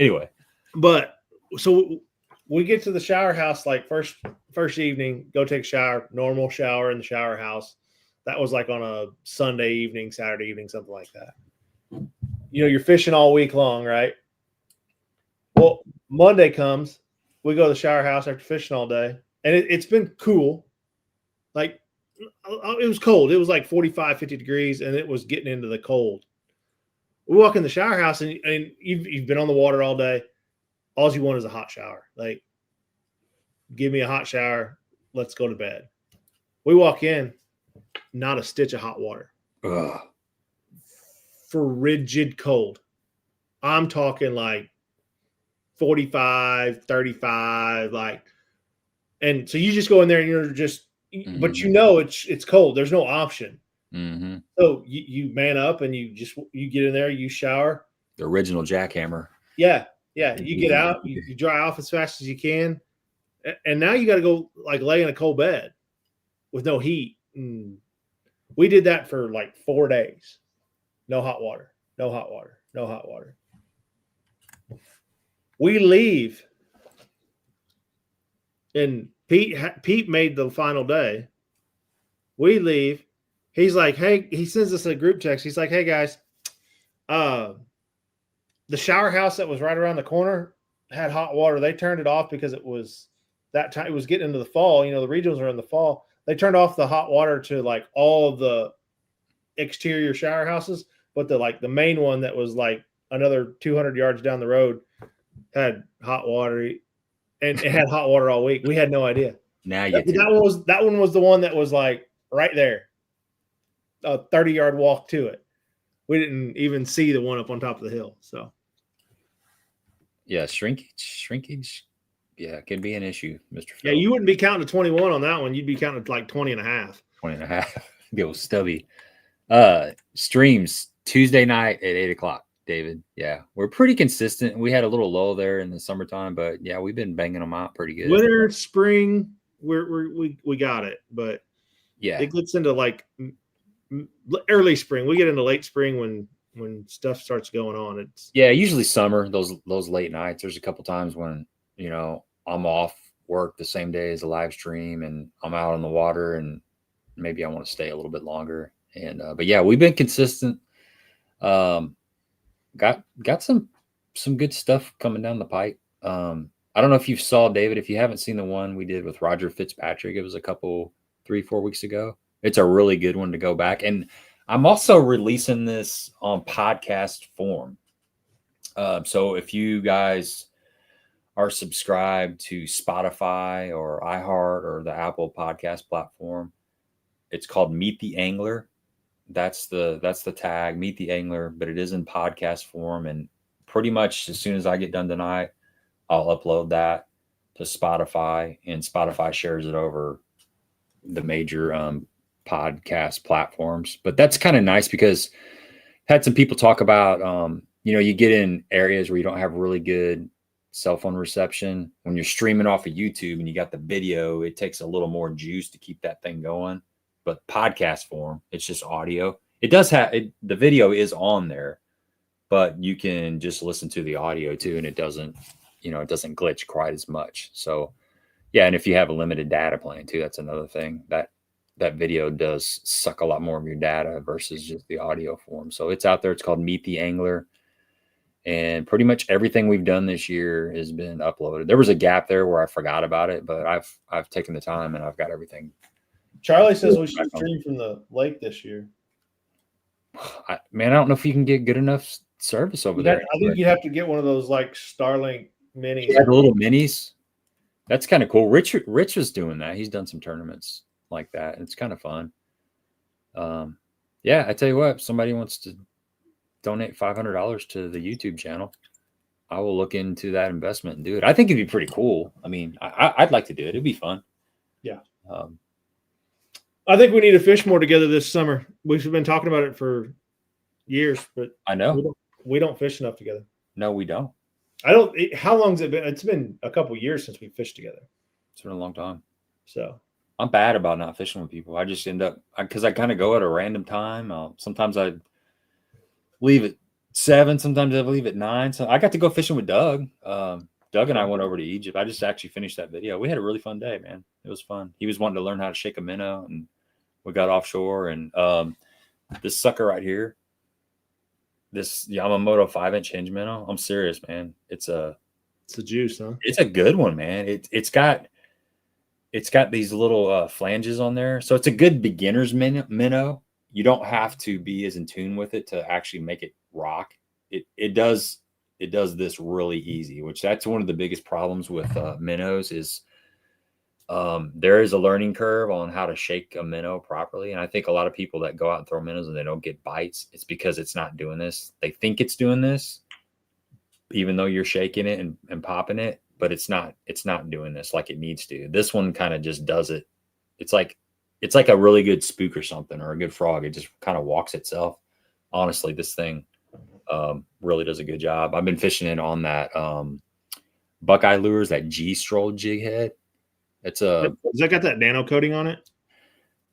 Anyway, but so we get to the shower house like first evening, go take a shower, normal shower in the shower house. That was like on a Sunday evening, Saturday evening, something like that. You're fishing all week long, right? Well, Monday comes, we go to the shower house after fishing all day, and it's been cool. Like it was cold. It was like 45, 50 degrees, and it was getting into the cold. We walk in the shower house, and you've been on the water all day. All you want is a hot shower. Like, give me a hot shower. Let's go to bed. We walk in, not a stitch of hot water. Ugh. Frigid cold. I'm talking like 45, 35, like, and so you just go in there and you're just, but you know it's cold. There's no option. So you man up and you get in there, you shower. The original jackhammer. Yeah. You get out, you dry off as fast as you can, and now you got to go like lay in a cold bed with no heat. We did that for like 4 days. No hot water. No hot water. No hot water. We leave, and Pete made the final day. We leave. He's like, hey, he sends us a group text. He's like, hey guys, the shower house that was right around the corner had hot water. They turned it off because it was that time. It was getting into the fall. You know, the regionals are in the fall. They turned off the hot water to like all of the exterior shower houses, but the main one that was like another 200 yards down the road had hot water, and it had hot water all week. We had no idea. Now that one was the one that was like right there, a 30-yard walk to it. We didn't even see the one up on top of the hill. So yeah, shrinkage. Yeah, it could be an issue, Mr. Phil. Yeah, you wouldn't be counting to 21 on that one. You'd be counting to like 20 and a half. 20 and a half. The old stubby. Streams Tuesday night at 8 o'clock, David. Yeah, we're pretty consistent. We had a little lull there in the summertime, but yeah, we've been banging them out pretty good. Winter, spring, we got it, but yeah, it gets into like early spring. We get into late spring when stuff starts going on. It's usually summer. Those late nights. There's a couple times when I'm off work the same day as a live stream, and I'm out on the water, and maybe I want to stay a little bit longer. And but yeah, we've been consistent. Got some good stuff coming down the pipe. I don't know if you saw, David, if you haven't seen the one we did with Roger Fitzpatrick, it was a couple 3-4 weeks ago. It's a really good one to go back. And I'm also releasing this on podcast form. So if you guys are subscribed to Spotify or iHeart or the Apple podcast platform, it's called Meet the Angler. That's the tag, Meet the Angler, but it is in podcast form. And pretty much as soon as I get done tonight, I'll upload that to Spotify, and Spotify shares it over the major podcast platforms. But that's kind of nice because I had some people talk about, you get in areas where you don't have really good cell phone reception. When you're streaming off of YouTube and you got the video, it takes a little more juice to keep that thing going. But podcast form, it's just audio. It does have the video is on there, but you can just listen to the audio too, and it doesn't glitch quite as much. So yeah, and if you have a limited data plan too, that's another thing. That video does suck a lot more of your data versus just the audio form. So it's out there. It's called Meet the Angler. And pretty much everything we've done this year has been uploaded. There was a gap there where I forgot about it, but I've taken the time and I've got everything. Charlie says we should stream from the lake this year. I don't know if you can get good enough service over there. I think you'd have to get one of those like Starlink minis. Yeah, the little minis. That's kind of cool. Rich was doing that. He's done some tournaments like that. It's kind of fun. Yeah, I tell you what, if somebody wants to donate $500 to the YouTube channel, I will look into that investment and do it. I think it'd be pretty cool. I mean, I'd like to do it. It'd be fun. Yeah. I think we need to fish more together this summer. We've been talking about it for years, but I know we don't fish enough together. No, we don't. How long's it been? It's been a couple years since we fished together. It's been a long time. So I'm bad about not fishing with people. I just end up because I kind of go at a random time. Sometimes I leave at 7. Sometimes I leave at 9. So I got to go fishing with Doug. Doug and I went over to Egypt. I just actually finished that video. We had a really fun day, man. It was fun. He was wanting to learn how to shake a minnow, and we got offshore. And this sucker right here, this Yamamoto 5-inch hinge minnow. I'm serious, man. It's a juice, huh? It's a good one, man. It's got it's got these little flanges on there. So it's a good beginner's minnow. You don't have to be as in tune with it to actually make it rock. It does this really easy, which that's one of the biggest problems with minnows is there is a learning curve on how to shake a minnow properly. And I think a lot of people that go out and throw minnows and they don't get bites, it's because it's not doing this. They think it's doing this, even though you're shaking it and popping it, but it's not doing this like it needs to. This one kind of just does it. It's like a really good spook or something, or a good frog. It just kind of walks itself. Honestly, this thing really does a good job. I've been fishing it on that Buckeye Lures, that G-Stroll jig head. It's Has that got that nano coating on it?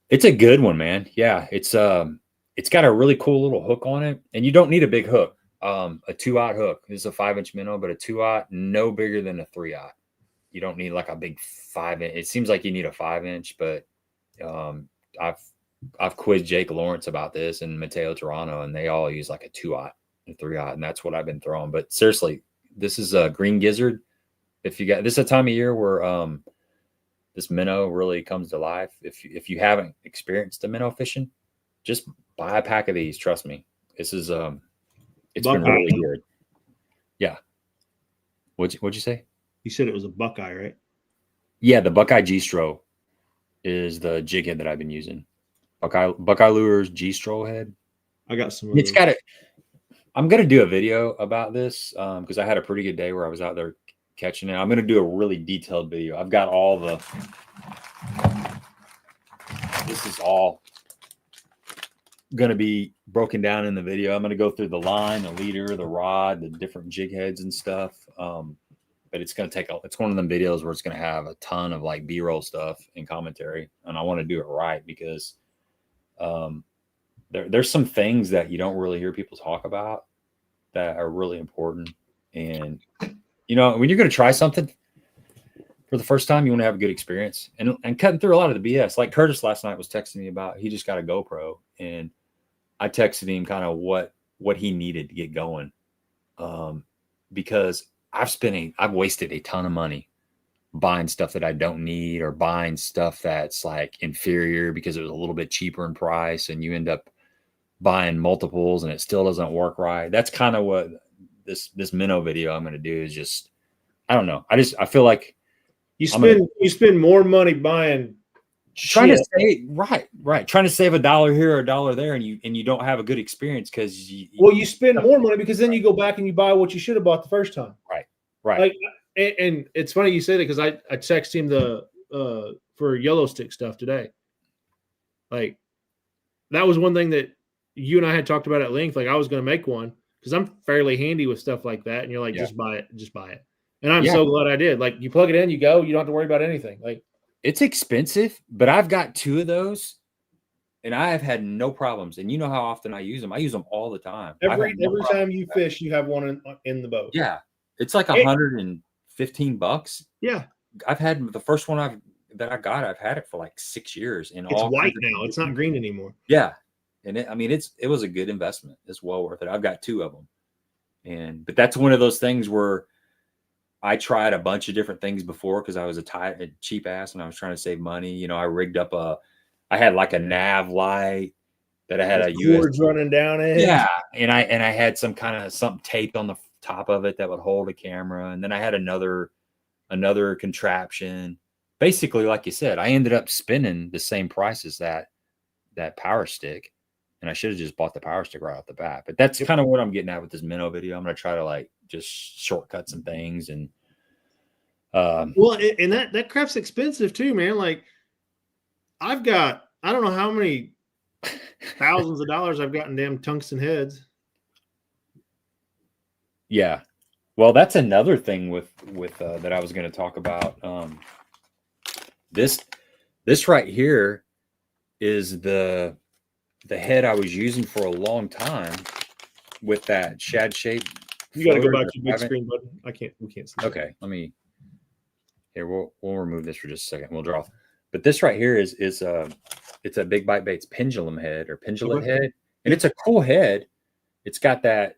It's a good one, man. Yeah, it's got a really cool little hook on it, and you don't need a big hook. A 2/0 hook. This is a 5-inch minnow, but a 2/0, no bigger than a 3/0. You don't need like a big 5-inch. It seems like you need a 5-inch, but I've quizzed Jake Lawrence about this and Mateo Toronto, and they all use like a 2/0 and 3/0, and that's what I've been throwing. But seriously, this is a green gizzard. If you got this, is a time of year where this minnow really comes to life. If you haven't experienced the minnow fishing, just buy a pack of these. Trust me, this is it's been really good. Yeah. What'd you say? You said it was a Buckeye, right? Yeah, the Buckeye G-Stro is the jig head that I've been using. Buckeye Lures G-Stro head. I got some. It's got it. I'm gonna do a video about this because I had a pretty good day where I was out there catching it. I'm gonna do a really detailed video. I've got all the. This is all going to be broken down in the video. I'm going to go through the line, the leader, the rod, the different jig heads and stuff. But it's going to take it's one of them videos where it's going to have a ton of like B-roll stuff and commentary. And I want to do it right because there's some things that you don't really hear people talk about that are really important. And, you know, when you're going to try something for the first time, you want to have a good experience and cutting through a lot of the BS. Like Curtis last night was texting me about, he just got a GoPro, and I texted him kind of what he needed to get going. Because I've wasted a ton of money buying stuff that I don't need, or buying stuff that's like inferior because it was a little bit cheaper in price, and you end up buying multiples and it still doesn't work right. That's kind of what this minnow video I'm going to do is just, I don't know. I feel like you spend more money buying trying to save trying to save $1 here or $1 there, and you don't have a good experience because you spend more money because then you go back and you buy what you should have bought the first time. Right. Like, and it's funny you say that because I texted him the for yellow stick stuff today. Like, that was one thing that you and I had talked about at length. Like, I was going to make one because I'm fairly handy with stuff like that, and you're like, just buy it. And I'm so glad I did. Like, you plug it in, you go, you don't have to worry about anything. Like, it's expensive, but I've got 2 of those, and I have had no problems. And you know how often I use them. I use them all the time. Every time you fish, you have one in the boat. Yeah, it's like $115. Yeah, I've had the first one I've had it for like 6 years. And it's white now. It's not green anymore. Yeah, and it was a good investment. It's well worth it. I've got 2 of them, but that's one of those things where I tried a bunch of different things before because I was a cheap ass and I was trying to save money. You know, I rigged up I had like a nav light that I had a cords running down it. Yeah. And I had something taped on the top of it that would hold a camera. And then I had another contraption. Basically, like you said, I ended up spending the same price as that power stick. And I should have just bought the power stick right off the bat. But that's kind of what I'm getting at with this minnow video. I'm going to try to like just shortcut some things. And and that crap's expensive too, man. Like, I've got, I don't know how many thousands of dollars I've gotten damn tungsten heads. Yeah. Well, that's another thing with that I was going to talk about. This right here is the head I was using for a long time with that shad shape. You got to go back to the big screen button. We can't see. Okay, we'll remove this for just a second. We'll draw. But this right here is it's a Big Bite Baits pendulum head or pendulum head, and it's a cool head. It's got that.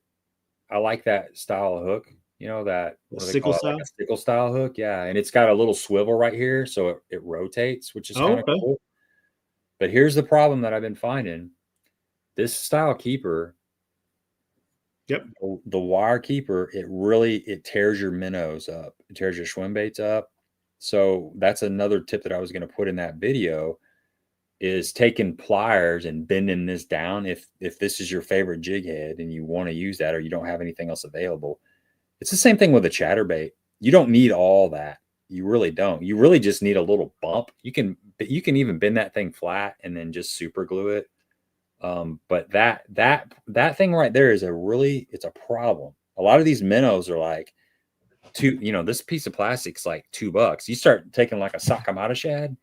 I like that style of hook. You know that The what do they sickle call it, like style? a sickle style hook? Yeah, and it's got a little swivel right here, so it rotates, which is Oh, kind of okay. cool. But here's the problem that I've been finding: this style keeper, Yep. the wire keeper, it tears your minnows up, it tears your swim baits up. So that's another tip that I was going to put in that video is taking pliers and bending this down. If this is your favorite jig head and you want to use that, or you don't have anything else available, it's the same thing with a chatterbait. You don't need all that. You really don't. You really just need a little bump. You can even bend that thing flat and then just super glue it. But that thing right there is it's a problem. A lot of these minnows are like this piece of plastic's like $2. You start taking like a Sakamata shad,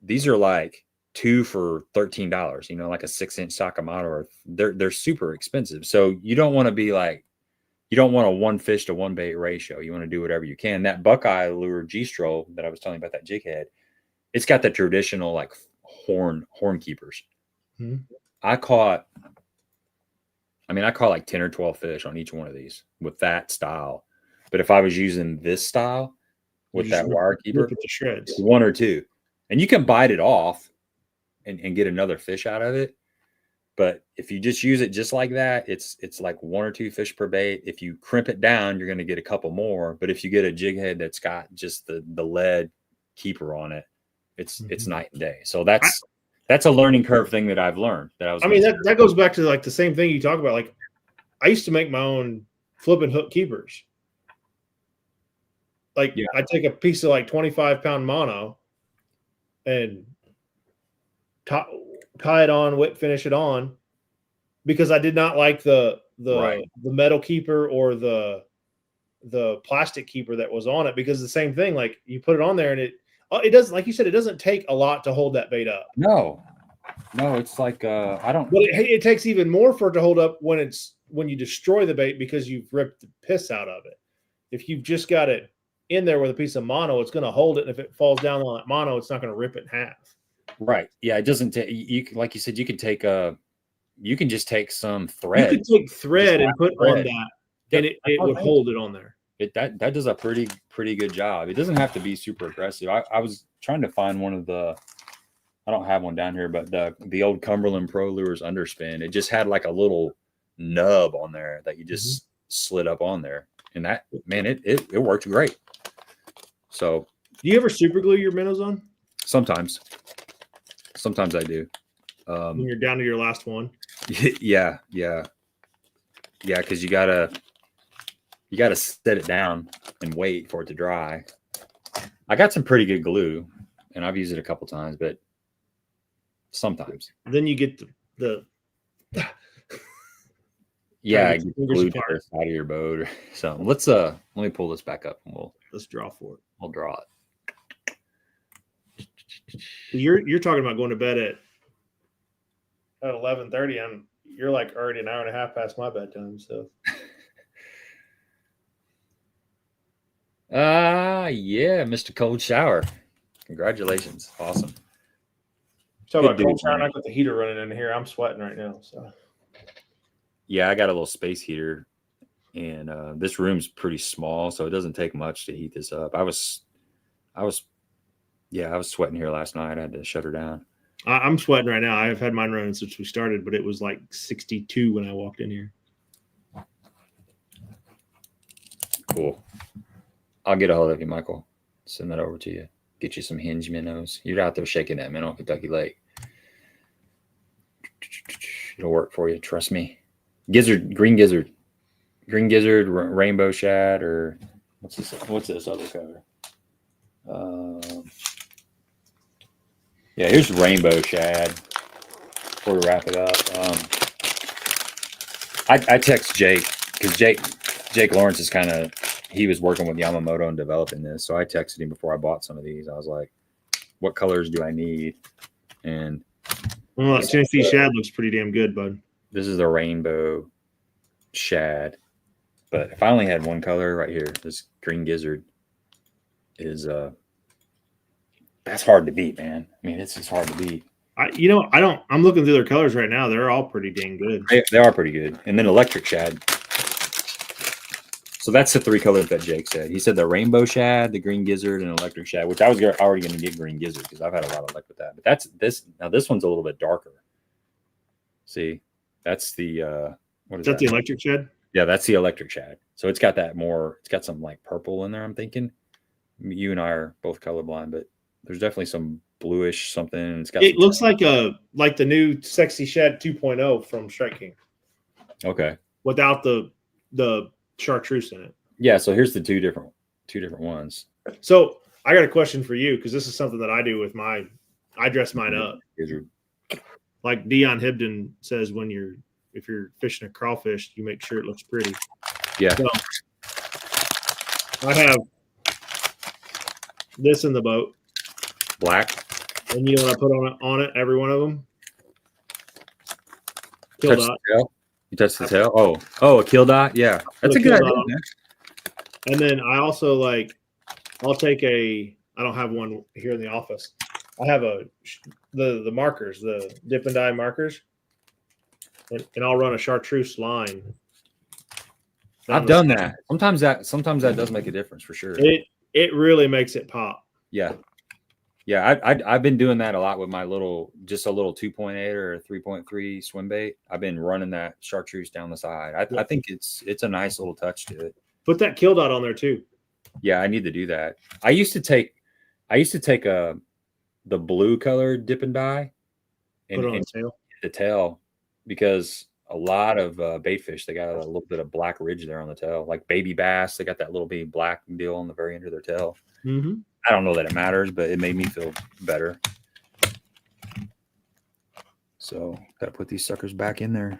these are like 2 for $13, like a 6-inch Sakamata, or they're super expensive. So you don't want to be like, you don't want a 1 fish to 1 bait ratio. You want to do whatever you can. That Buckeye lure G-Stroll that I was telling you about, that jig head, it's got the traditional like horn keepers. Hmm. I caught like 10 or 12 fish on each one of these with that style. But if I was using this style with that wire keeper, Rip it to shreds. 1 or 2. And you can bite it off and get another fish out of it. But if you just use it just like that, it's like 1 or 2 fish per bait. If you crimp it down, you're going to get a couple more. But if you get a jig head that's got just the lead keeper on it, it's night and day. So that's a learning curve thing that I've learned. That goes back to like the same thing you talk about. Like I used to make my own flipping hook keepers. Like I take a piece of like 25-pound mono and tie it on, whip finish it on, because I did not like the metal keeper or the plastic keeper that was on it, because the same thing, like you put it on there and it doesn't, like you said, it doesn't take a lot to hold that bait up. No, it's like I don't. But it takes even more for it to hold up when you destroy the bait, because you've ripped the piss out of it. If you've just got it in there with a piece of mono, it's going to hold it, and if it falls down on that mono, it's not going to rip it in half. Right. Yeah, it doesn't take. You like you said, you can just take some thread. You could take thread and put on that, and it would hold it on there. That does a pretty good job. It doesn't have to be super aggressive. I was trying to find one of the. I don't have one down here, but the old Cumberland Pro Lures underspin. It just had like a little nub on there that you just slid up on there, and that, man, it worked great. So, do you ever super glue your minnows on? Sometimes I do. When you're down to your last one. Yeah, because you gotta set it down and wait for it to dry. I got some pretty good glue, and I've used it a couple times, but sometimes. Then you get the get glued to the side of your boat or something. Let me pull this back up and let's draw for it. We'll draw it. You're talking about going to bed at 11:30, and you're like already an hour and a half past my bedtime. So, yeah, Mr. Cold Shower. Congratulations, awesome. Talking about cold shower, I got the heater running in here. I'm sweating right now. So, yeah, I got a little space heater, and this room's pretty small, so it doesn't take much to heat this up. I was sweating here last night. I had to shut her down. I'm sweating right now. I've had mine running since we started, but it was like 62 when I walked in here. Cool. I'll get a hold of you, Michael. Send that over to you. Get you some hinge minnows. You're out there shaking that minnow on Kentucky Lake. It'll work for you. Trust me. Green gizzard, rainbow shad, or what's this other color? Yeah, here's rainbow shad. Before we wrap it up, I text Jake, because Jake Lawrence is he was working with Yamamoto and developing this, so I texted him before I bought some of these. I was like, "What colors do I need?" And Tennessee shad looks pretty damn good, bud. This is the rainbow shad, but if I only had one color right here, this green gizzard is that's hard to beat, man. I mean, it's just hard to beat. I'm looking through their colors right now. They're all pretty dang good. They are pretty good. And then electric shad. So that's the 3 colors that Jake said. He said the rainbow shad, the green gizzard, and electric shad, which I was already going to get green gizzard because I've had a lot of luck with that. But that's this. Now this one's a little bit darker. See, that's the what is that? The electric shad? Yeah, that's the electric shad. So it's got that more. It's got some like purple in there. I'm thinking. You and I are both colorblind, but there's definitely some bluish something. It's got. It looks like the new Sexy Shad 2.0 from Strike King. Okay. Without the chartreuse in it. Yeah, so here's the two different ones. So I got a question for you because this is something that I do with I dress mine up. Like Dion Hibden says, if you're fishing a crawfish, you make sure it looks pretty. Yeah. So I have this in the boat. Black. And you know what I put on it? Every one of them. Kill dot. You touch the tail? Oh, a kill dot? Yeah. That's a good idea, man. And then I also I'll take I don't have one here in the office. I have the markers, the dip and dye markers. And I'll run a chartreuse line. I've done that. Sometimes that does make a difference for sure. It really makes it pop. Yeah. Yeah, I've been doing that a lot with my just a little 2.8 or 3.3 swim bait. I've been running that chartreuse down the side. I think it's a nice little touch to it. Put that kill dot on there too. Yeah, I need to do that. I used to take the blue colored dip and dye and put it on the tail because a lot of bait fish, they got a little bit of black ridge there on the tail. Like baby bass, they got that little baby black deal on the very end of their tail. Mm-hmm. I don't know that it matters, but it made me feel better. So got to put these suckers back in there.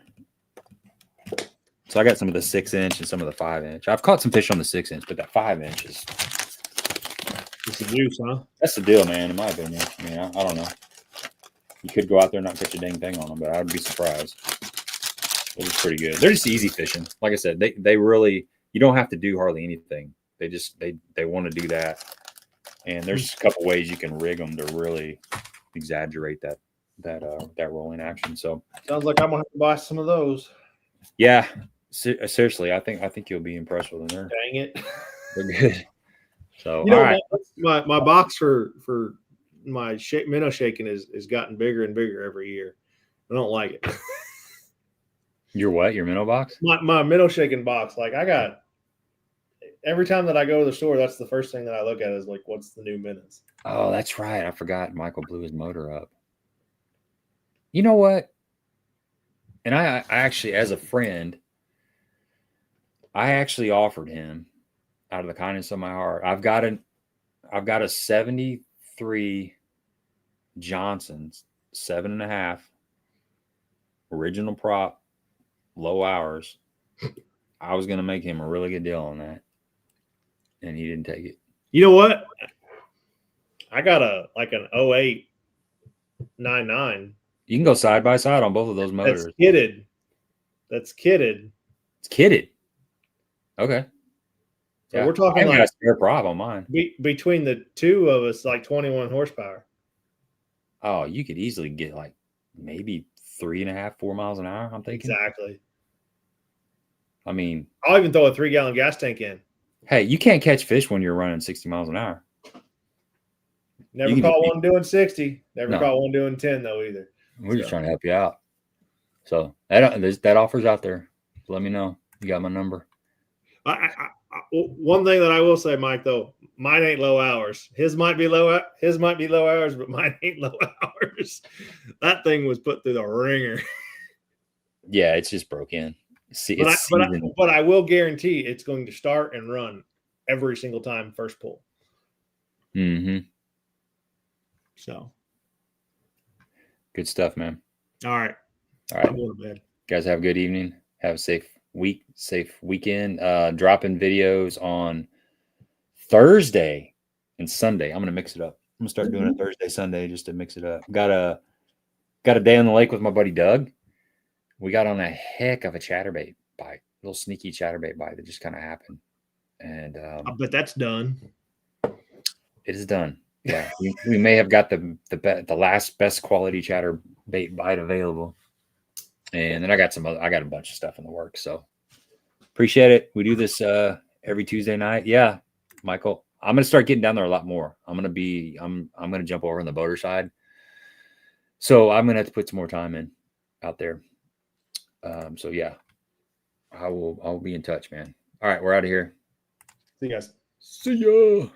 So I got some of the 6-inch and some of the 5-inch. I've caught some fish on the 6-inch, but that 5-inch is. It's a use, huh? That's the deal, man. In my opinion. I mean, I don't know. You could go out there and not catch a dang thing on them, but I would be surprised. It was pretty good. They're just easy fishing. Like I said, they really. You don't have to do hardly anything. They want to do that. And there's a couple ways you can rig them to really exaggerate that rolling action. So sounds like I'm gonna have to buy some of those. Yeah, seriously, I think you'll be impressed with them. Dang it, they're good. So all right. my box for my minnow shaking is gotten bigger and bigger every year. I don't like it. Your what? Your minnow box? My minnow shaking box. Like I got. Every time that I go to the store, that's the first thing that I look at is like, what's the new minnows? Oh, that's right. I forgot Michael blew his motor up. You know what? And I actually, as a friend, I actually offered him out of the kindness of my heart. I've got a 73 Johnson's 7.5 original prop, low hours. I was going to make him a really good deal on that. And he didn't take it. You know what? I got an 08 99. You can go side by side on both of those motors. That's kitted. It's kitted. Okay. So yeah, we're talking like a spare prop on mine. Between the two of us, like 21 horsepower. Oh, you could easily get like maybe 3.5, 4 miles an hour. I'm thinking. Exactly. I mean, I'll even throw a 3-gallon gas tank in. Hey, you can't catch fish when you're running 60 miles an hour. Never caught one doing 60. Never caught one doing 10 though either. We're just trying to help you out. So that offer's out there. Let me know. You got my number. One thing that I will say, Mike, though, mine ain't low hours. His might be low hours, but mine ain't low hours. That thing was put through the ringer. Yeah, it's just broke in. But I will guarantee it's going to start and run every single time first pull. Mm-hmm. So good stuff, man. All right. I'm going to bed. Guys, have a good evening. Have a safe weekend. Dropping videos on Thursday and Sunday. I'm going to mix it up. I'm going to start doing it Thursday, Sunday just to mix it up. Got a day on the lake with my buddy Doug. We got on a heck of a chatterbait bite, a little sneaky chatterbait bite that just kind of happened. And I bet that's done. It is done. Yeah, we may have got the last best quality chatterbait bite available. And then I got a bunch of stuff in the works. So appreciate it. We do this every Tuesday night. Yeah, Michael, I'm gonna start getting down there a lot more. I'm gonna jump over on the boater side. So I'm gonna have to put some more time in out there. So yeah, I'll be in touch, man. All right, we're out of here. See you guys. See ya.